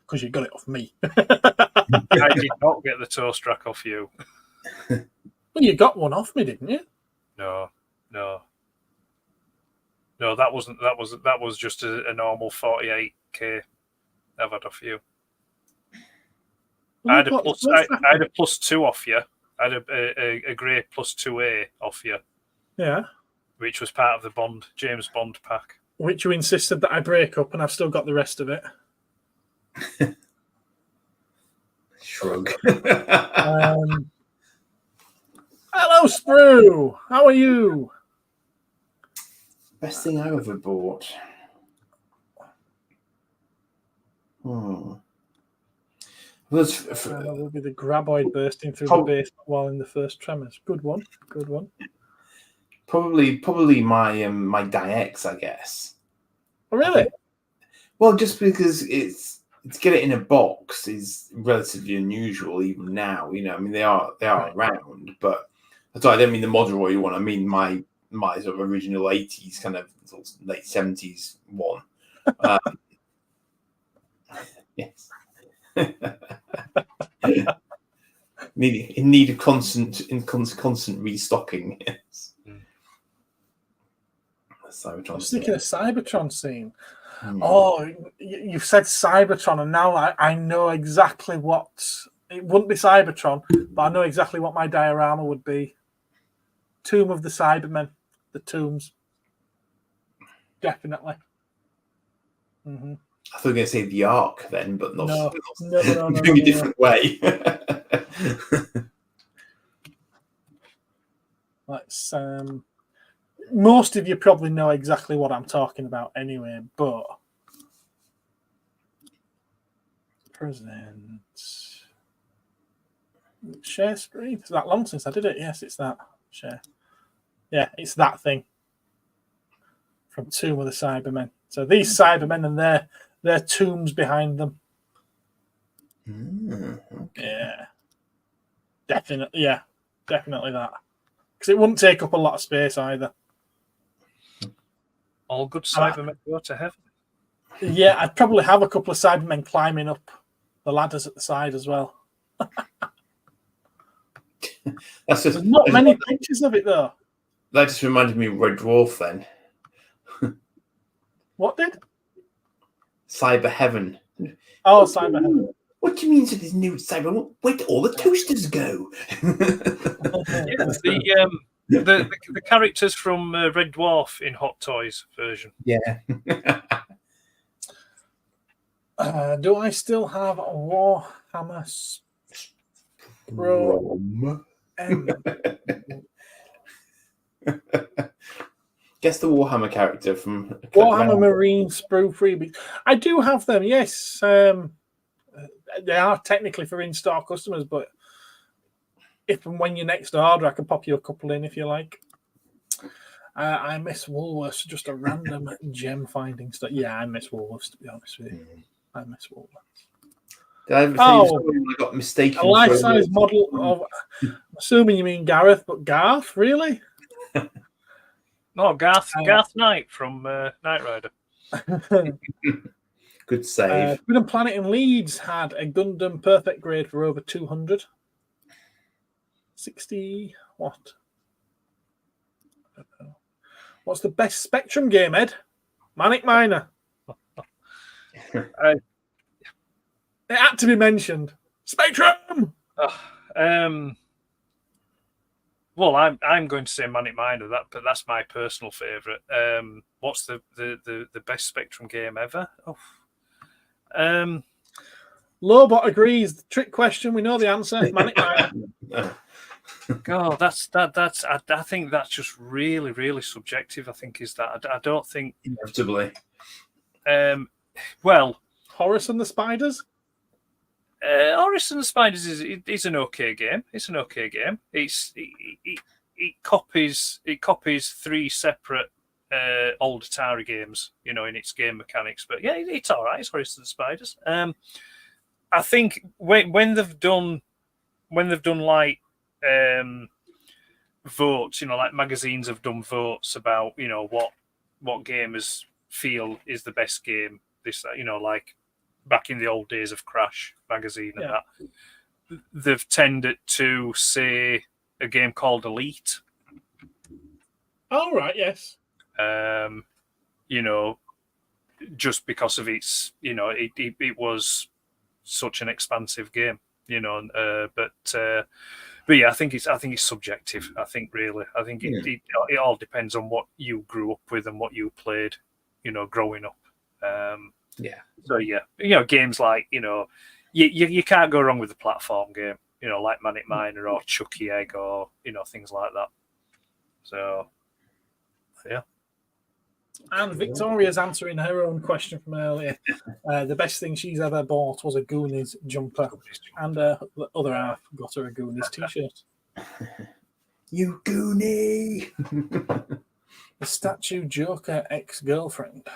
Because you got it off me. I did not get the toast rack off you. Well, you got one off me, didn't you? No. That wasn't. That was just a normal 48k I've had off you. Well, I had a +2 off you. I had a grey +2A off you. Yeah. Which was part of the James Bond pack. Which you insisted that I break up, and I've still got the rest of it. Shrug. Hello, Sprue. How are you? Best thing I ever bought. Will be the graboid bursting through the basement while in the first tremors. Good one. Probably my Di-X, I guess. Oh, really? Well, just because to get it in a box is relatively unusual even now. I mean they are around, but I don't mean the Modroid one. I mean my sort of original 80s kind of late 70s one. Yes. In need of constant restocking. Yes. Cybertron. I was thinking of Cybertron scene. Oh, you've said Cybertron, and now I know exactly what it wouldn't be Cybertron, but I know exactly what my diorama would be. Tomb of the Cybermen, the tombs, definitely. Mm-hmm. I thought you were going to say the Ark then, but not. No. Doing a different way. Let's. Most of you probably know exactly what I'm talking about anyway, but present share screen. It's that long since I did it. Yes, it's that share. Yeah, it's that thing from Tomb of the Cybermen. So these Cybermen and their tombs behind them. Okay. Yeah, definitely that, because it wouldn't take up a lot of space either. All good Cybermen go to heaven. Yeah, I'd probably have a couple of Cybermen climbing up the ladders at the side as well. There's not many pictures of it though. That just reminded me of Red Dwarf then. What did? Cyber Heaven. Oh, Cyber. What do you mean? So there's new Cyber? Where do all the toasters go? The characters from Red Dwarf in Hot Toys version. Yeah. Do I still have a Warhammer Pro? Guess the Warhammer character from Warhammer Marine Sprue freebies. I do have them, yes. They are technically for in-store customers, but if and when your next order, I can pop you a couple in if you like. I miss Woolworths, just a random gem finding stuff. Yeah, I miss Woolworths, to be honest with you. I miss Woolworths. Did I ever say I got mistaken? A life-size model of, I'm assuming you mean Gareth, but Garth, really? No, Garth Knight from Knight Rider. Good save. Freedom Planet in Leeds had a Gundam perfect grade for over 200. 60 what? I don't know. What's the best Spectrum game, Ed? Manic Miner. It had to be mentioned. Spectrum. Well, I'm going to say Manic Miner, but that's my personal favourite. What's the best Spectrum game ever? LOWBOT agrees. The trick question. We know the answer. Manic Miner. God, I think that's just really, really subjective. I think is that I don't think inevitably. Well, Horace and the Spiders. Horace and the Spiders is an okay game. It's an okay game. It copies 3 separate old Atari games, in its game mechanics. But yeah, it's all right. It's Horace and the Spiders. I think when they've done like votes, like magazines have done votes about what gamers feel is the best game. This like back in the old days of Crash magazine and that, they've tended to say a game called Elite. Oh right, yes. Just because of its, it was such an expansive game, but yeah, I think it's subjective. I think it all depends on what you grew up with and what you played, growing up. So yeah, games like you can't go wrong with a platform game, like Manic Miner or Chucky Egg or things like that. So yeah. And Victoria's answering her own question from earlier. The best thing she's ever bought was a Goonies jumper, and the other half got her a Goonies t-shirt. You Goonie! The statue Joker ex-girlfriend.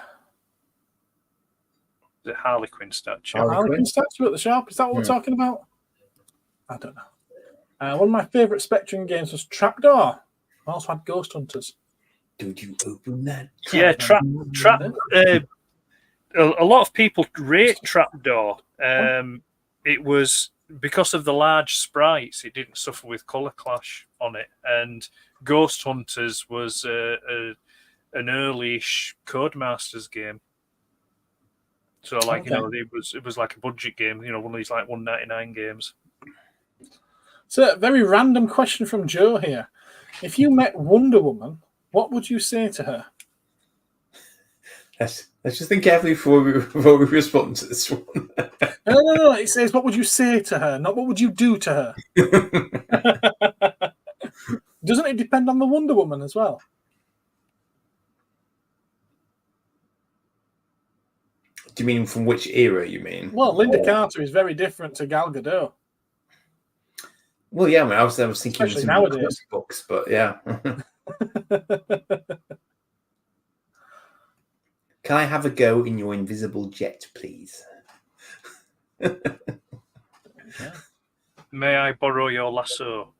The Harley Quinn statue. Harley Quinn statue at the shop. Is that what we're talking about? I don't know. One of my favourite Spectrum games was Trapdoor. I also had Ghost Hunters. Did you open that? Yeah, Trap. A lot of people rate Trapdoor. It was because of the large sprites. It didn't suffer with color clash on it, and Ghost Hunters was an early-ish Codemasters game. So, it was like a budget game. One of these like $1.99 games. So, a very random question from Joe here. If you met Wonder Woman, what would you say to her? Let's just think carefully before we respond to this one. No. It says, what would you say to her, not what would you do to her? Doesn't it depend on the Wonder Woman as well? Do you mean from which era, you mean? Well, Linda Carter is very different to Gal Gadot. Well, yeah, I was thinking especially nowadays. Books, but yeah. Can I have a go in your invisible jet, please? May I borrow your lasso?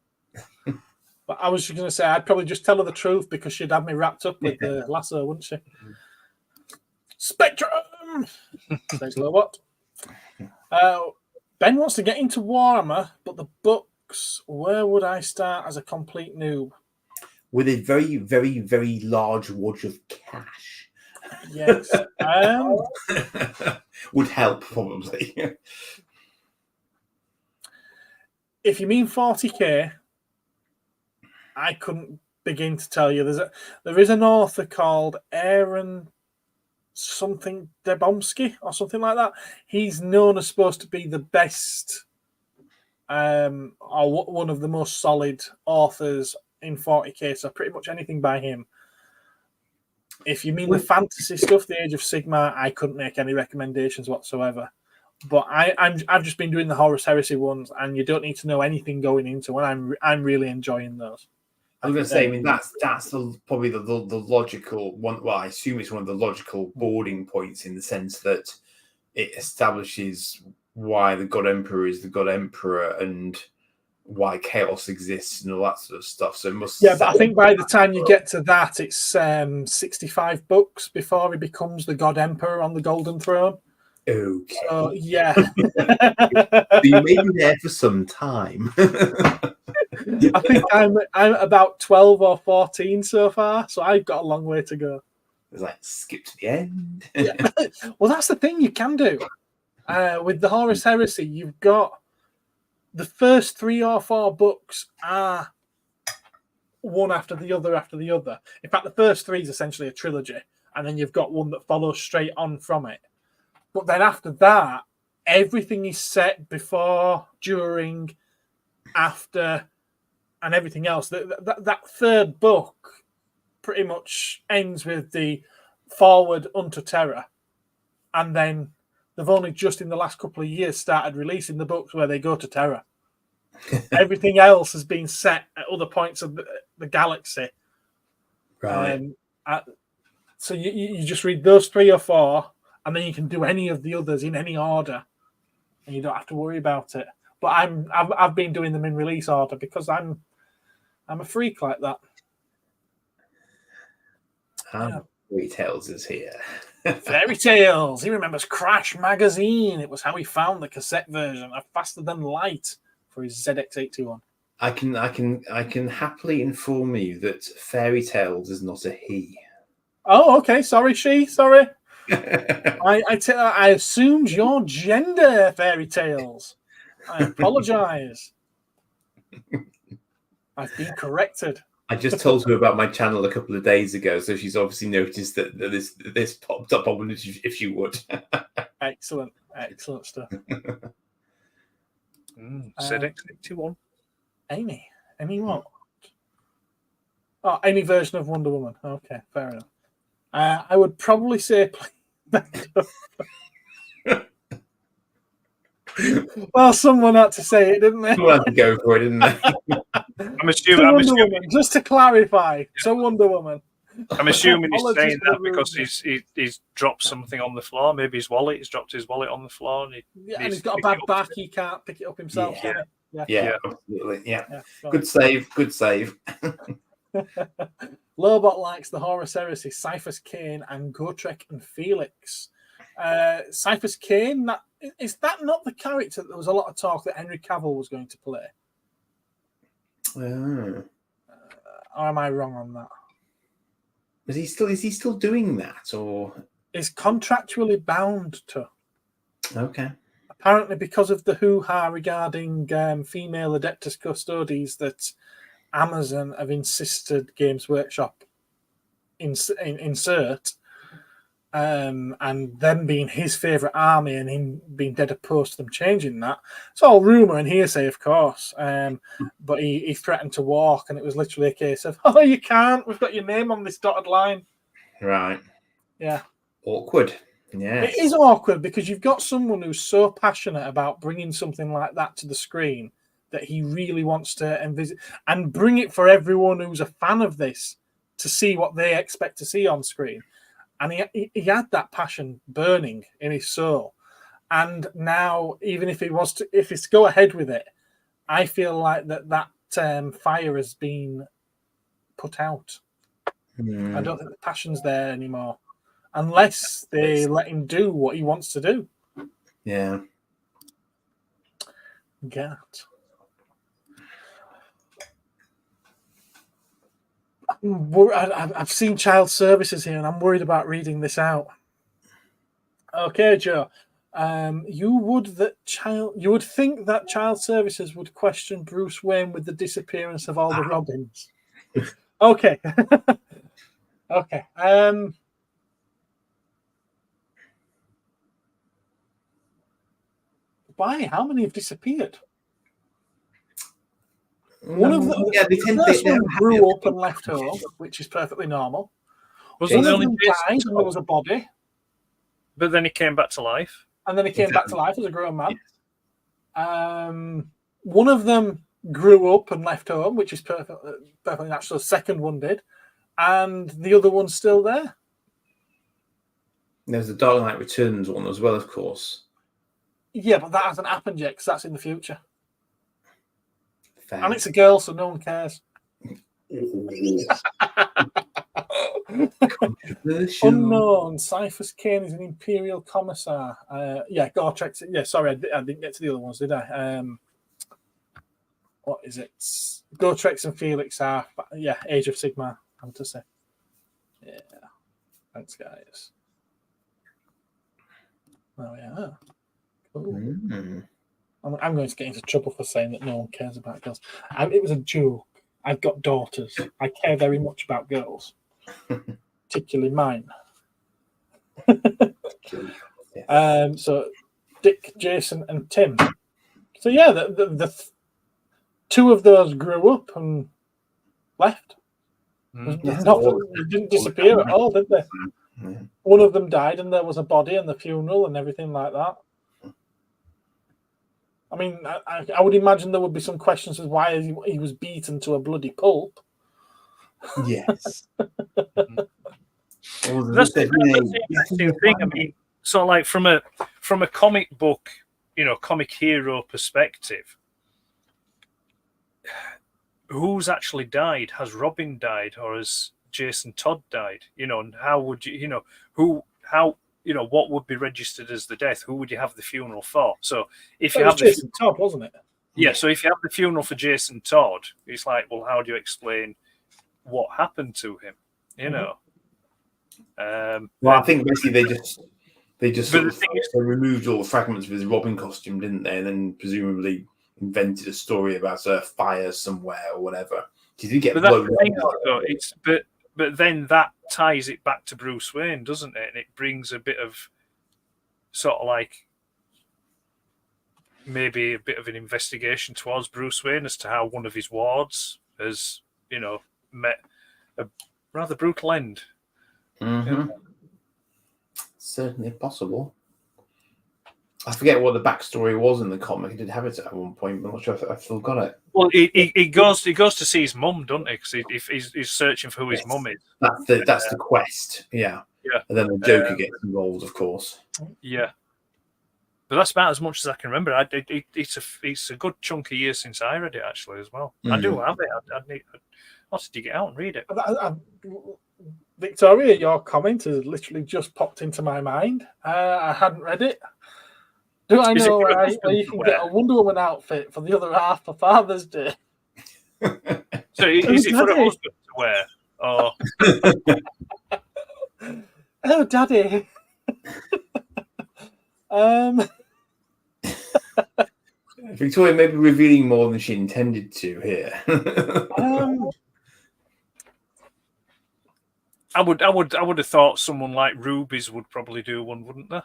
But I was going to say, I'd probably just tell her the truth because she'd have me wrapped up with the lasso, wouldn't she? Spectrum! Says LOWBOT. Ben wants to get into Warhammer, but the books, where would I start as a complete noob? With a very, very, very large wad of cash. Yes. Would help, probably. If you mean 40k, I couldn't begin to tell you. There is an author called Aaron something Debomsky or something like that. He's known as supposed to be the best or one of the most solid authors in 40k, so pretty much anything by him. If you mean the fantasy stuff, the Age of Sigmar, I couldn't make any recommendations whatsoever. But I've just been doing the Horus Heresy ones, and you don't need to know anything going into it. I'm really enjoying those. I was going to say, I mean, that's probably the logical one. Well, I assume it's one of the logical boarding points in the sense that it establishes why the God Emperor is the God Emperor and why chaos exists and all that sort of stuff. So it must. Yeah, but I think by the time you get to that, it's 65 books before he becomes the God Emperor on the Golden Throne. Okay. So, yeah. So you may be there for some time. I think I'm about 12 or 14 so far, so I've got a long way to go. It's like skip to the end. Yeah. Well, that's the thing you can do. With the Horus Heresy, you've got the first 3 or 4 books are one after the other after the other. In fact, the first 3 is essentially a trilogy, and then you've got one that follows straight on from it. But then after that, everything is set before, during, after, and everything else. That third book pretty much ends with the forward unto Terra. And then they've only just in the last couple of years started releasing the books where they go to Terra. Everything else has been set at other points of the galaxy. Right. So you just read those 3 or 4, and then you can do any of the others in any order, and you don't have to worry about it. But I've been doing them in release order because I'm a freak like that. Fairy Tales is here. Fairy Tales. He remembers Crash Magazine. It was how he found the cassette version of Faster Than Light for his ZX81. I can happily inform you that Fairy Tales is not a he. Oh, okay. Sorry, she. Sorry. I assumed your gender, Fairy Tales. I apologize. I've been corrected. I just told her about my channel a couple of days ago, so she's obviously noticed that this popped up. I wondered if she would. Excellent stuff. ZX81. Amy what? Oh, any version of Wonder Woman. Okay, fair enough. I would probably say well, someone had to say it, didn't they? Someone had to go for it, didn't they? I'm assuming. Just to clarify, so Wonder Woman. I'm assuming he's saying that because he's dropped something on the floor. Maybe his wallet. He's dropped his wallet on the floor, and he's got a bad back. He can't pick it up himself. Yeah, absolutely. Yeah. Good save. LOWBOT likes the Horus Heresy, Cyphus Cain, and Gotrek and Felix. Cyphus Cain, is that not the character that there was a lot of talk that Henry Cavill was going to play? Or am I wrong on that? Is he still doing that, or is contractually bound to? Okay. Apparently, because of the hoo-ha regarding female Adeptus Custodes, that Amazon have insisted Games Workshop insert, and them being his favourite army and him being dead opposed to them changing that. It's all rumour and hearsay, of course. But he threatened to walk, and it was literally a case of, oh, you can't. We've got your name on this dotted line. Right. Yeah. Awkward. Yeah. It is awkward because you've got someone who's so passionate about bringing something like that to the screen that he really wants to envisage and bring it for everyone who's a fan of this to see what they expect to see on screen. And he had that passion burning in his soul. And now, even if it's to go ahead with it, I feel like that fire has been put out. I don't think the passion's there anymore. Unless they let him do what he wants to do. Yeah. Gat. I've seen child services here, and I'm worried about reading this out. Okay, Joe. You would think that child services would question Bruce Wayne with the disappearance of all the Robins. Okay. Okay. Why? How many have disappeared? One of them, the first one grew up and left home, which is perfectly normal. One of them died and there was a body. But then he came back to life. And then he came back to life as a grown man. One of them grew up and left home, which is perfectly natural. The second one did. And the other one's still there. There's the Dark Knight Returns one as well, of course. Yeah, but that hasn't happened yet because that's in the future. Fair. And it's a girl, so no one cares. Unknown. Cyphers Kane is an Imperial Commissar. Gortrex. Yeah, sorry, I didn't get to the other ones, did I? What is it? Gortrex and Felix are, Age of Sigmar, I'm to say. Yeah. Thanks, guys. Oh, yeah. Cool. I'm going to get into trouble for saying that no one cares about girls. It was a joke. I've got daughters. I care very much about girls, particularly mine. So Dick, Jason, and Tim. So yeah, the two of those grew up and left. They didn't disappear at all, did they? Yeah. One of them died, and there was a body and the funeral and everything like that. I mean, I would imagine there would be some questions as why he was beaten to a bloody pulp. Yes. That's the interesting thing. I mean, so like from a comic book, comic hero perspective, who's actually died? Has Robin died, or has Jason Todd died? And how would what would be registered as the death? Who would you have the funeral for? So if you have Jason Todd, wasn't it? Yeah. So if you have the funeral for Jason Todd, it's like, well, how do you explain what happened to him? Well, I think basically they just removed all the fragments of his Robin costume, didn't they? And then presumably invented a story about a fire somewhere or whatever. Did he get blown up? But then that ties it back to Bruce Wayne, doesn't it? And it brings a bit of sort of like maybe a bit of an investigation towards Bruce Wayne as to how one of his wards has, met a rather brutal end. Mm-hmm. Certainly possible. I forget what the backstory was in the comic. I did have it at one point, but I'm not sure if I've still got it. Well, he goes to see his mum, doesn't he? Because if he's searching for who his mum is. That's the quest. Yeah. And then the Joker gets involved, of course. Yeah. But that's about as much as I can remember. It's a good chunk of years since I read it, actually, as well. I do have it. I'll have to dig it out and read it. Victoria, your comment has literally just popped into my mind. I hadn't read it. Do I know where you can get a Wonder Woman outfit for the other half for Father's Day? So is it for a husband to wear? Or... Oh, Daddy. Victoria may be revealing more than she intended to here. I would have thought someone like Ruby's would probably do one, wouldn't they?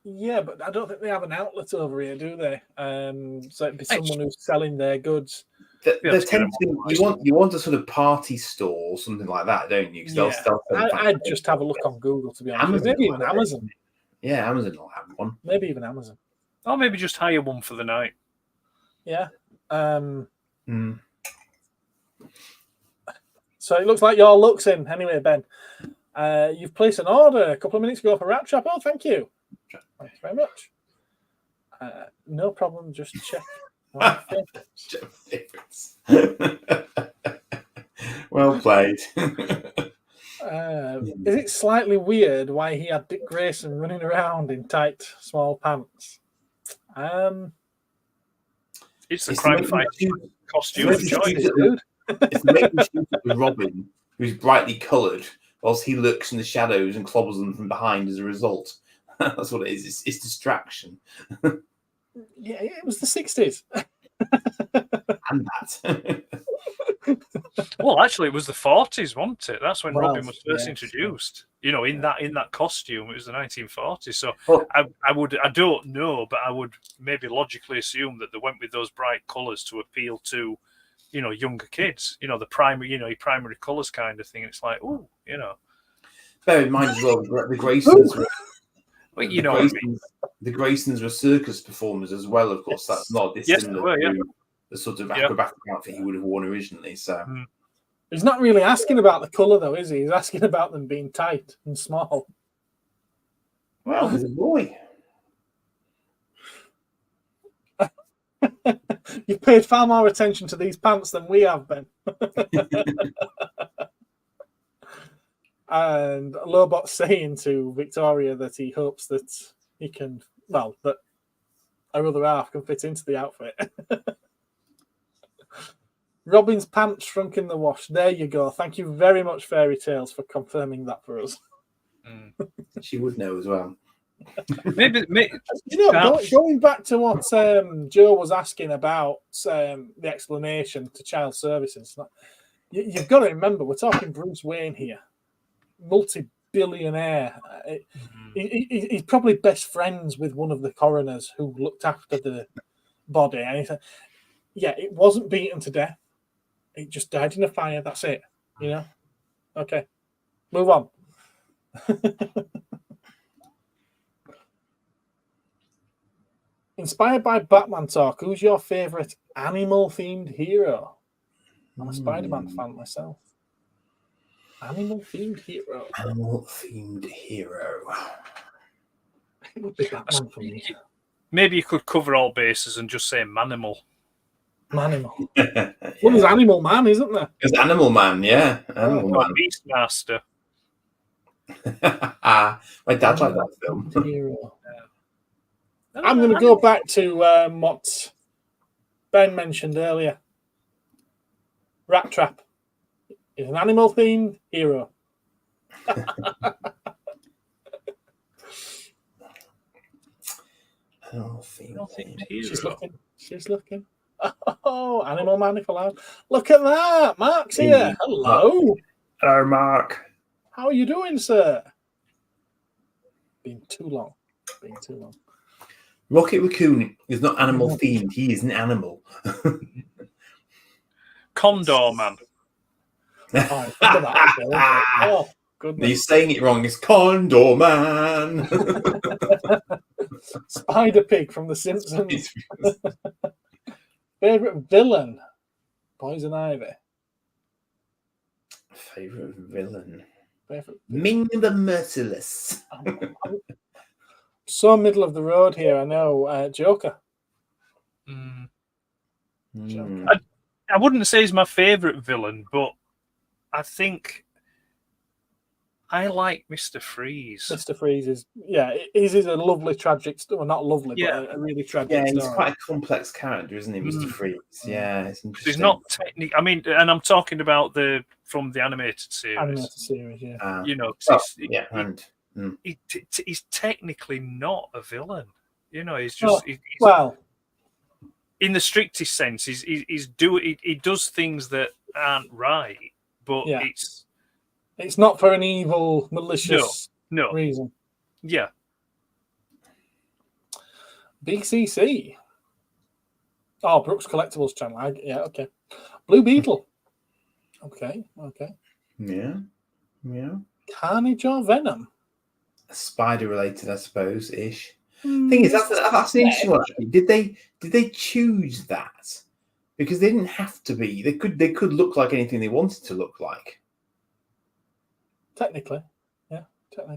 Yeah, but I don't think they have an outlet over here, do they? So it'd be someone who's selling their goods. There tends to be, you want a sort of party store or something like that, don't you? I'd just have a look on Google, to be honest. Maybe even Amazon. Yeah, Amazon will have one. Maybe even Amazon. Or maybe just hire one for the night. Yeah. So it looks like your luck's in. Anyway, Ben, you've placed an order a couple of minutes ago for Wrap Shop. Oh, thank you. Thanks very much. No problem. Just check. Favorites. Well played. Is it slightly weird why he had Dick Grayson running around in tight, small pants? It's the crime fight costume. It's the making shoot with Robin, who's brightly coloured, whilst he lurks in the shadows and clobbles them from behind as a result. That's what it is. It's distraction. Yeah, it was the 60s. And that. Well, actually, it was the 40s, wasn't it? That's when Well, Robin was first yes. introduced. You know, in that costume, it was the 1940s. So Well, I don't know, but I would maybe logically assume that they went with those bright colours to appeal to, you know, younger kids. You know, the primary, primary colours kind of thing. It's like, oh, you know. bear in mind as well, the Graysons were. Well, you know what I mean. The Graysons were circus performers as well, of course. That's not dissimilar to the sort of acrobatic outfit he would have worn originally. So he's not really asking about the colour, though, is he? He's asking about them being tight and small. Well, he's a boy. You've paid far more attention to these pants than we have, Ben. And LOWBOT's saying to Victoria that he hopes that he can, well, that her other half can fit into the outfit. Robin's pants shrunk in the wash. There you go. Thank you very much, Fairy Tales, for confirming that for us. She would know as well. maybe you know, going back to what Joe was asking about the explanation to child services, you've got to remember we're talking Bruce Wayne here, multi-billionaire. He's probably best friends with one of the coroners who looked after the body, and he said, "Yeah, it wasn't beaten to death. It just died in a fire. That's it. You know." Okay, move on. Inspired by Batman talk, who's your favourite animal-themed hero? I'm a Spider-Man fan myself. Animal-themed hero. Animal-themed hero. It would be Batman for me. Maybe you could cover all bases and just say Manimal. Manimal. Well, there's Animal Man, isn't there? There's Animal Man, yeah. Animal Man. Beastmaster. My dad liked that film. Hero. I'm going to go back to what Ben mentioned earlier. Rat Trap is an animal-themed hero. Animal-themed hero. She's looking. Oh, Animal Man, if allowed. Look at that. Mark's here. Hello. Hello, Mark. How are you doing, sir? Been too long. Rocket Raccoon is not animal themed. He is an animal. Condor Man. Oh, goodness. He's saying it wrong. It's Condor Man. Spider Pig from The Simpsons. Favorite villain? Poison Ivy. Favorite villain? Ming the Merciless. So middle of the road here, I know. Joker. Joker. I wouldn't say he's my favourite villain, but I think I like Mr. Freeze. Mr. Freeze is, he's a lovely tragic story. Well, not lovely, but a really tragic story. Yeah, he's quite a complex character, isn't he, Mr. Freeze? Yeah, it's interesting. He's not technically. I mean, and I'm talking about from the animated series. Animated series, yeah. You know, he's technically not a villain. You know, he's just well, in the strictest sense, he does things that aren't right, but it's not for an evil, malicious reason. Yeah. BCC. Oh, Brooks Collectibles channel. Okay. Blue Beetle. Okay. Yeah. Carnage or Venom? Spider related, I suppose, ish. Thing is, that's an interesting one. Did they choose that? Because they didn't have to be. They could look like anything they wanted to look like. Technically.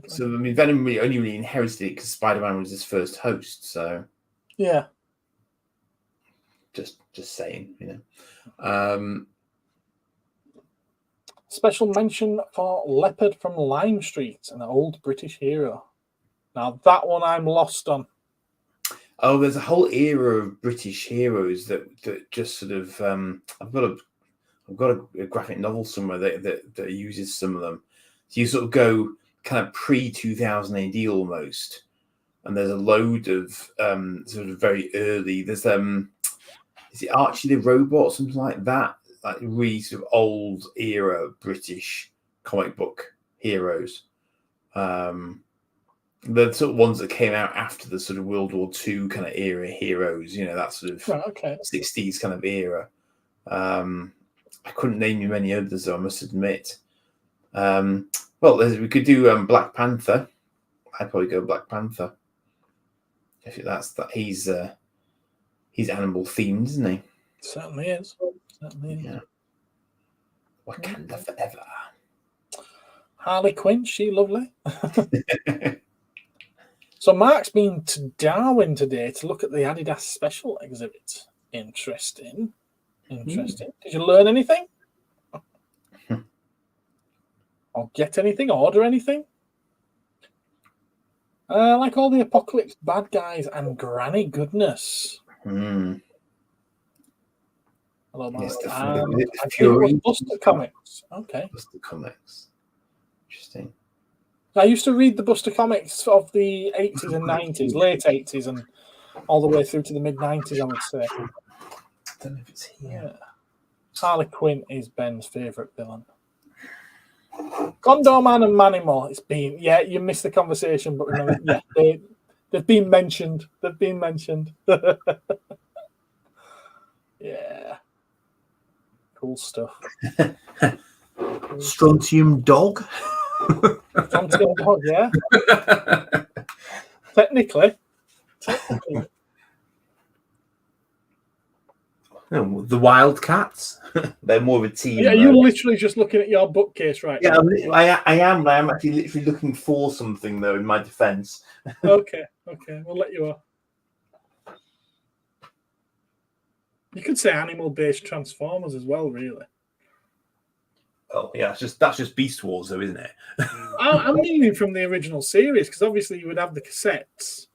So I mean, Venom only really inherited it because Spider-Man was his first host. So yeah. Just saying, you know. Special mention for Leopard from Lime Street, an old British hero. Now, that one I'm lost on. Oh, there's a whole era of British heroes that just sort of... I've got I've got a graphic novel somewhere that uses some of them. So you sort of go kind of pre-2000 AD almost, and there's a load of sort of very early. There's is it Archie the Robot, something like that? Like really sort of old era British comic book heroes. The sort of ones that came out after the sort of World War II kind of era heroes, that sort of 60s kind of era. I couldn't name you many others, though, I must admit. Well, we could do Black Panther. I'd probably go Black Panther. If that's that, he's animal themed, isn't he? Certainly is. Certainly is. Yeah. Wakanda forever. Harley Quinn, she lovely. So Mark's been to Darwin today to look at the Adidas special exhibit. Interesting. Did you learn anything? Or get anything? Order anything? Like all the Apocalypse bad guys and granny goodness. Hello, Mark. Yes, I think Buster Comics. Okay. Buster Comics. Interesting. I used to read the Buster Comics of the 80s and 90s, late 80s and all the way through to the mid-90s, I would say. I don't know if it's here. Yeah. Harley Quinn is Ben's favourite villain. Condor Man and Manimal, it's been... Yeah, you missed the conversation, but remember, yeah, they've been mentioned. Yeah. Cool stuff. Strontium Dog. Strontium Dog, yeah. Technically. No, the Wildcats. They're more of a team. Yeah, you're literally just looking at your bookcase right now. Yeah, I am. I am actually literally looking for something, though, in my defence. Okay. We'll let you off. You could say animal-based Transformers as well, really. Oh, yeah, that's just Beast Wars, though, isn't it? I'm meaning from the original series, because obviously you would have the cassettes.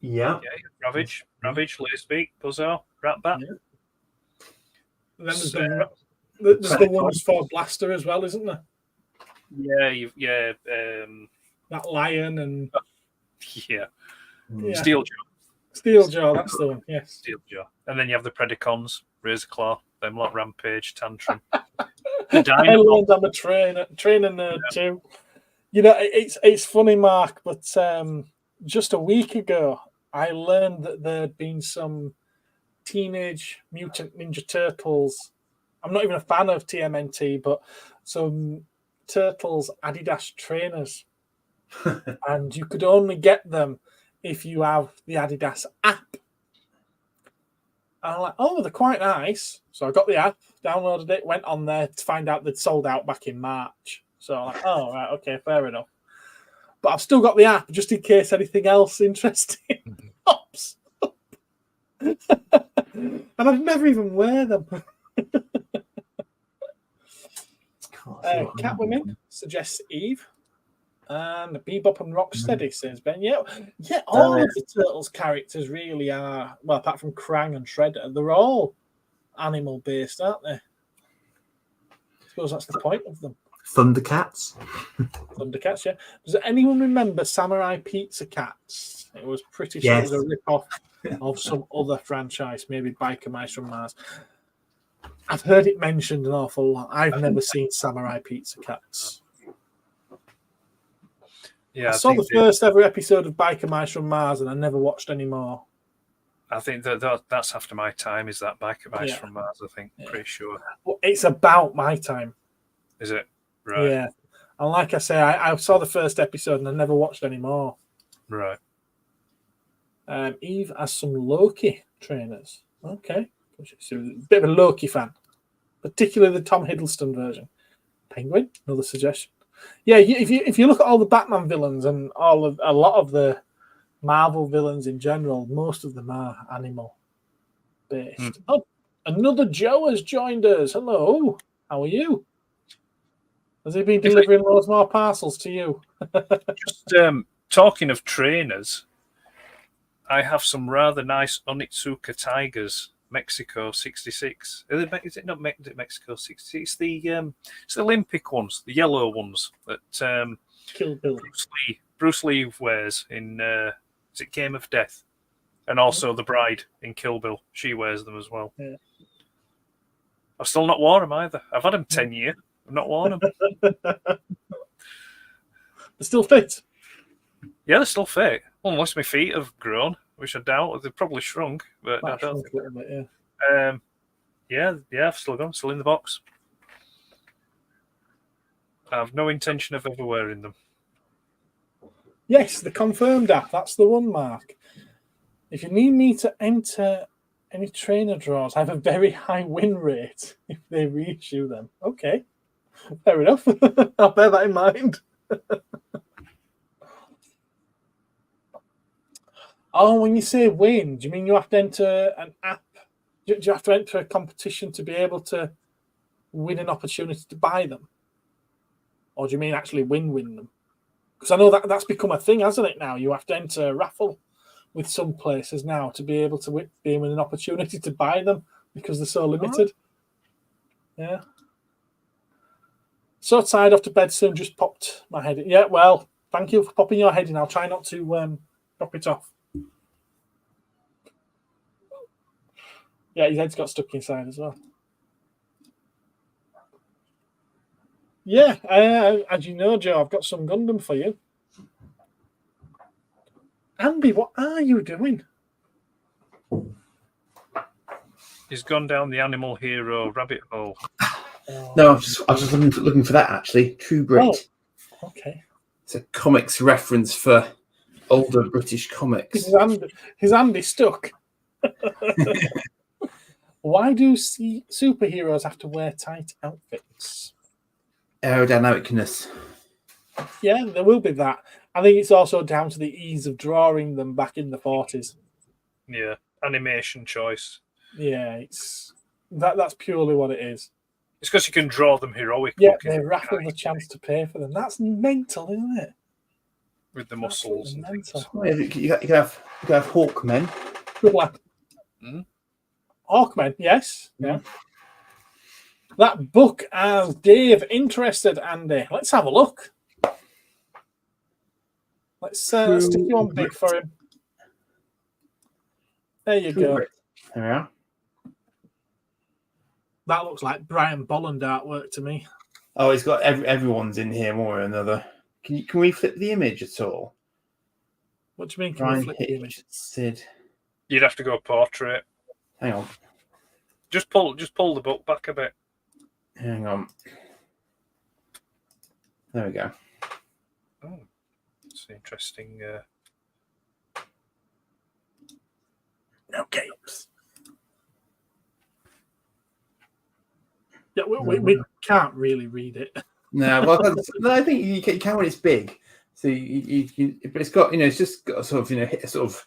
Yeah. Ravage, Lacebeak, Buzzo, Ratbat. Yeah. And then there's the ones for Blaster as well, isn't there? Yeah, that lion and Steeljaw, that's the one. Yes, Steeljaw, and then you have the Predacons, Razorclaw, them lot, Rampage, Tantrum. I learned on the training too. It's funny, Mark, but just a week ago, I learned that there'd been some Teenage Mutant Ninja Turtles. I'm not even a fan of TMNT, but some Turtles Adidas trainers. And you could only get them if you have the Adidas app. And I'm like, oh, they're quite nice. So I got the app, downloaded it, went on there to find out they'd sold out back in March. So I'm like, oh, right, okay, fair enough. But I've still got the app just in case anything else interesting pops up. And I'd never even wear them. Catwoman suggests Eve. And Bebop and Rocksteady, says Ben. Yeah, all of the Turtles characters really are, well, apart from Krang and Shredder, they're all animal-based, aren't they? I suppose that's the point of them. Thundercats, yeah. Does anyone remember Samurai Pizza Cats? It was pretty sure it was a rip-off of some other franchise, maybe Biker Mice from Mars. I've heard it mentioned an awful lot. I've never seen Samurai Pizza Cats. Yeah, I saw the first ever episode of Biker Mice from Mars, and I never watched any more. I think that's after my time. Is that Biker Mice from Mars? I think, pretty sure. Well, it's about my time. Is it? Right. Yeah, and like I say, I saw the first episode and I never watched any more. Right. Eve has some Loki trainers. Okay, she's a bit of a Loki fan, particularly the Tom Hiddleston version. Penguin, another suggestion. Yeah, if you look at all the Batman villains and a lot of the Marvel villains in general, most of them are animal based. Oh, another Joe has joined us. Hello, how are you? Has he been delivering loads more parcels to you? Just talking of trainers, I have some rather nice Onitsuka Tigers Mexico '66. Is it not Mexico '66? It's the Olympic ones, the yellow ones that Kill Bill. Bruce Lee wears in is it Game of Death, and also the bride in Kill Bill. She wears them as well. Yeah. I've still not worn them either. I've had them 10 years. I've not worn them. They still fit. Yeah, they still fit. Well, unless my feet have grown, which I doubt. They've probably shrunk, but I don't think. A little bit, yeah, I've still got them. Still in the box. I have no intention of ever wearing them. Yes, the confirmed app. That's the one, Mark. If you need me to enter any trainer draws, I have a very high win rate if they reissue them. Okay, fair enough. I'll bear that in mind. Oh, when you say win, do you mean you have to enter an app? Do you have to enter a competition to be able to win an opportunity to buy them? Or do you mean actually win them? Because I know that's become a thing, hasn't it, now? You have to enter a raffle with some places now to be able to win an opportunity to buy them because they're so limited. Oh. Yeah. So tired off to bed soon, just popped my head in. Yeah, well, thank you for popping your head in. I'll try not to pop it off. Yeah, his head's got stuck inside as well. Yeah, as you know, Joe, I've got some Gundam for you. Andy, what are you doing? He's gone down the Animal Hero rabbit hole. No, I was just looking for that, actually. True Brit. Oh, okay. It's a comics reference for older British comics. His Andy stuck. Why do superheroes have to wear tight outfits? Aerodynamicness. Yeah, there will be that. I think it's also down to the ease of drawing them back in the 40s. Yeah, animation choice. Yeah, that's purely what it is. It's because you can draw them heroic. Yeah, they raffle the chance to pay for them. That's mental, isn't it? With the muscles and things. Oh, you can have Hawkmen. Good lad. Hawkmen, yes. Yeah. That book has Dave interested, Andy. Let's have a look. Let's stick you on big for him. There you go. There we are. That looks like Brian Bolland artwork to me. Oh, it's got everyone's in here, one way or another. Can we flip the image at all? What do you mean? Can we flip the image? Sid. You'd have to go portrait. Hang on. Just pull the book back a bit. Hang on. There we go. Oh, it's interesting. Okay. Yeah, we can't really read it. No, well, I think you can when it's big. So but it's got, it's just got a sort of, a sort of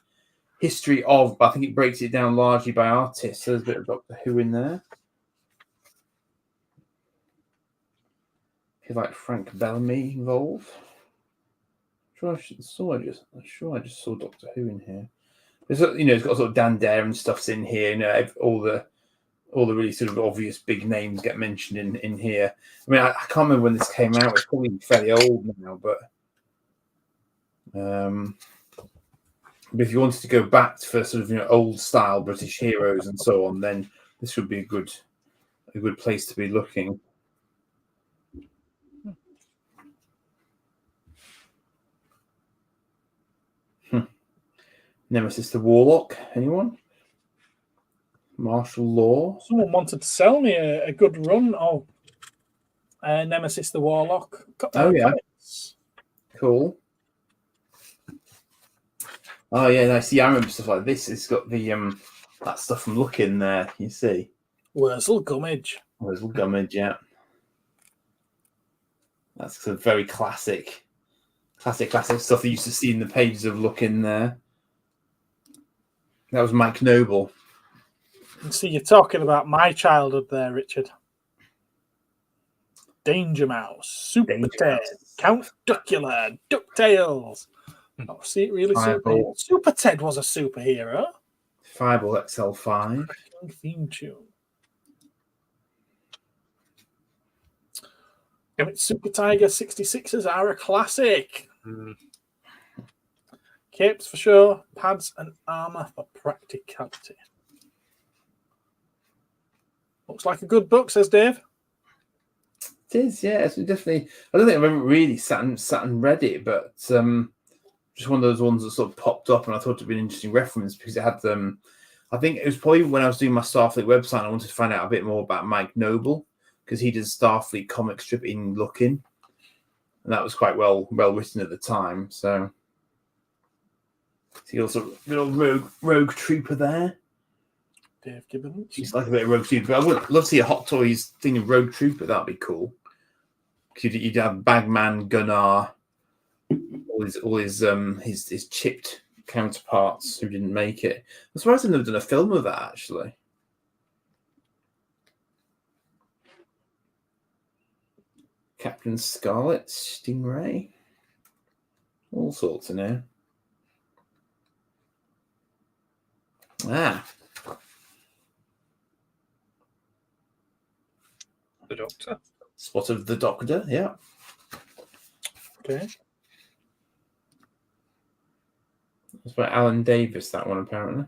history of. But I think it breaks it down largely by artists. So there's a bit of Doctor Who in there. If like Frank Bellamy involved. I'm sure I just saw Doctor Who in here. There's, it's got sort of Dan Dare and stuff's in here. All the really sort of obvious big names get mentioned in here. I mean, I can't remember when this came out. It's probably fairly old now, but if you wanted to go back for sort of old style British heroes and so on, then this would be a good place to be looking. Nemesis the Warlock. Anyone? Martial Law. Someone wanted to sell me a good run of Nemesis the Warlock. Oh yeah, cool. Oh yeah, I see. I remember stuff like this. It's got the that stuff from Looking there. You see, Wurzel Gummidge. Wurzel Gummidge, yeah. That's a very classic stuff that you used to see in the pages of Looking there. That was Mike Noble. See, you're talking about my childhood there, Richard. Danger Mouse, Super Ted, Count Duckula, DuckTales. See, really Super Ted was a superhero. Fireball XL5. Wagging theme tune. And its Super Tiger 66s are a classic. Capes for show, pads and armour for practicality. Looks like a good book, says Dave. It is, yeah. It's definitely. I don't think I've ever really sat and read it, but just one of those ones that sort of popped up, and I thought it'd be an interesting reference because it had them. I think it was probably when I was doing my Starfleet website, I wanted to find out a bit more about Mike Noble because he did Starfleet comic strip in Looking, and that was quite well written at the time. So he also little rogue trooper there. Dave Gibbons. He's like a bit of Rogue Trooper. I would love to see a Hot Toys thing of Rogue Trooper. That'd be cool. You'd have Bagman, Gunnar, all his chipped counterparts who didn't make it. I'm surprised they've never done a film of that, actually. Captain Scarlet, Stingray, all sorts in there. The Doctor. Spot of the Doctor, yeah. Okay. That's by Alan Davis, that one, apparently.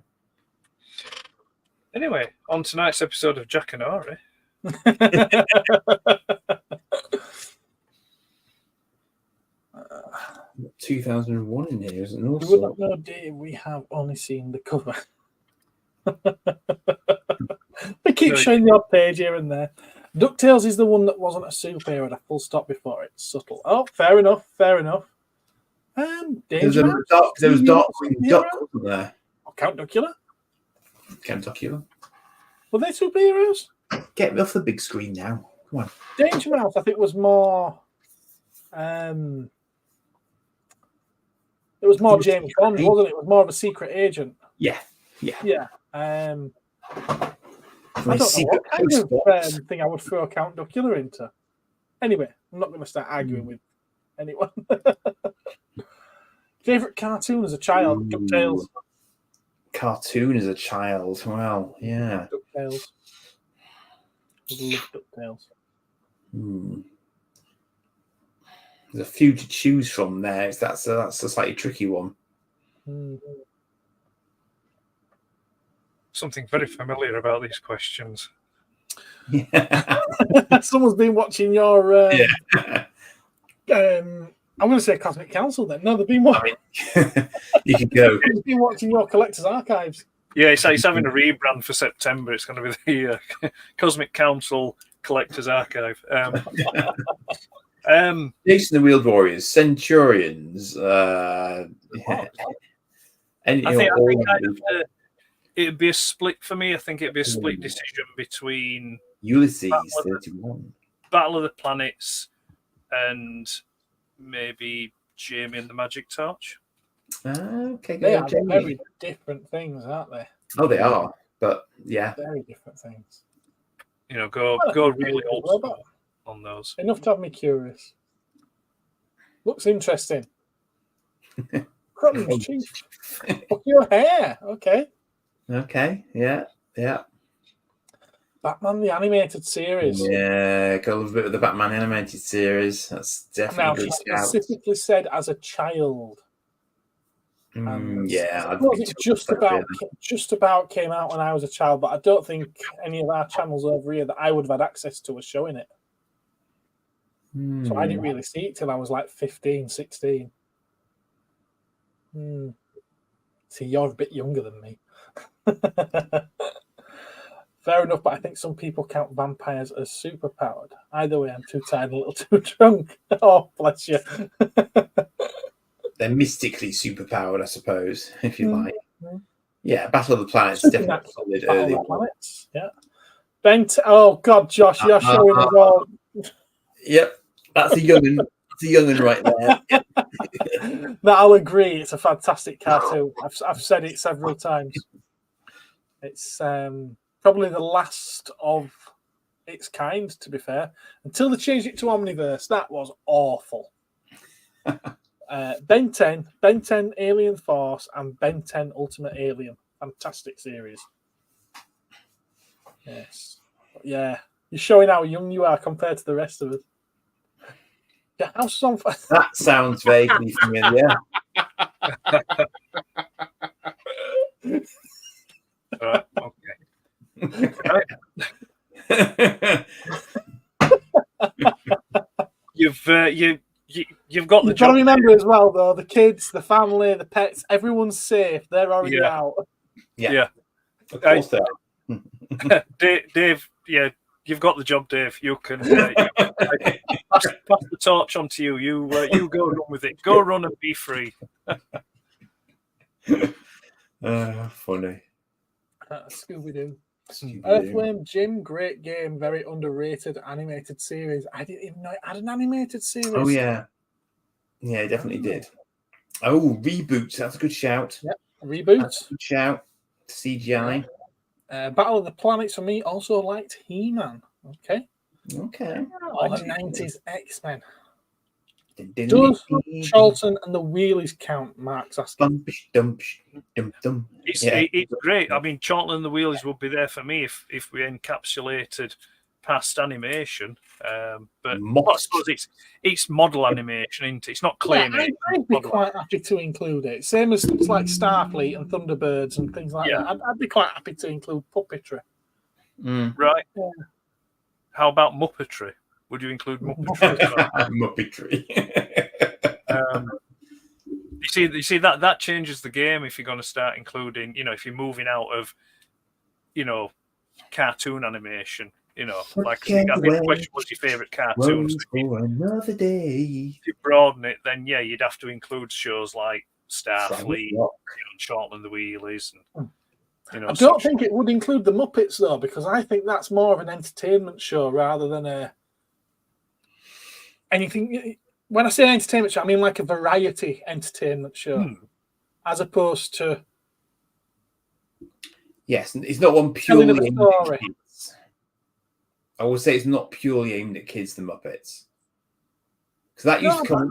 Anyway, on tonight's episode of Jack and Ari. 2001 in here, isn't it? You would not know, Dave, we have only seen the cover. They keep showing your page here and there. DuckTales is the one that wasn't a superhero and a full stop before it. Subtle. Oh, fair enough. Fair enough. There was Darkwing Duck, wasn't there? Oh, Count Duckula? Count Duckula. Were they superheroes? Get me off the big screen now. Come on. Danger Mouse, I think, was more. It was more James Bond, wasn't it? It was more of a secret agent. Yeah. I don't know what kind of thing I would throw Count Duckula into. Anyway, I'm not going to start arguing with anyone. Favourite cartoon as a child? DuckTales. Cartoon as a child? Well, yeah. DuckTales. I love DuckTales. There's a few to choose from there. That's a slightly tricky one. Something very familiar about these questions. Yeah. Someone's been watching your. I'm going to say Cosmic Council then. No, they've been watching. You can go. They've been watching your Collector's Archives. Yeah, it's having a rebrand for September. It's going to be the Cosmic Council Collector's Archive. Jason the Wheeled Warriors, Centurions. I think it'd be a split for me. I think it'd be a split decision between Ulysses 31, Battle of the Planets, and maybe Jamie and the Magic Torch. Okay, they are very different things, aren't they? Oh, they are, but yeah, very different things. You know, go really old school on those. Enough to have me curious. Looks interesting. Crutton's cheap. Fuck your hair. Okay, yeah. Batman the Animated Series. Yeah, got a little bit of the Batman Animated Series. That's definitely now, she specifically said as a child. Yeah, I suppose it just about came out when I was a child, but I don't think any of our channels over here that I would have had access to were showing it. So I didn't really see it till I was like 15, 16. See, you're a bit younger than me. Fair enough, but I think some people count vampires as superpowered. Either way, I'm too tired, a little too drunk. Oh, bless you. They're mystically superpowered, I suppose, if you like. Yeah, Battle of the Planets is definitely solid early. Planets, yeah. Oh God, Josh, you're showing us all. Yep, that's a young'un. That's a young'un right there. No, I'll agree. It's a fantastic cartoon. I've said it several times. It's probably the last of its kind, to be fair. Until they changed it to Omniverse, that was awful. Ben 10, Alien Force, and Ben 10 Ultimate Alien. Fantastic series. Yes. Yeah. You're showing how young you are compared to the rest of us. Yeah, house on fire. That sounds vaguely familiar. Okay. You've got the You've got job. to remember as well, though, the kids, the family, the pets, everyone's safe. They're already out. Yeah. Of course they are. Dave, yeah, you've got the job, Dave. You can pass the torch on to you. You go run with it. Go run and be free. Funny. Scooby-Doo. Earthworm Jim, great game, very underrated animated series. I didn't even know it had an animated series. Oh, yeah. Yeah, it definitely did. Oh, reboots. That's a good shout. Yep. Reboots. Good shout. CGI. Battle of the Planets for me. Also liked He-Man. Okay. Or the 90s X-Men. Does Charlton and the Wheelies count? Mark's asking. It's great. I mean, Charlton and the Wheelies would be there for me if we encapsulated past animation. But I suppose it's model animation, isn't it? It's not claymation. I'd be quite happy to include it. Same as things like Starfleet and Thunderbirds and things like that. I'd be quite happy to include puppetry. Right. Yeah. How about Muppetry? Would you include Muppetry? You see that changes the game if you're going to start including, if you're moving out of, cartoon animation. Like I think the question was your favourite cartoons. Another day. If you broaden it, then you'd have to include shows like Starfleet, Charlton and the Wheelies, and I don't think it would include the Muppets though, because I think that's more of an entertainment show rather than anything. When I say entertainment show, I mean like a variety entertainment show, as opposed to. Yes, it's not one purely aimed at kids. I would say it's not purely aimed at kids. The Muppets, because that used to come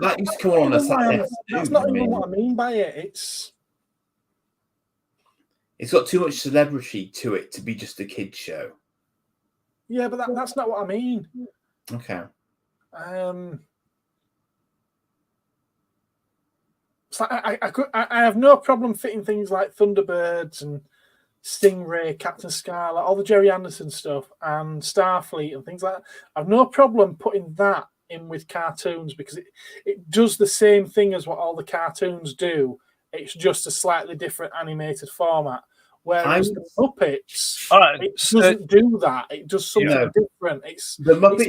on a Saturday. That's not even what I mean by it. It's got too much celebrity to it to be just a kid show. Yeah, but that's not what I mean. Okay. So I have no problem fitting things like Thunderbirds and Stingray, Captain Scarlet, all the Jerry Anderson stuff, and Starfleet and things like that. I have no problem putting that in with cartoons because it does the same thing as what all the cartoons do. It's just a slightly different animated format. Whereas the Muppets, it doesn't do that. It does something different. It's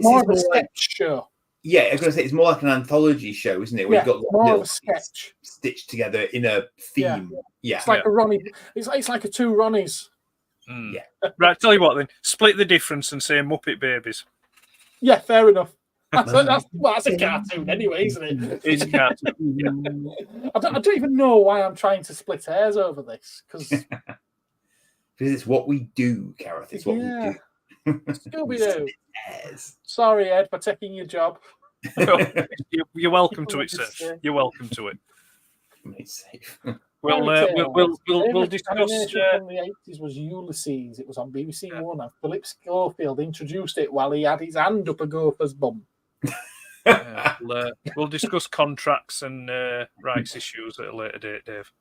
more of a sketch show. Yeah, I was going to say it's more like an anthology show, isn't it? Where you've got more of a sketch stitched together in a theme. Yeah. It's like a Ronnie. It's like a two Ronnies. Yeah. Right. Tell you what, then split the difference and say Muppet Babies. Yeah, fair enough. That's a cartoon anyway, isn't it? It's a cartoon. I don't even know why I'm trying to split hairs over this because it's what we do, Gareth. It's what we do. Scooby-Doo. Sorry, Ed, for taking your job. You're welcome to it, sir. You're welcome to it. It's safe. We'll discuss. From the 80s was Ulysses. It was on BBC One, and Philip Schofield introduced it while he had his hand up a gopher's bum. We'll discuss contracts and rights issues at a later date, Dave.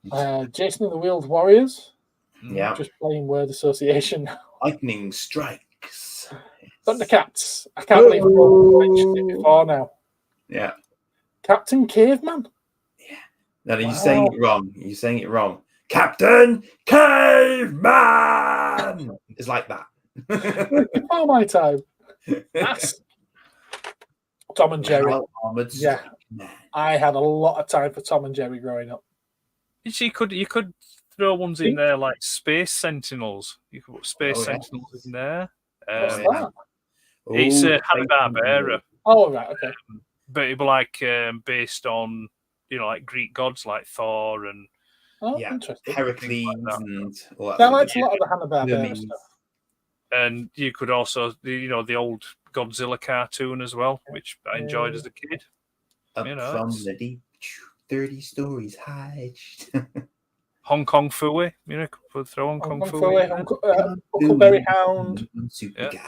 Jason and the Wheeled Warriors. Yeah. Just playing word association. Lightning strikes. Thundercats. I can't believe I've mentioned it before now. Yeah. Captain Caveman. Yeah. No, you're saying it wrong. You're saying it wrong. Captain Caveman. It's like that. Before my time. That's Tom and Jerry. Yeah. I had a lot of time for Tom and Jerry growing up. You could throw ones in there like Space Sentinels. You could put Space Sentinels in there. What's that? It's Hanna-Barbera. Oh, right, okay. But it'd be like based on, like Greek gods like Thor and interesting. Heracles and all that. I liked a lot of the Hanna-Barbera stuff. And you could also, the old Godzilla cartoon as well, which I enjoyed as a kid. Up from the deep, 30 stories high. Hong Kong Fooey, throw Hong Kong Fooey. Huckleberry Hound,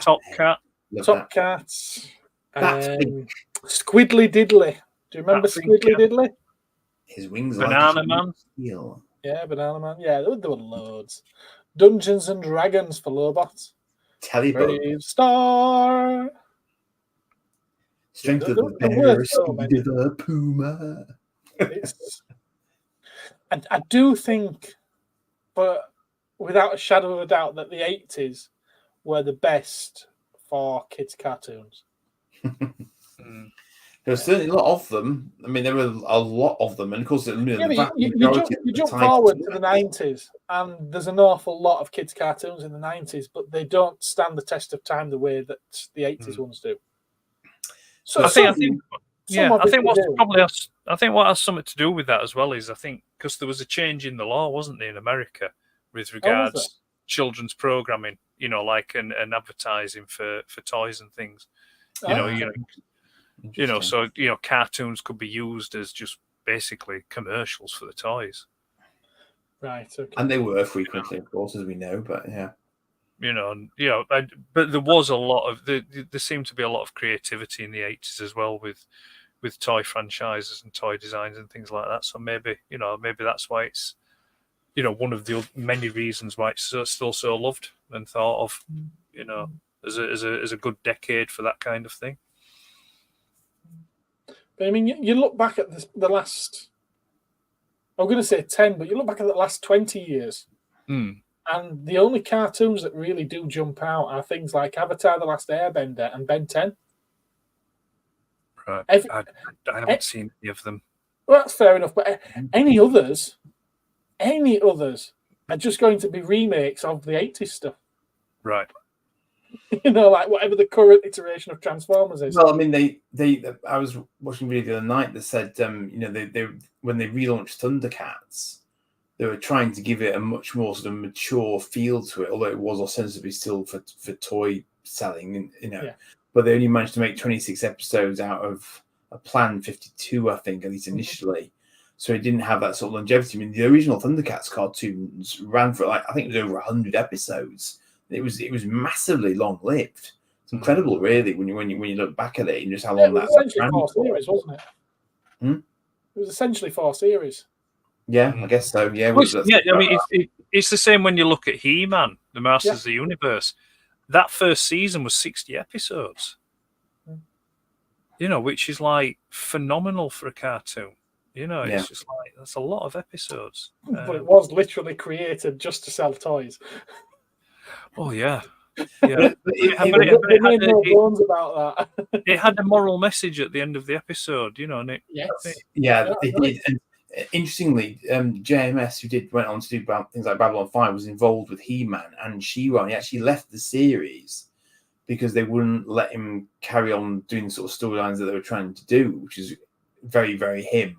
Top Cat, Squidly Diddly. Do you remember Squidly Diddly? His wings Banana Man. Yeah, Banana Man. Yeah, there were loads. Dungeons and Dragons for LOWBOT. Brave Star. Strength of the bear, speed of the puma. And I do think, but without a shadow of a doubt, that the 80s were the best for kids' cartoons. There were certainly a lot of them. I mean, there were a lot of them, and of course, you jump forward to the 90s, and there's an awful lot of kids' cartoons in the 90s, but they don't stand the test of time the way that the 80s ones do. So I think what has something to do with that as well is because there was a change in the law, wasn't there, in America with regards children's programming, like and advertising for toys and things. So cartoons could be used as just basically commercials for the toys. Right. Okay. And they were frequently, of course, as we know, but yeah. But there was a lot of there seemed to be a lot of creativity in the 80s as well with toy franchises and toy designs and things like that. So maybe that's why it's one of the many reasons why it's still so loved and thought of, as a good decade for that kind of thing. But I mean, you look back at the last, I'm going to say 10, but you look back at the last 20 years, and the only cartoons that really do jump out are things like Avatar: The Last Airbender and Ben 10. Right. I haven't seen any of them. Well, that's fair enough, but any others are just going to be remakes of the 80s stuff. Right. Like whatever the current iteration of Transformers is. Well, I mean, I was watching a video the other night that said, they when they relaunched Thundercats, they were trying to give it a much more sort of mature feel to it, although it was ostensibly still for toy selling, but they only managed to make 26 episodes out of a planned 52, I think, at least initially. So it didn't have that sort of longevity. I mean, the original Thundercats cartoons ran for I think it was over 100 episodes. It was massively long-lived. It's incredible, really, when you look back at it and just how long that was. Essentially 4 series, wasn't it? It was essentially 4 series. Yeah, I guess so. Yeah, I mean, it's the same when you look at He-Man, the Masters of the Universe. That first season was 60 episodes. Which is phenomenal for a cartoon. It's just that's a lot of episodes. But it was literally created just to sell toys. Oh yeah. It made no bones about that. It had a moral message at the end of the episode, and it. Yes. It did. And interestingly, JMS, who went on to do things like Babylon 5, was involved with He-Man and She-Ra. He actually left the series because they wouldn't let him carry on doing the sort of storylines that they were trying to do, which is very, very him.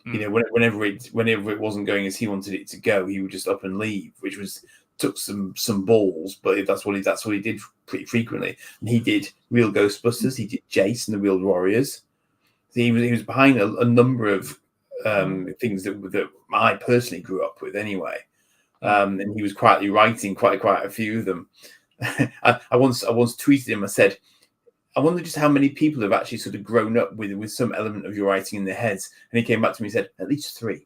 Whenever it wasn't going as he wanted it to go, he would just up and leave, which took some balls, but that's what he did pretty frequently. And he did Real Ghostbusters, he did Jace and the Real Warriors. So he was behind a number of things that I personally grew up with anyway. And he was quietly writing quite a few of them. I once tweeted him, I said, I wonder just how many people have actually sort of grown up with some element of your writing in their heads. And he came back to me and said, at least 3.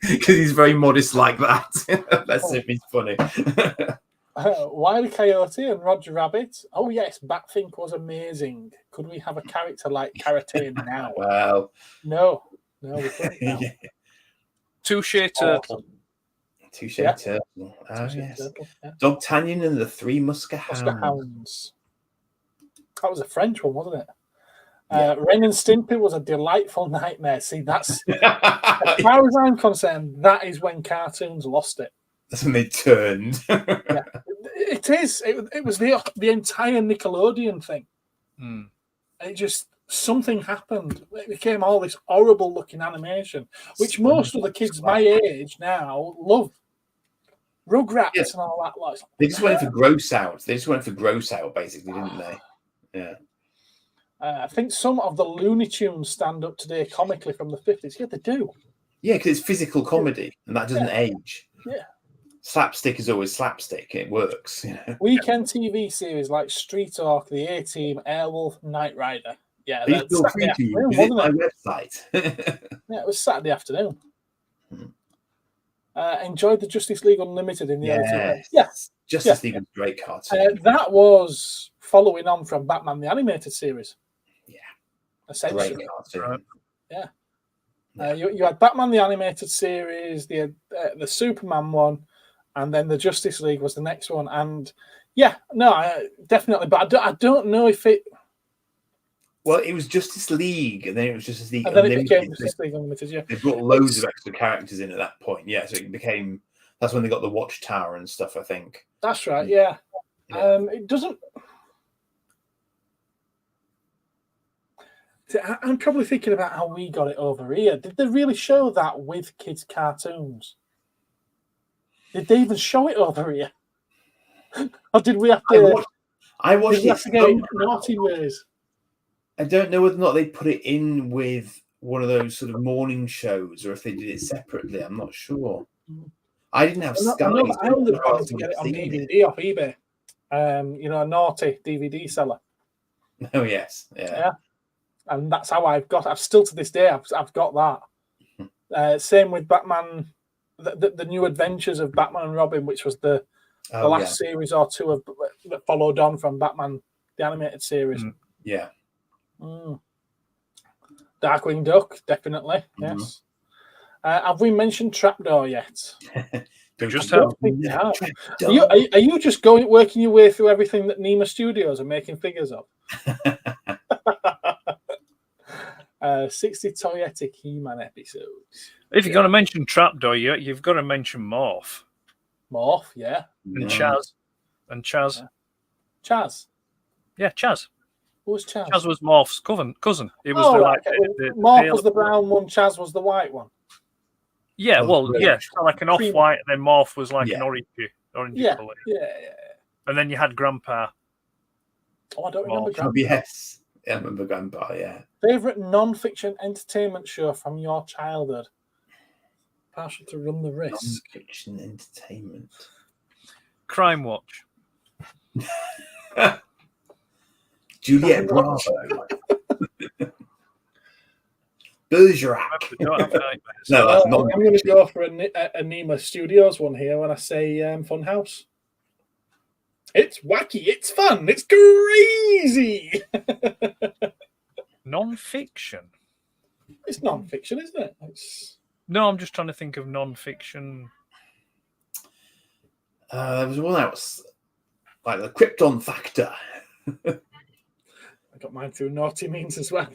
Because he's very modest like that. That's if he's funny. Wile E. Coyote and Roger Rabbit. Oh yes, Batfink was amazing. Could we have a character like Karate now? Well, no, we couldn't. Now. Touche Turtle. Touche Turtle. Oh yes. Turtle, yeah. D'Artagnan and the Three Muskehounds. That was a French one, wasn't it? Ren and Stimpy was a delightful nightmare. See, that's as far as I'm concerned, that is when cartoons lost it. That's when they turned. It is. It was the entire Nickelodeon thing. It just something happened. It became all this horrible looking animation, which most of the kids my age now love. Rugrats and all that. They just went for gross out. Basically, didn't they? Yeah. I think some of the Looney Tunes stand up today comically from the 50s. Yeah, they do. Yeah, because it's physical comedy, and that doesn't age. Yeah. Slapstick is always slapstick. It works, you know. Weekend TV series like Street Talk, The A-Team, Airwolf, Knight Rider. Yeah, These that's feel Saturday free to you. afternoon, Visit wasn't my it? website. Yeah, it was Saturday afternoon. Hmm. Enjoyed the Justice League Unlimited in the early 2000s. Yeah, Justice League was a great cartoon. That was following on from Batman the Animated Series. Yeah, essentially. Great cartoon. Yeah. You had Batman the Animated Series, the Superman one, and then the Justice League was the next one. And yeah, no, definitely. But I don't know if it. Well, it was Justice League, and then it was Justice League And then Unlimited. it became Justice League Unlimited, yeah. They brought loads of extra characters in at that point, yeah. So it became, that's when they got the Watchtower and stuff, I think. That's right, yeah. It doesn't. I'm probably thinking about how we got it over here. Did they really show that with kids' cartoons? Did they even show it over here? Or did we have to? I watched it. To get it in naughty ways. I don't know whether or not they put it in with one of those sort of morning shows, or if they did it separately. I'm not sure. I didn't have Sky. I ended up having to get it on DVD off eBay. A naughty DVD seller. Oh yes, yeah. And that's how I've still to this day I've got that. Same with Batman, the new adventures of Batman and Robin, which was the last series or two that followed on from Batman the Animated Series. Yeah. Darkwing Duck, definitely. Yes. Have we mentioned Trapdoor yet? Just have. Are you just working your way through everything that Nema Studios are making figures of? 60 toyetic He-Man episodes. If you're going to mention Trapdoor, you've got to mention Morph. Morph, yeah. And Chaz. Yeah. Chaz? Yeah, Chaz. Who was Chaz? Chaz was Morph's cousin. It was Morph was the brown one, Chaz was the white one. Yeah, so like an off-white, and then Morph was like an orange colour. Yeah. And then you had Grandpa. Oh, I don't remember Grandpa. Yes. Yeah, I remember Grandpa, yeah. Favourite non-fiction entertainment show from your childhood? Partial to Run the Risk. Non-fiction entertainment. Crime Watch. Juliet Bravo. Bergerac. No, that's not. I'm going to go for a Nema Studios one here when I say Funhouse. It's wacky, it's fun, it's crazy. Non-fiction. It's non-fiction, isn't it? No, I'm just trying to think of non-fiction. There was one that was like the Krypton Factor. I got mine through naughty means as well.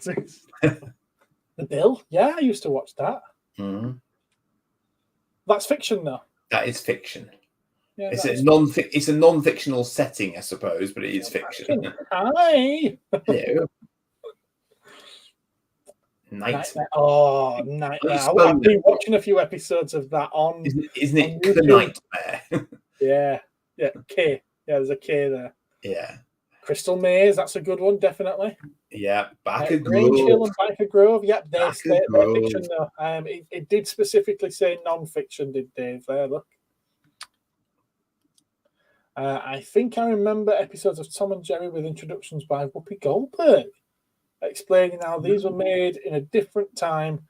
The Bill? Yeah, I used to watch that. Mm-hmm. That's fiction, though. That is fiction. Yeah, it's a non-fictional setting, I suppose, but it is fiction. Hi. Hello. Nightmare. Oh, Nightmare. I've been watching a few episodes of that on. Isn't it the Nightmare? Yeah. K. Yeah, there's a K there. Yeah. Crystal Maze, that's a good one, definitely. Yeah, Backer Grange Grove. Hill and Backer Grove. Yep, they're fiction though. It did specifically say non-fiction, did Dave there, look. I think I remember episodes of Tom and Jerry with introductions by Whoopi Goldberg, explaining how these were made in a different time,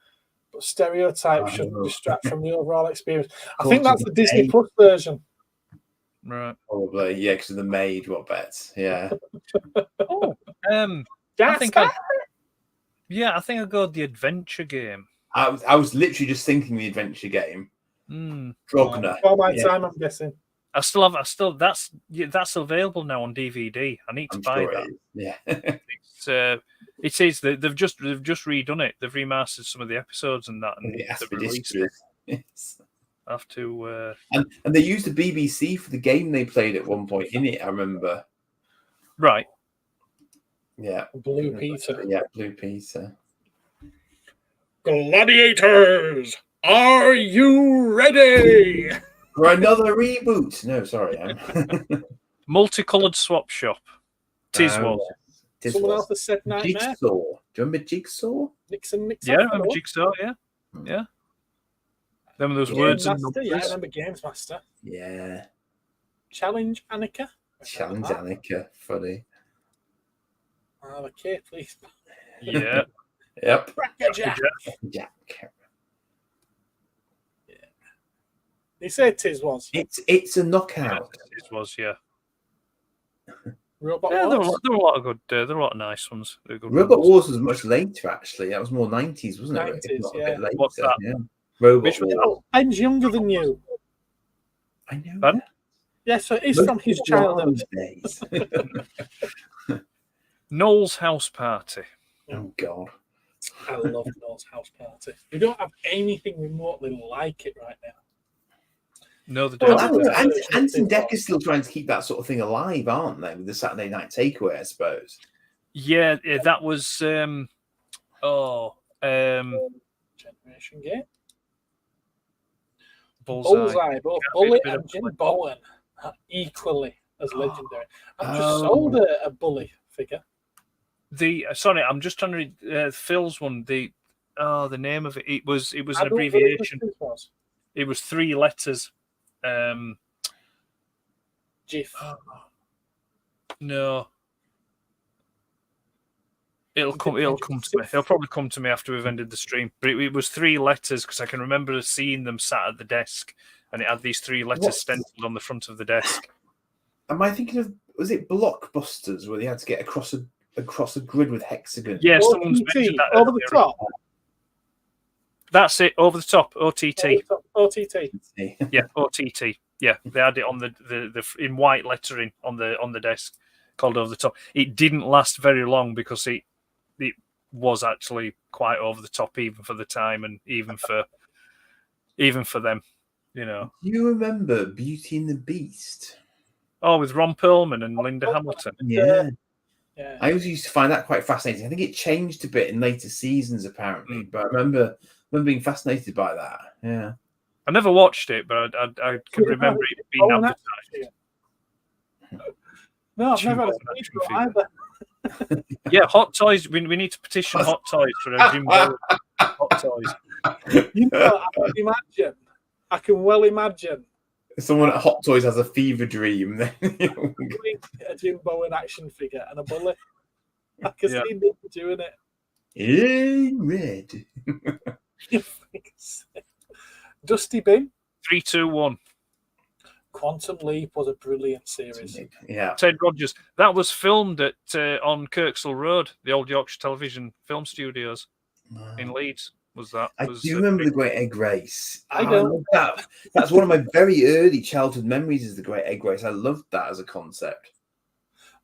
but stereotypes shouldn't distract from the overall experience. I think that's the Disney Plus version. Right. Probably, yeah, because of the maid, what bets? Yeah. I think I'll go the adventure game. I was literally just thinking the adventure game. Drogner. For my time, I'm guessing. That's available now on DVD. I need to buy that. Yeah. It is. They've just redone it. They've remastered some of the episodes and that, and they've released it. Yes. I have to. And they used the BBC for the game they played at one point in it. I remember. Right. Yeah. Blue Peter. Yeah, Blue Peter. Gladiators, are you ready? For another reboot. No, sorry. Multicolored swap shop. Tiswas. Someone else has said Nightmare. Jigsaw. Do you remember Jigsaw? Nixon. Yeah, I remember Jigsaw, yeah. Then those Game words and Master, numbers. yeah, I remember Games Master. Yeah. Challenge Annika. Challenge Annika. Funny. Okay, please. Yeah. Yep. Crackerjack. Jack. Yeah. They said Tiz was. It's a knockout. It was, yeah. Robot Yeah, Wars. there were a lot of good. There were a lot of nice ones. Robot Wars was much later, actually. That was more 90s, wasn't it? 90s, Not yeah. a bit later. What's that? Yeah. Robot Which one? Wars. Oh, Ben's younger than you. I know. Pardon? That. Yeah, so it's Most from his people are childhood. these days. Noel's House Party. Oh, God. I love Noel's House Party. We don't have anything remotely like it right now. No, they Well, don't. Ant and Deck is still trying to keep that sort of thing alive, aren't they? With the Saturday night takeaway, I suppose. Yeah, that was. Generation Game. Bullseye. Both Bully and Jim Bowen are equally as legendary. I've just sold a Bully figure. Sorry, I'm just trying to Phil's one. The name of it. It was an abbreviation. It was 3 letters. GIF. No. It'll come to me. It'll probably come to me after we've ended the stream. But it was 3 letters because I can remember seeing them sat at the desk, and it had these 3 letters stenciled on the front of the desk. Am I thinking of? Was it Blockbusters where they had to get across a grid with hexagon? Yeah, someone's mentioned that over the top. That's it. Over the top. OTT. OTT. Yeah, OTT. Yeah, they had it on the in white lettering on the desk, called Over the Top. It didn't last very long because it was actually quite over the top, even for the time and even for them, you know. Do you remember Beauty and the Beast? Oh, with Ron Perlman and Linda Hamilton. Yeah. Yeah. I always used to find that quite fascinating. I think it changed a bit in later seasons, apparently, but I remember being fascinated by that. Yeah. I never watched it, but I can remember it being advertised. No, I've never had a either. Yeah, Hot Toys. We need to petition Hot Toys for a Jim Bowen Hot Toys. You know, I can well imagine. Someone at Hot Toys has a fever dream. Then a Jim Bowen action figure and a Bully. I can see them doing it. In red. Dusty Bin. 3, 2, 1. Quantum Leap was a brilliant series. Yeah. Ted Rogers. That was filmed at on Kirksall Road, the old Yorkshire Television Film Studios in Leeds. I do remember the Great Egg Race. I don't. That's one of my very early childhood memories. Is the Great Egg Race. I loved that as a concept.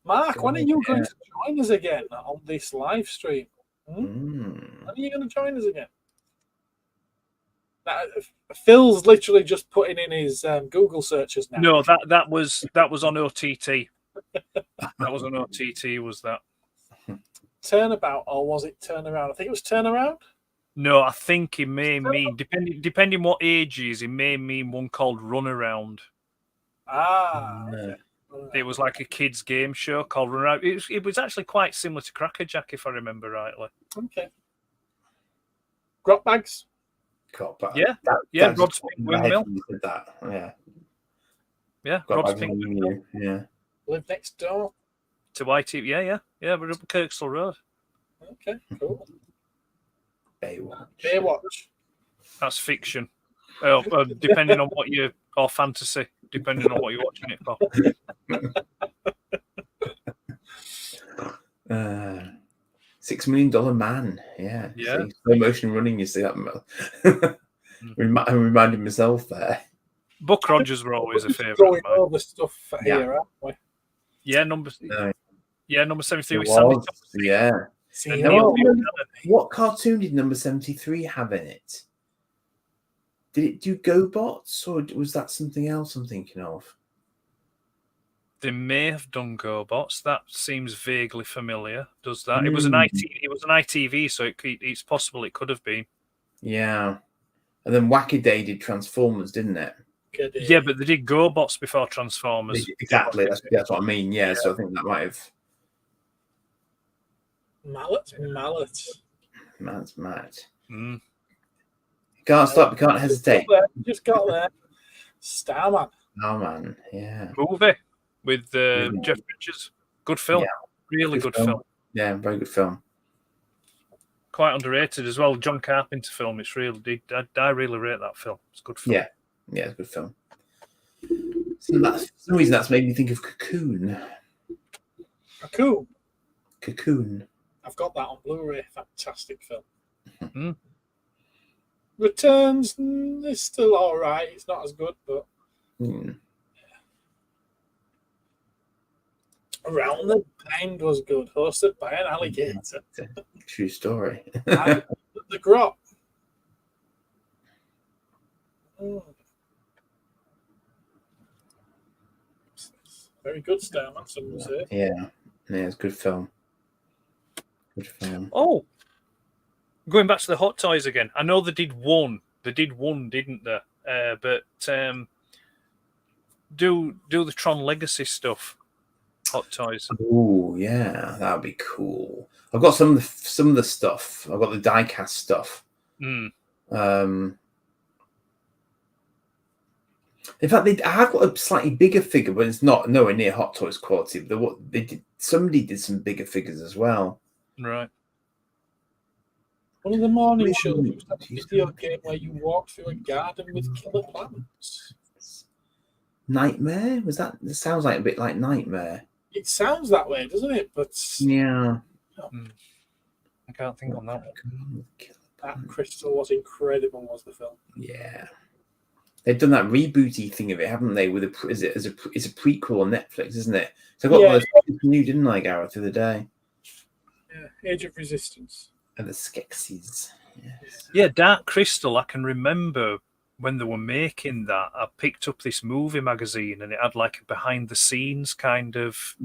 Mark, when are you going to join us again on this live stream? When are you going to join us again? Phil's literally just putting in his Google searches now. No, that was on OTT. That was on OTT. Was that Turnabout or was it Turnaround? I think it was Turnaround. No, I think it may mean depending what age he is, it may mean one called Runaround. Okay. It was like a kids' game show called Runaround. It was actually quite similar to Crackerjack, if I remember rightly. Okay. Grot bags. Yeah, Rod's Pink Windmill. Yeah, Rod's Pink Windmill. Yeah. Live next door to YT. Yeah, we're up Kirksall Road. Okay, cool. Baywatch. That's fiction. Depending on what you or fantasy, depending on what you're watching it for. $6 Million Man. Yeah. Yeah. Slow motion running. You see that? I reminded myself there. Buck Rogers were always a favourite. Going over stuff here, aren't we? Yeah, number 73 with Sandy. Yeah. What cartoon did number 73 have in it? Did it do GoBots, or was that something else I'm thinking of? They may have done GoBots. That seems vaguely familiar. Does that? It was an ITV, so it's possible it could have been. Yeah, and then Wackaday did Transformers, didn't it? Yeah, but they did GoBots before Transformers. Exactly. That's what I mean. Yeah, so I think that might have. Mallet. Matt. Can't stop. Can't hesitate. Just got there. Starman. Oh man, yeah. Movie with Jeff Bridges. Good film. Yeah. Really good film. Yeah, very good film. Quite underrated as well. John Carpenter film. It's really. I really rate that film. It's a good film. Yeah, it's a good film. So for some reason, that's made me think of Cocoon. Cocoon. I've got that on Blu-ray. Fantastic film. Returns is still all right. It's not as good, but Around the Bend was good, hosted by an alligator. True story. The Grot. Very good, Starman, some would say. Yeah, it's a good film. Good film. Oh, going back to the Hot Toys again. I know they did one. They did one, didn't they? But do the Tron Legacy stuff. Hot Toys. Oh yeah, that would be cool. I've got some of the stuff. I've got the diecast stuff. In fact, I have got a slightly bigger figure, but it's not nowhere near Hot Toys quality. Somebody did some bigger figures as well. Right. One of the morning shows was that video game where you walk through a garden with killer plants. Nightmare? Was that? It sounds like a bit like Nightmare. It sounds that way, doesn't it? But yeah, I can't think on that one. That Crystal was incredible. Was the film? Yeah, they've done that rebooty thing of it, haven't they? With it's a prequel on Netflix, isn't it? So I got one of those new, didn't I, Gareth, the other day? Yeah, Age of Resistance. And the Skeksis. Yes. Yeah, Dark Crystal. I can remember when they were making that. I picked up this movie magazine, and it had like a behind-the-scenes kind of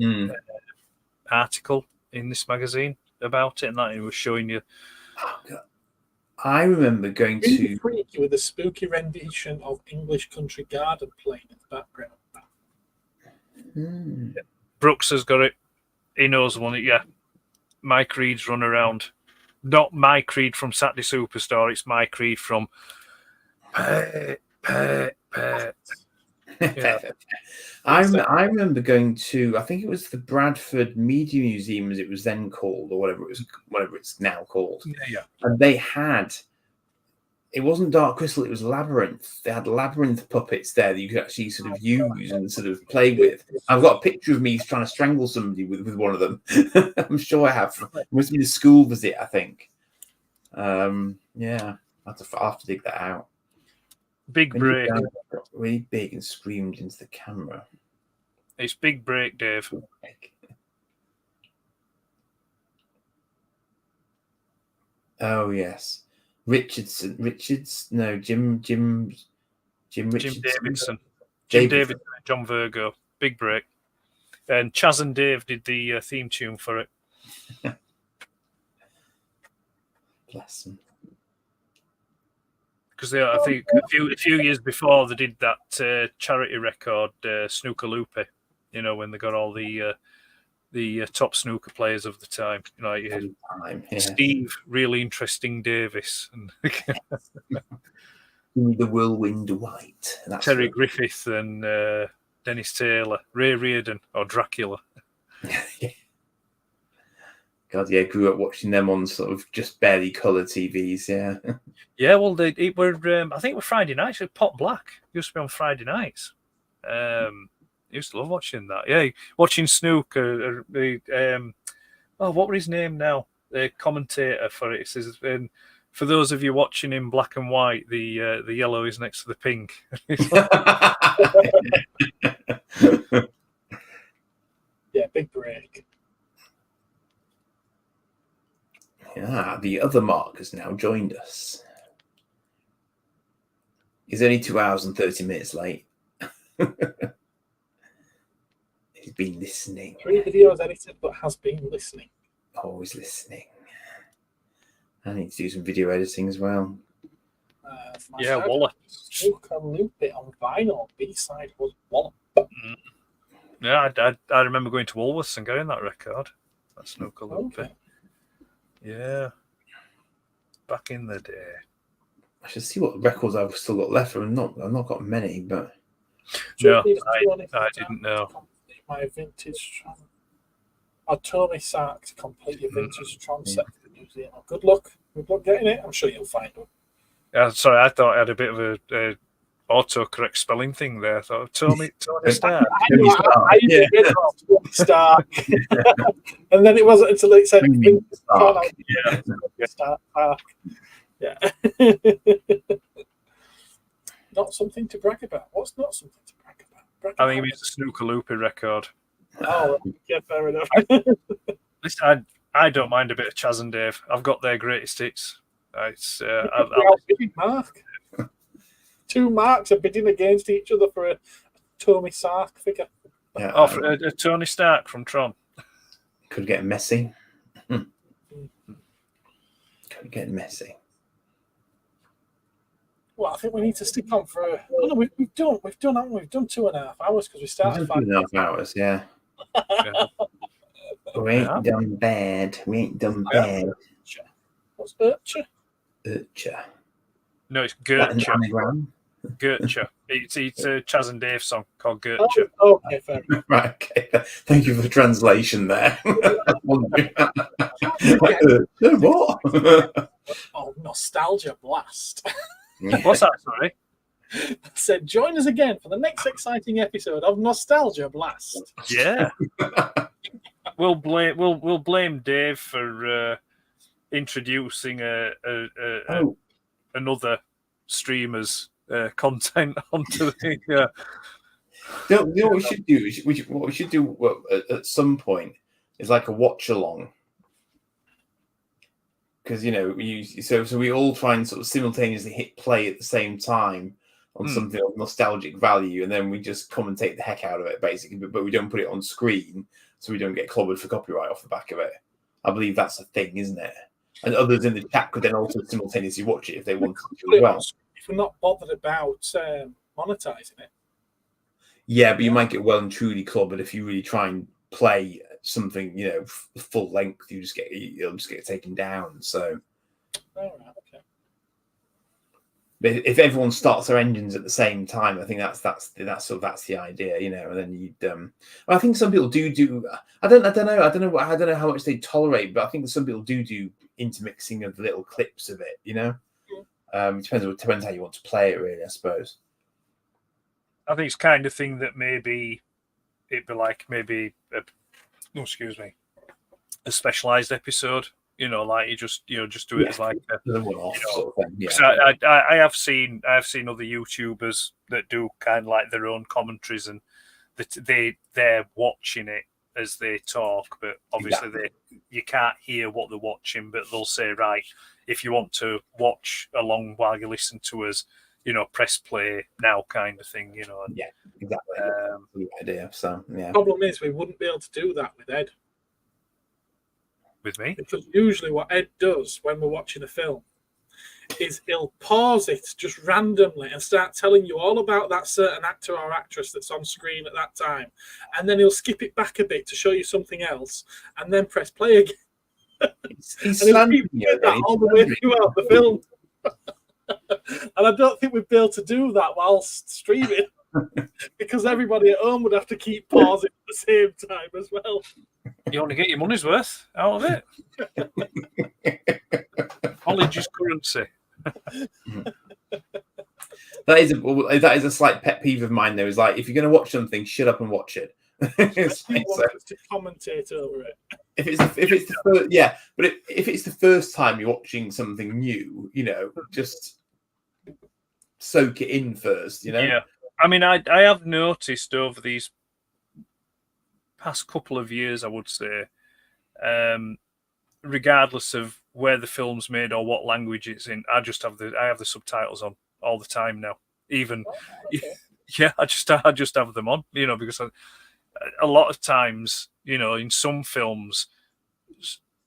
article in this magazine about it, and that it was showing you. Oh, God. I remember going to freaky with a spooky rendition of English Country Garden playing in the background. Yeah. Brooks has got it. He knows one. Yeah, Mike Reed's run around. Not Mike Reed from Saturday Superstore. It's Mike Reed from. Yeah. I remember going to, I think it was the Bradford Media Museum, as it was then called, or whatever it's now called. Yeah. And they had, it wasn't Dark Crystal, it was Labyrinth. They had Labyrinth puppets there that you could actually sort of use and sort of play with. I've got a picture of me trying to strangle somebody with one of them. I'm sure I have. It must have been a school visit, I think. Yeah, I'll have to dig that out. Big break. Really big and screamed into the camera. It's big break, Dave. Oh yes, Jim Richardson. Jim Davidson. Jim Davidson and John Virgo. Big break. And Chaz and Dave did the theme tune for it. Bless them. Because I think a few years before they did that charity record, Snooker Loopy. You know, when they got all the top snooker players of the time. You know, Steve, really interesting Davis, and the Whirlwind White. Terry Griffith and Dennis Taylor, Ray Reardon, or Dracula. God, yeah, grew up watching them on sort of just barely colour TVs, yeah. Yeah, well, it were, I think it was Friday nights. It was Pot Black. It used to be on Friday nights. I used to love watching that. Yeah, watching snooker. What were his name now? The commentator for it. It says, for those of you watching in black and white, the yellow is next to the pink. Yeah, big break. Yeah, the other Mark has now joined us. He's only 2 hours and 30 minutes late. He's been listening. 3 videos edited, but has been listening. Always listening. I need to do some video editing as well. Yeah, Wallop. Snooker Loop It on vinyl. B-side was Wallop. Yeah, I remember going to Woolworths and getting that record. That Snooker Loop It. Yeah. Back in the day. I should see what records I've still got left. I've not got many, but no, I didn't know. My vintage Tommy Sark to complete your vintage Tron set for the museum. Good luck getting it. I'm sure you'll find one. Sorry, I thought I had a bit of a autocorrect spelling thing there. I thought Tony Stark. Tony Stark. And then it wasn't until it said Stark. Yeah. Not something to brag about. What's not something to brag about? I think it means a Snooker Loopy record. Oh, yeah, fair enough. Listen, I don't mind a bit of Chaz and Dave. I've got their greatest hits. Mark. Two Marks are bidding against each other for a Tony Stark figure. Yeah, for a Tony Stark from Tron. Could get messy. Could get messy. Well, I think we need to stick on for. Oh no, we've done, haven't we? We've done 2.5 hours because we started 5.5 hours. Yeah. We ain't done bad. We ain't done bad. What's Urcha? Urcha. No, it's Gertcha. Gertcha. It's a Chaz and Dave song called Gertcha. Oh, okay, fair enough. Right, okay. Thank you for the translation there. What? Oh, nostalgia blast. What's that, sorry? I said, join us again for the next exciting episode of Nostalgia Blast. Yeah. We'll blame Dave for introducing another streamer's content onto the. You know what we should do? What we should do at some point is like a watch along. Because so we all try and sort of simultaneously hit play at the same time on something of nostalgic value, and then we just commentate the heck out of it, basically. But we don't put it on screen, so we don't get clobbered for copyright off the back of it. I believe that's a thing, isn't it? And others in the chat could then also simultaneously watch it if they wanted to as well. If we're not bothered about monetizing it. Yeah, but you might get well and truly clobbered if you really try and play something, full length. You'll just get taken down. So. All right, okay. But if everyone starts their engines at the same time, I think that's the idea, And then you'd. I think some people do. I don't know how much they tolerate, but I think some people do intermixing of little clips of it. It depends how you want to play it, really. I suppose. I think it's kind of thing that maybe it'd be like a specialized episode. Like you just do it as like a one-off sort of thing. Yeah. I have seen other YouTubers that do kind of like their own commentaries, and they're watching it as they talk, but obviously you can't hear what they're watching, but they'll say, right, if you want to watch along while you listen to us, press play now, kind of thing. And, yeah, exactly. Good idea. So yeah. Problem is, we wouldn't be able to do that with Ed. With me? Because usually what Ed does when we're watching a film is he'll pause it just randomly and start telling you all about that certain actor or actress that's on screen at that time. And then he'll skip it back a bit to show you something else and then press play again. He's and he'll keep doing that all the way throughout the film. And I don't think we'd be able to do that whilst streaming because everybody at home would have to keep pausing at the same time as well. You want to get your money's worth out of it. Knowledge is currency. That is a slight pet peeve of mine, though. Is like, if you're going to watch something, shut up and watch it. It's like, to commentate over it. If it's the first time you're watching something new, just soak it in first. Yeah, I mean, I have noticed over these past couple of years, I would say, regardless of where the film's made or what language it's in, I have the subtitles on all the time now. Even yeah, I just have them on, because a lot of times, in some films,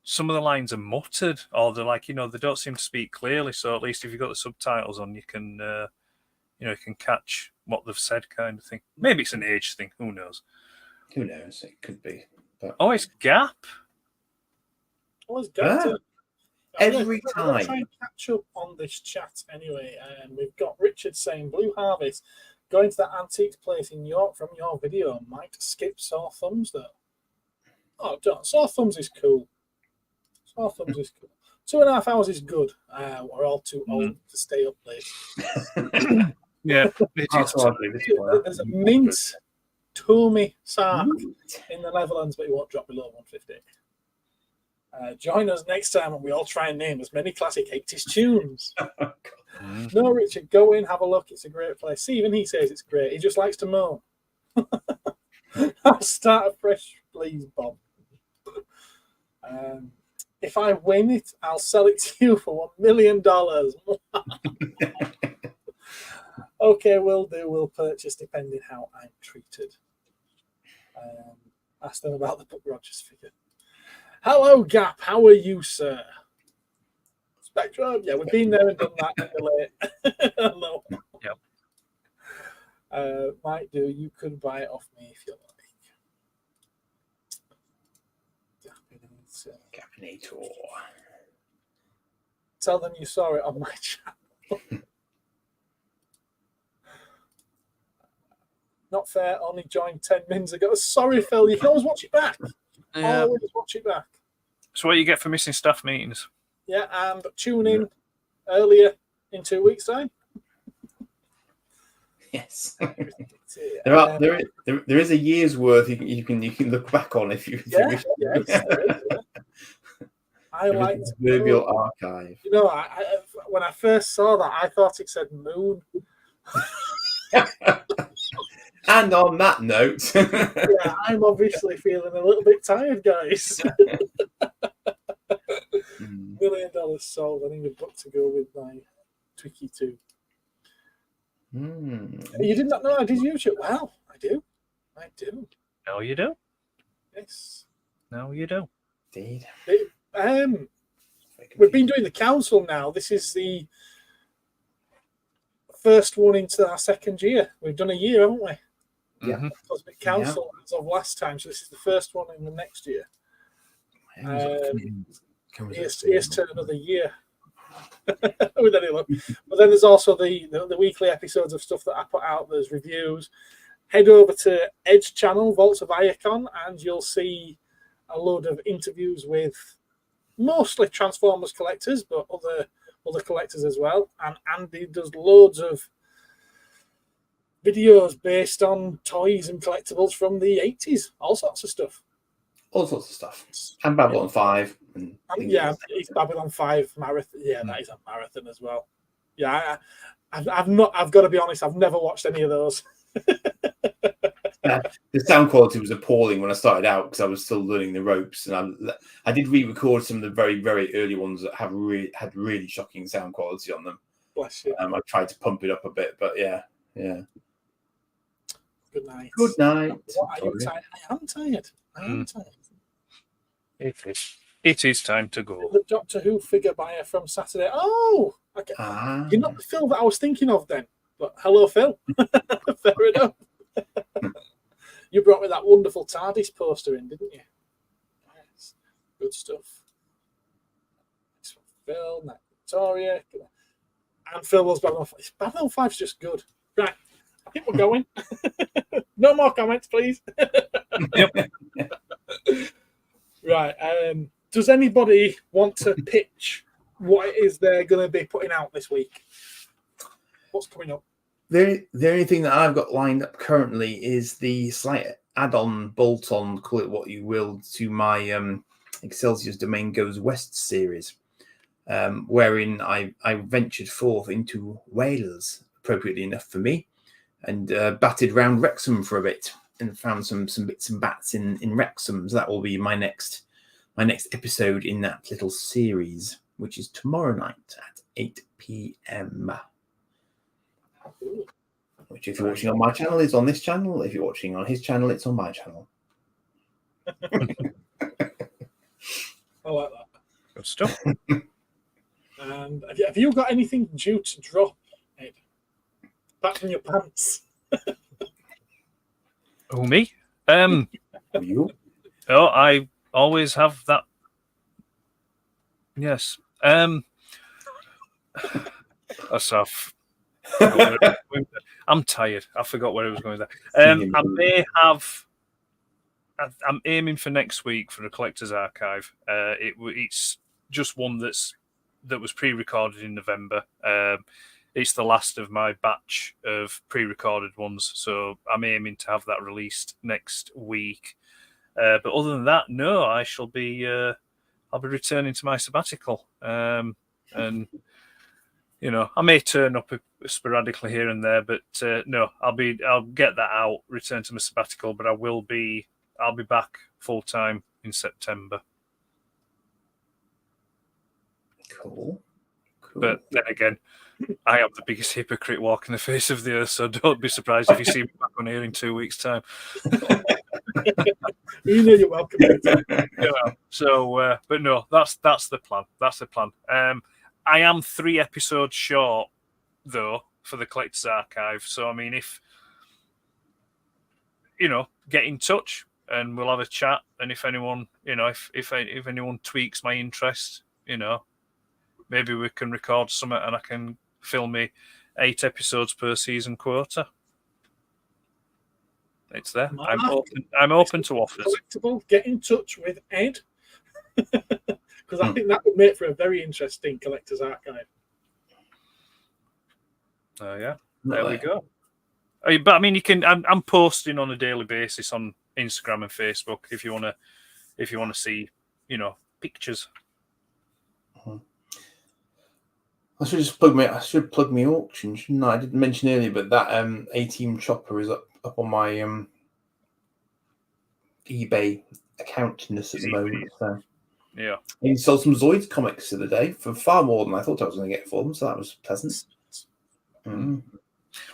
some of the lines are muttered, or they're like, they don't seem to speak clearly. So at least if you've got the subtitles on, you can catch what they've said, kind of thing. Maybe it's an age thing. Who knows? Who knows? It could be. But... Oh, it's Gap. Oh, it's Gap. Every I'm time. gonna try and catch up on this chat anyway. We've got Richard saying, Blue Harvest, going to that antique place in York from your video. Might skip Sore Thumbs, though. Oh, don't. Sore Thumbs is cool. Sore Thumbs is cool. 2.5 hours is good. We're all too old to stay up late. Yeah. There's a mint Tommy Sark in the Netherlands, but he won't drop below 150. Join us next time and we all try and name as many classic 80s tunes. No, Richard, go in, have a look. It's a great place. See, even he says it's great. He just likes to moan. I'll start afresh, please, Bob. If I win it, I'll sell it to you for $1 million. Okay, will do. We'll purchase depending how I'm treated. Ask them about the Buck Rogers figure. Hello, Gap. How are you, sir? Spectrum. Yeah, we've been there and done that. Hello. Yep. Might do. You could buy it off me if you like. Gapinator. Tell them you saw it on my channel. Not fair. Only joined 10 minutes ago. Sorry, Phil. You can always watch it back. Yeah. Always watch it back. So what you get for missing staff meetings? Yeah, and tune in earlier in 2 weeks' time. Yes. There is a year's worth you can look back on if you wish. Yes, I like the proverbial archive. You know, I when I first saw that, I thought it said moon. And on that note, yeah, I'm obviously feeling a little bit tired, guys. $1 million sold. I need a book to go with my Twiki too. You did not know I did YouTube? Well, I do. No, you do. Yes. No, you do. Indeed. We've been doing the council now. This is the first one into our second year. We've done a year, haven't we? Yeah. Cosmic Council as of last time, so this is the first one in the next year. Here's to another year. With any luck. But then there's also the weekly episodes of stuff that I put out. There's reviews. Head over to Edge channel, Vaults of Iacon, and you'll see a load of interviews with mostly Transformers collectors, but other collectors as well. And Andy does loads of videos based on toys and collectibles from the 80s, all sorts of stuff. And Babylon 5. It's Babylon 5 marathon. Yeah, that is a marathon as well. Yeah, I've got to be honest, I've never watched any of those. The sound quality was appalling when I started out because I was still learning the ropes, and I did re-record some of the very, very early ones that had really shocking sound quality on them. Bless you. I tried to pump it up a bit, but yeah. Good night. What are you tired? I am tired. It is time to go. The Doctor Who figure buyer from Saturday. Oh, okay. You're not the Phil that I was thinking of then. But hello, Phil. Fair enough. You brought me that wonderful TARDIS poster in, didn't you? Yes. Good stuff. This one, Phil, Night Victoria. And Phil was Babylon 5. Babylon 5's just good. Right. I think we're going. No more comments, please. Right. Does anybody want to pitch what it is they're going to be putting out this week? What's coming up? The only thing that I've got lined up currently is the slight add-on, bolt-on, call it what you will, to my Excelsior's Domain Goes West series, wherein I ventured forth into Wales, appropriately enough for me, and batted round Wrexham for a bit and found some bits and bats in Wrexham. So that will be my next episode in that little series, which is tomorrow night at 8 p.m. Which, if you're watching on my channel, is on this channel. If you're watching on his channel, it's on my channel. I like that. Good stuff. And have you got anything due to drop, Ed? Back from your pants. Oh, me? You? Oh, I always have that. Yes. That's off. I'm tired. I forgot where I was going there. I'm aiming for next week for a collector's archive. It's just one that was pre-recorded in November. It's the last of my batch of pre-recorded ones, so I'm aiming to have that released next week. But other than that, no, I shall be. I'll be returning to my sabbatical, and I may turn up sporadically here and there, but no, I'll get that out, return to my sabbatical, but I'll be back full time in September. Cool. But then again, I am the biggest hypocrite walking the face of the earth, so don't be surprised if you see me back on here in 2 weeks' time. You know you're welcome. So, but no, that's the plan. That's the plan. I am 3 episodes short, though, for the Collector's Archive. So, I mean, if get in touch and we'll have a chat. And if anyone, if anyone tweaks my interest, maybe we can record something and I can film me 8 episodes per season quarter. It's there. I'm open to offers. Collectible. Get in touch with Ed. Because I think that would make for a very interesting collector's archive. Yeah, there we go. But I mean, you can. I'm posting on a daily basis on Instagram and Facebook if you want to see, pictures. I should just plug my auction, shouldn't I? I didn't mention earlier, but that A-Team chopper is up on my eBay account at the moment. So. Yeah. He sold some Zoids comics the other day for far more than I thought I was going to get for them, so that was pleasant.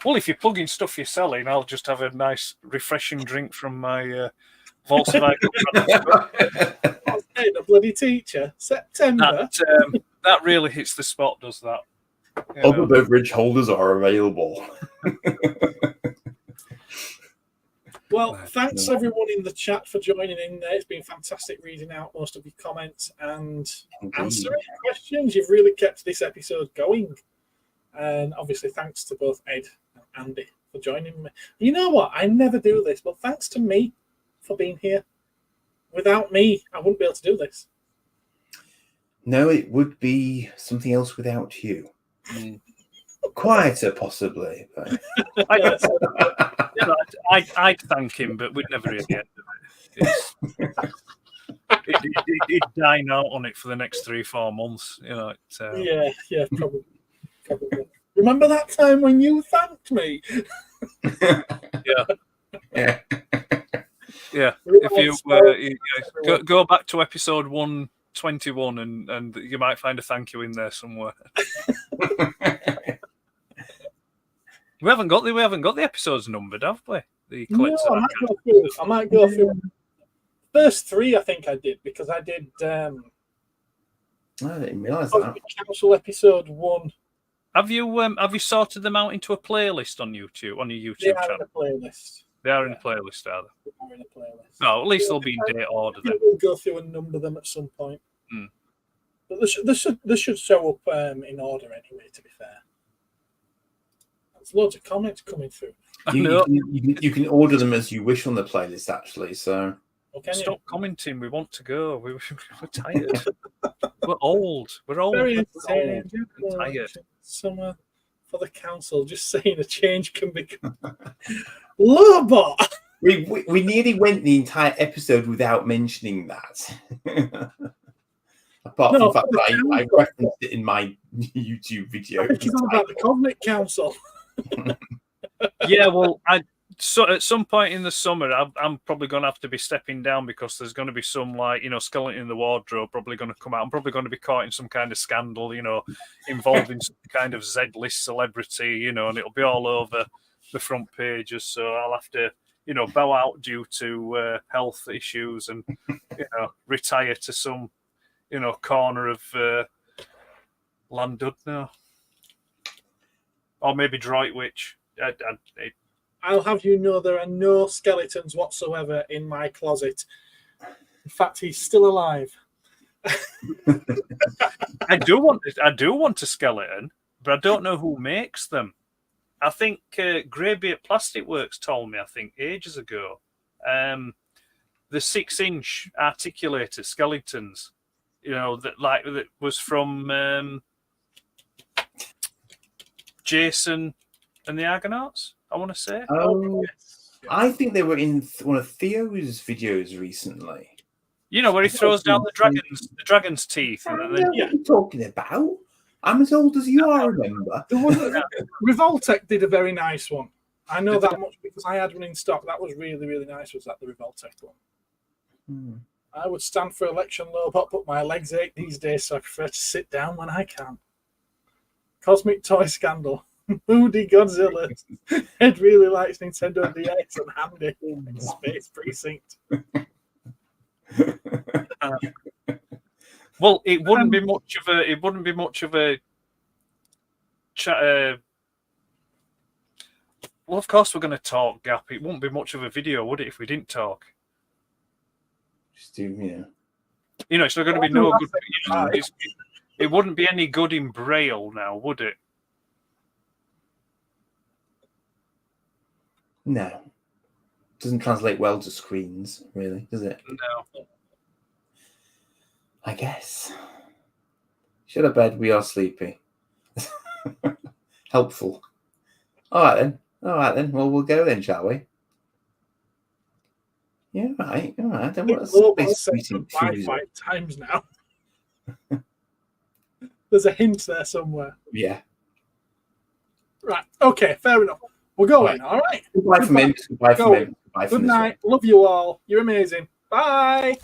Well, if you're plugging stuff you're selling, I'll just have a nice, refreshing drink from my Volkswagen. A bloody teacher. September. That really hits the spot, does that? Other beverage holders are available. Well, thanks everyone in the chat for joining in there. It's been fantastic reading out most of your comments and answering questions. You've really kept this episode going. And obviously, thanks to both Ed and Andy for joining me. You know what? I never do this, but thanks to me for being here. Without me, I wouldn't be able to do this. No, it would be something else without you. Quieter, possibly. But... I'd thank him, but we'd never hear the end of it. He'd dine out on it for the next 3-4 months. Yeah, probably. Remember that time when you thanked me? Yeah. If you go back to episode 121, and you might find a thank you in there somewhere. We haven't got the episodes numbered, have we? No, I might go through. First 3, I think I did, because I did. I didn't realise that. Council episode 1. Have you sorted them out into a playlist on YouTube, on your YouTube channel? In a playlist. They are in a playlist, are they? They are in a playlist. No, at least they'll be in date order then. We'll go through and number them at some point. But they should show up in order anyway, to be fair. There's loads of comments coming through. You can order them as you wish on the playlist, actually. So stop commenting. We want to go. We're tired. We're old. We're old. Very entertaining. We're tired. Summer for the council. Just saying a change can become LOWBOT. We nearly went the entire episode without mentioning that. Apart from the fact that I referenced it in my YouTube video. It's about the Covenant Council. Yeah, well, at some point in the summer, I'm probably going to have to be stepping down because there's going to be some, skeleton in the wardrobe probably going to come out. I'm probably going to be caught in some kind of scandal, involving some kind of Z-list celebrity, and it'll be all over the front pages. So I'll have to, bow out due to health issues and, retire to some, corner of Llandudno. Or maybe Droitwich. I'll have you know there are no skeletons whatsoever in my closet. In fact, he's still alive. I do want a skeleton, but I don't know who makes them. I think Greybeard Plastic Works told me, I think, ages ago. The 6-inch articulated skeletons, that was from Jason and the Argonauts, I want to say. Oh, yes. I think they were in one of Theo's videos recently. Where he throws down the dragon's teeth. I don't know what you're talking about. I'm as old as you are, remember? Revoltech did a very nice one. I know that much because I had one in stock. That was really, really nice. Was that the Revoltech one? I would stand for election, LOWBOT, but my legs ache these days, so I prefer to sit down when I can. Cosmic Toy Scandal. Moody Godzilla. Ed really likes Nintendo DS and Handy in Space Precinct. Well, it wouldn't be much of a. Well, of course we're going to talk, Gap. It wouldn't be much of a video, would it, if we didn't talk? Just do, it's not going to be no good. It wouldn't be any good in Braille now, would it? No. Doesn't translate well to screens, really, does it? No. I guess. Shut up, Ed. We are sleepy. Helpful. All right, then. Well, we'll go then, shall we? Yeah, right. All right. Then what's five times now. There's a hint there somewhere. Yeah. Right. Okay. Fair enough. We're going. All right. Goodbye from him. Goodbye from him. Good night. Love you all. You're amazing. Bye.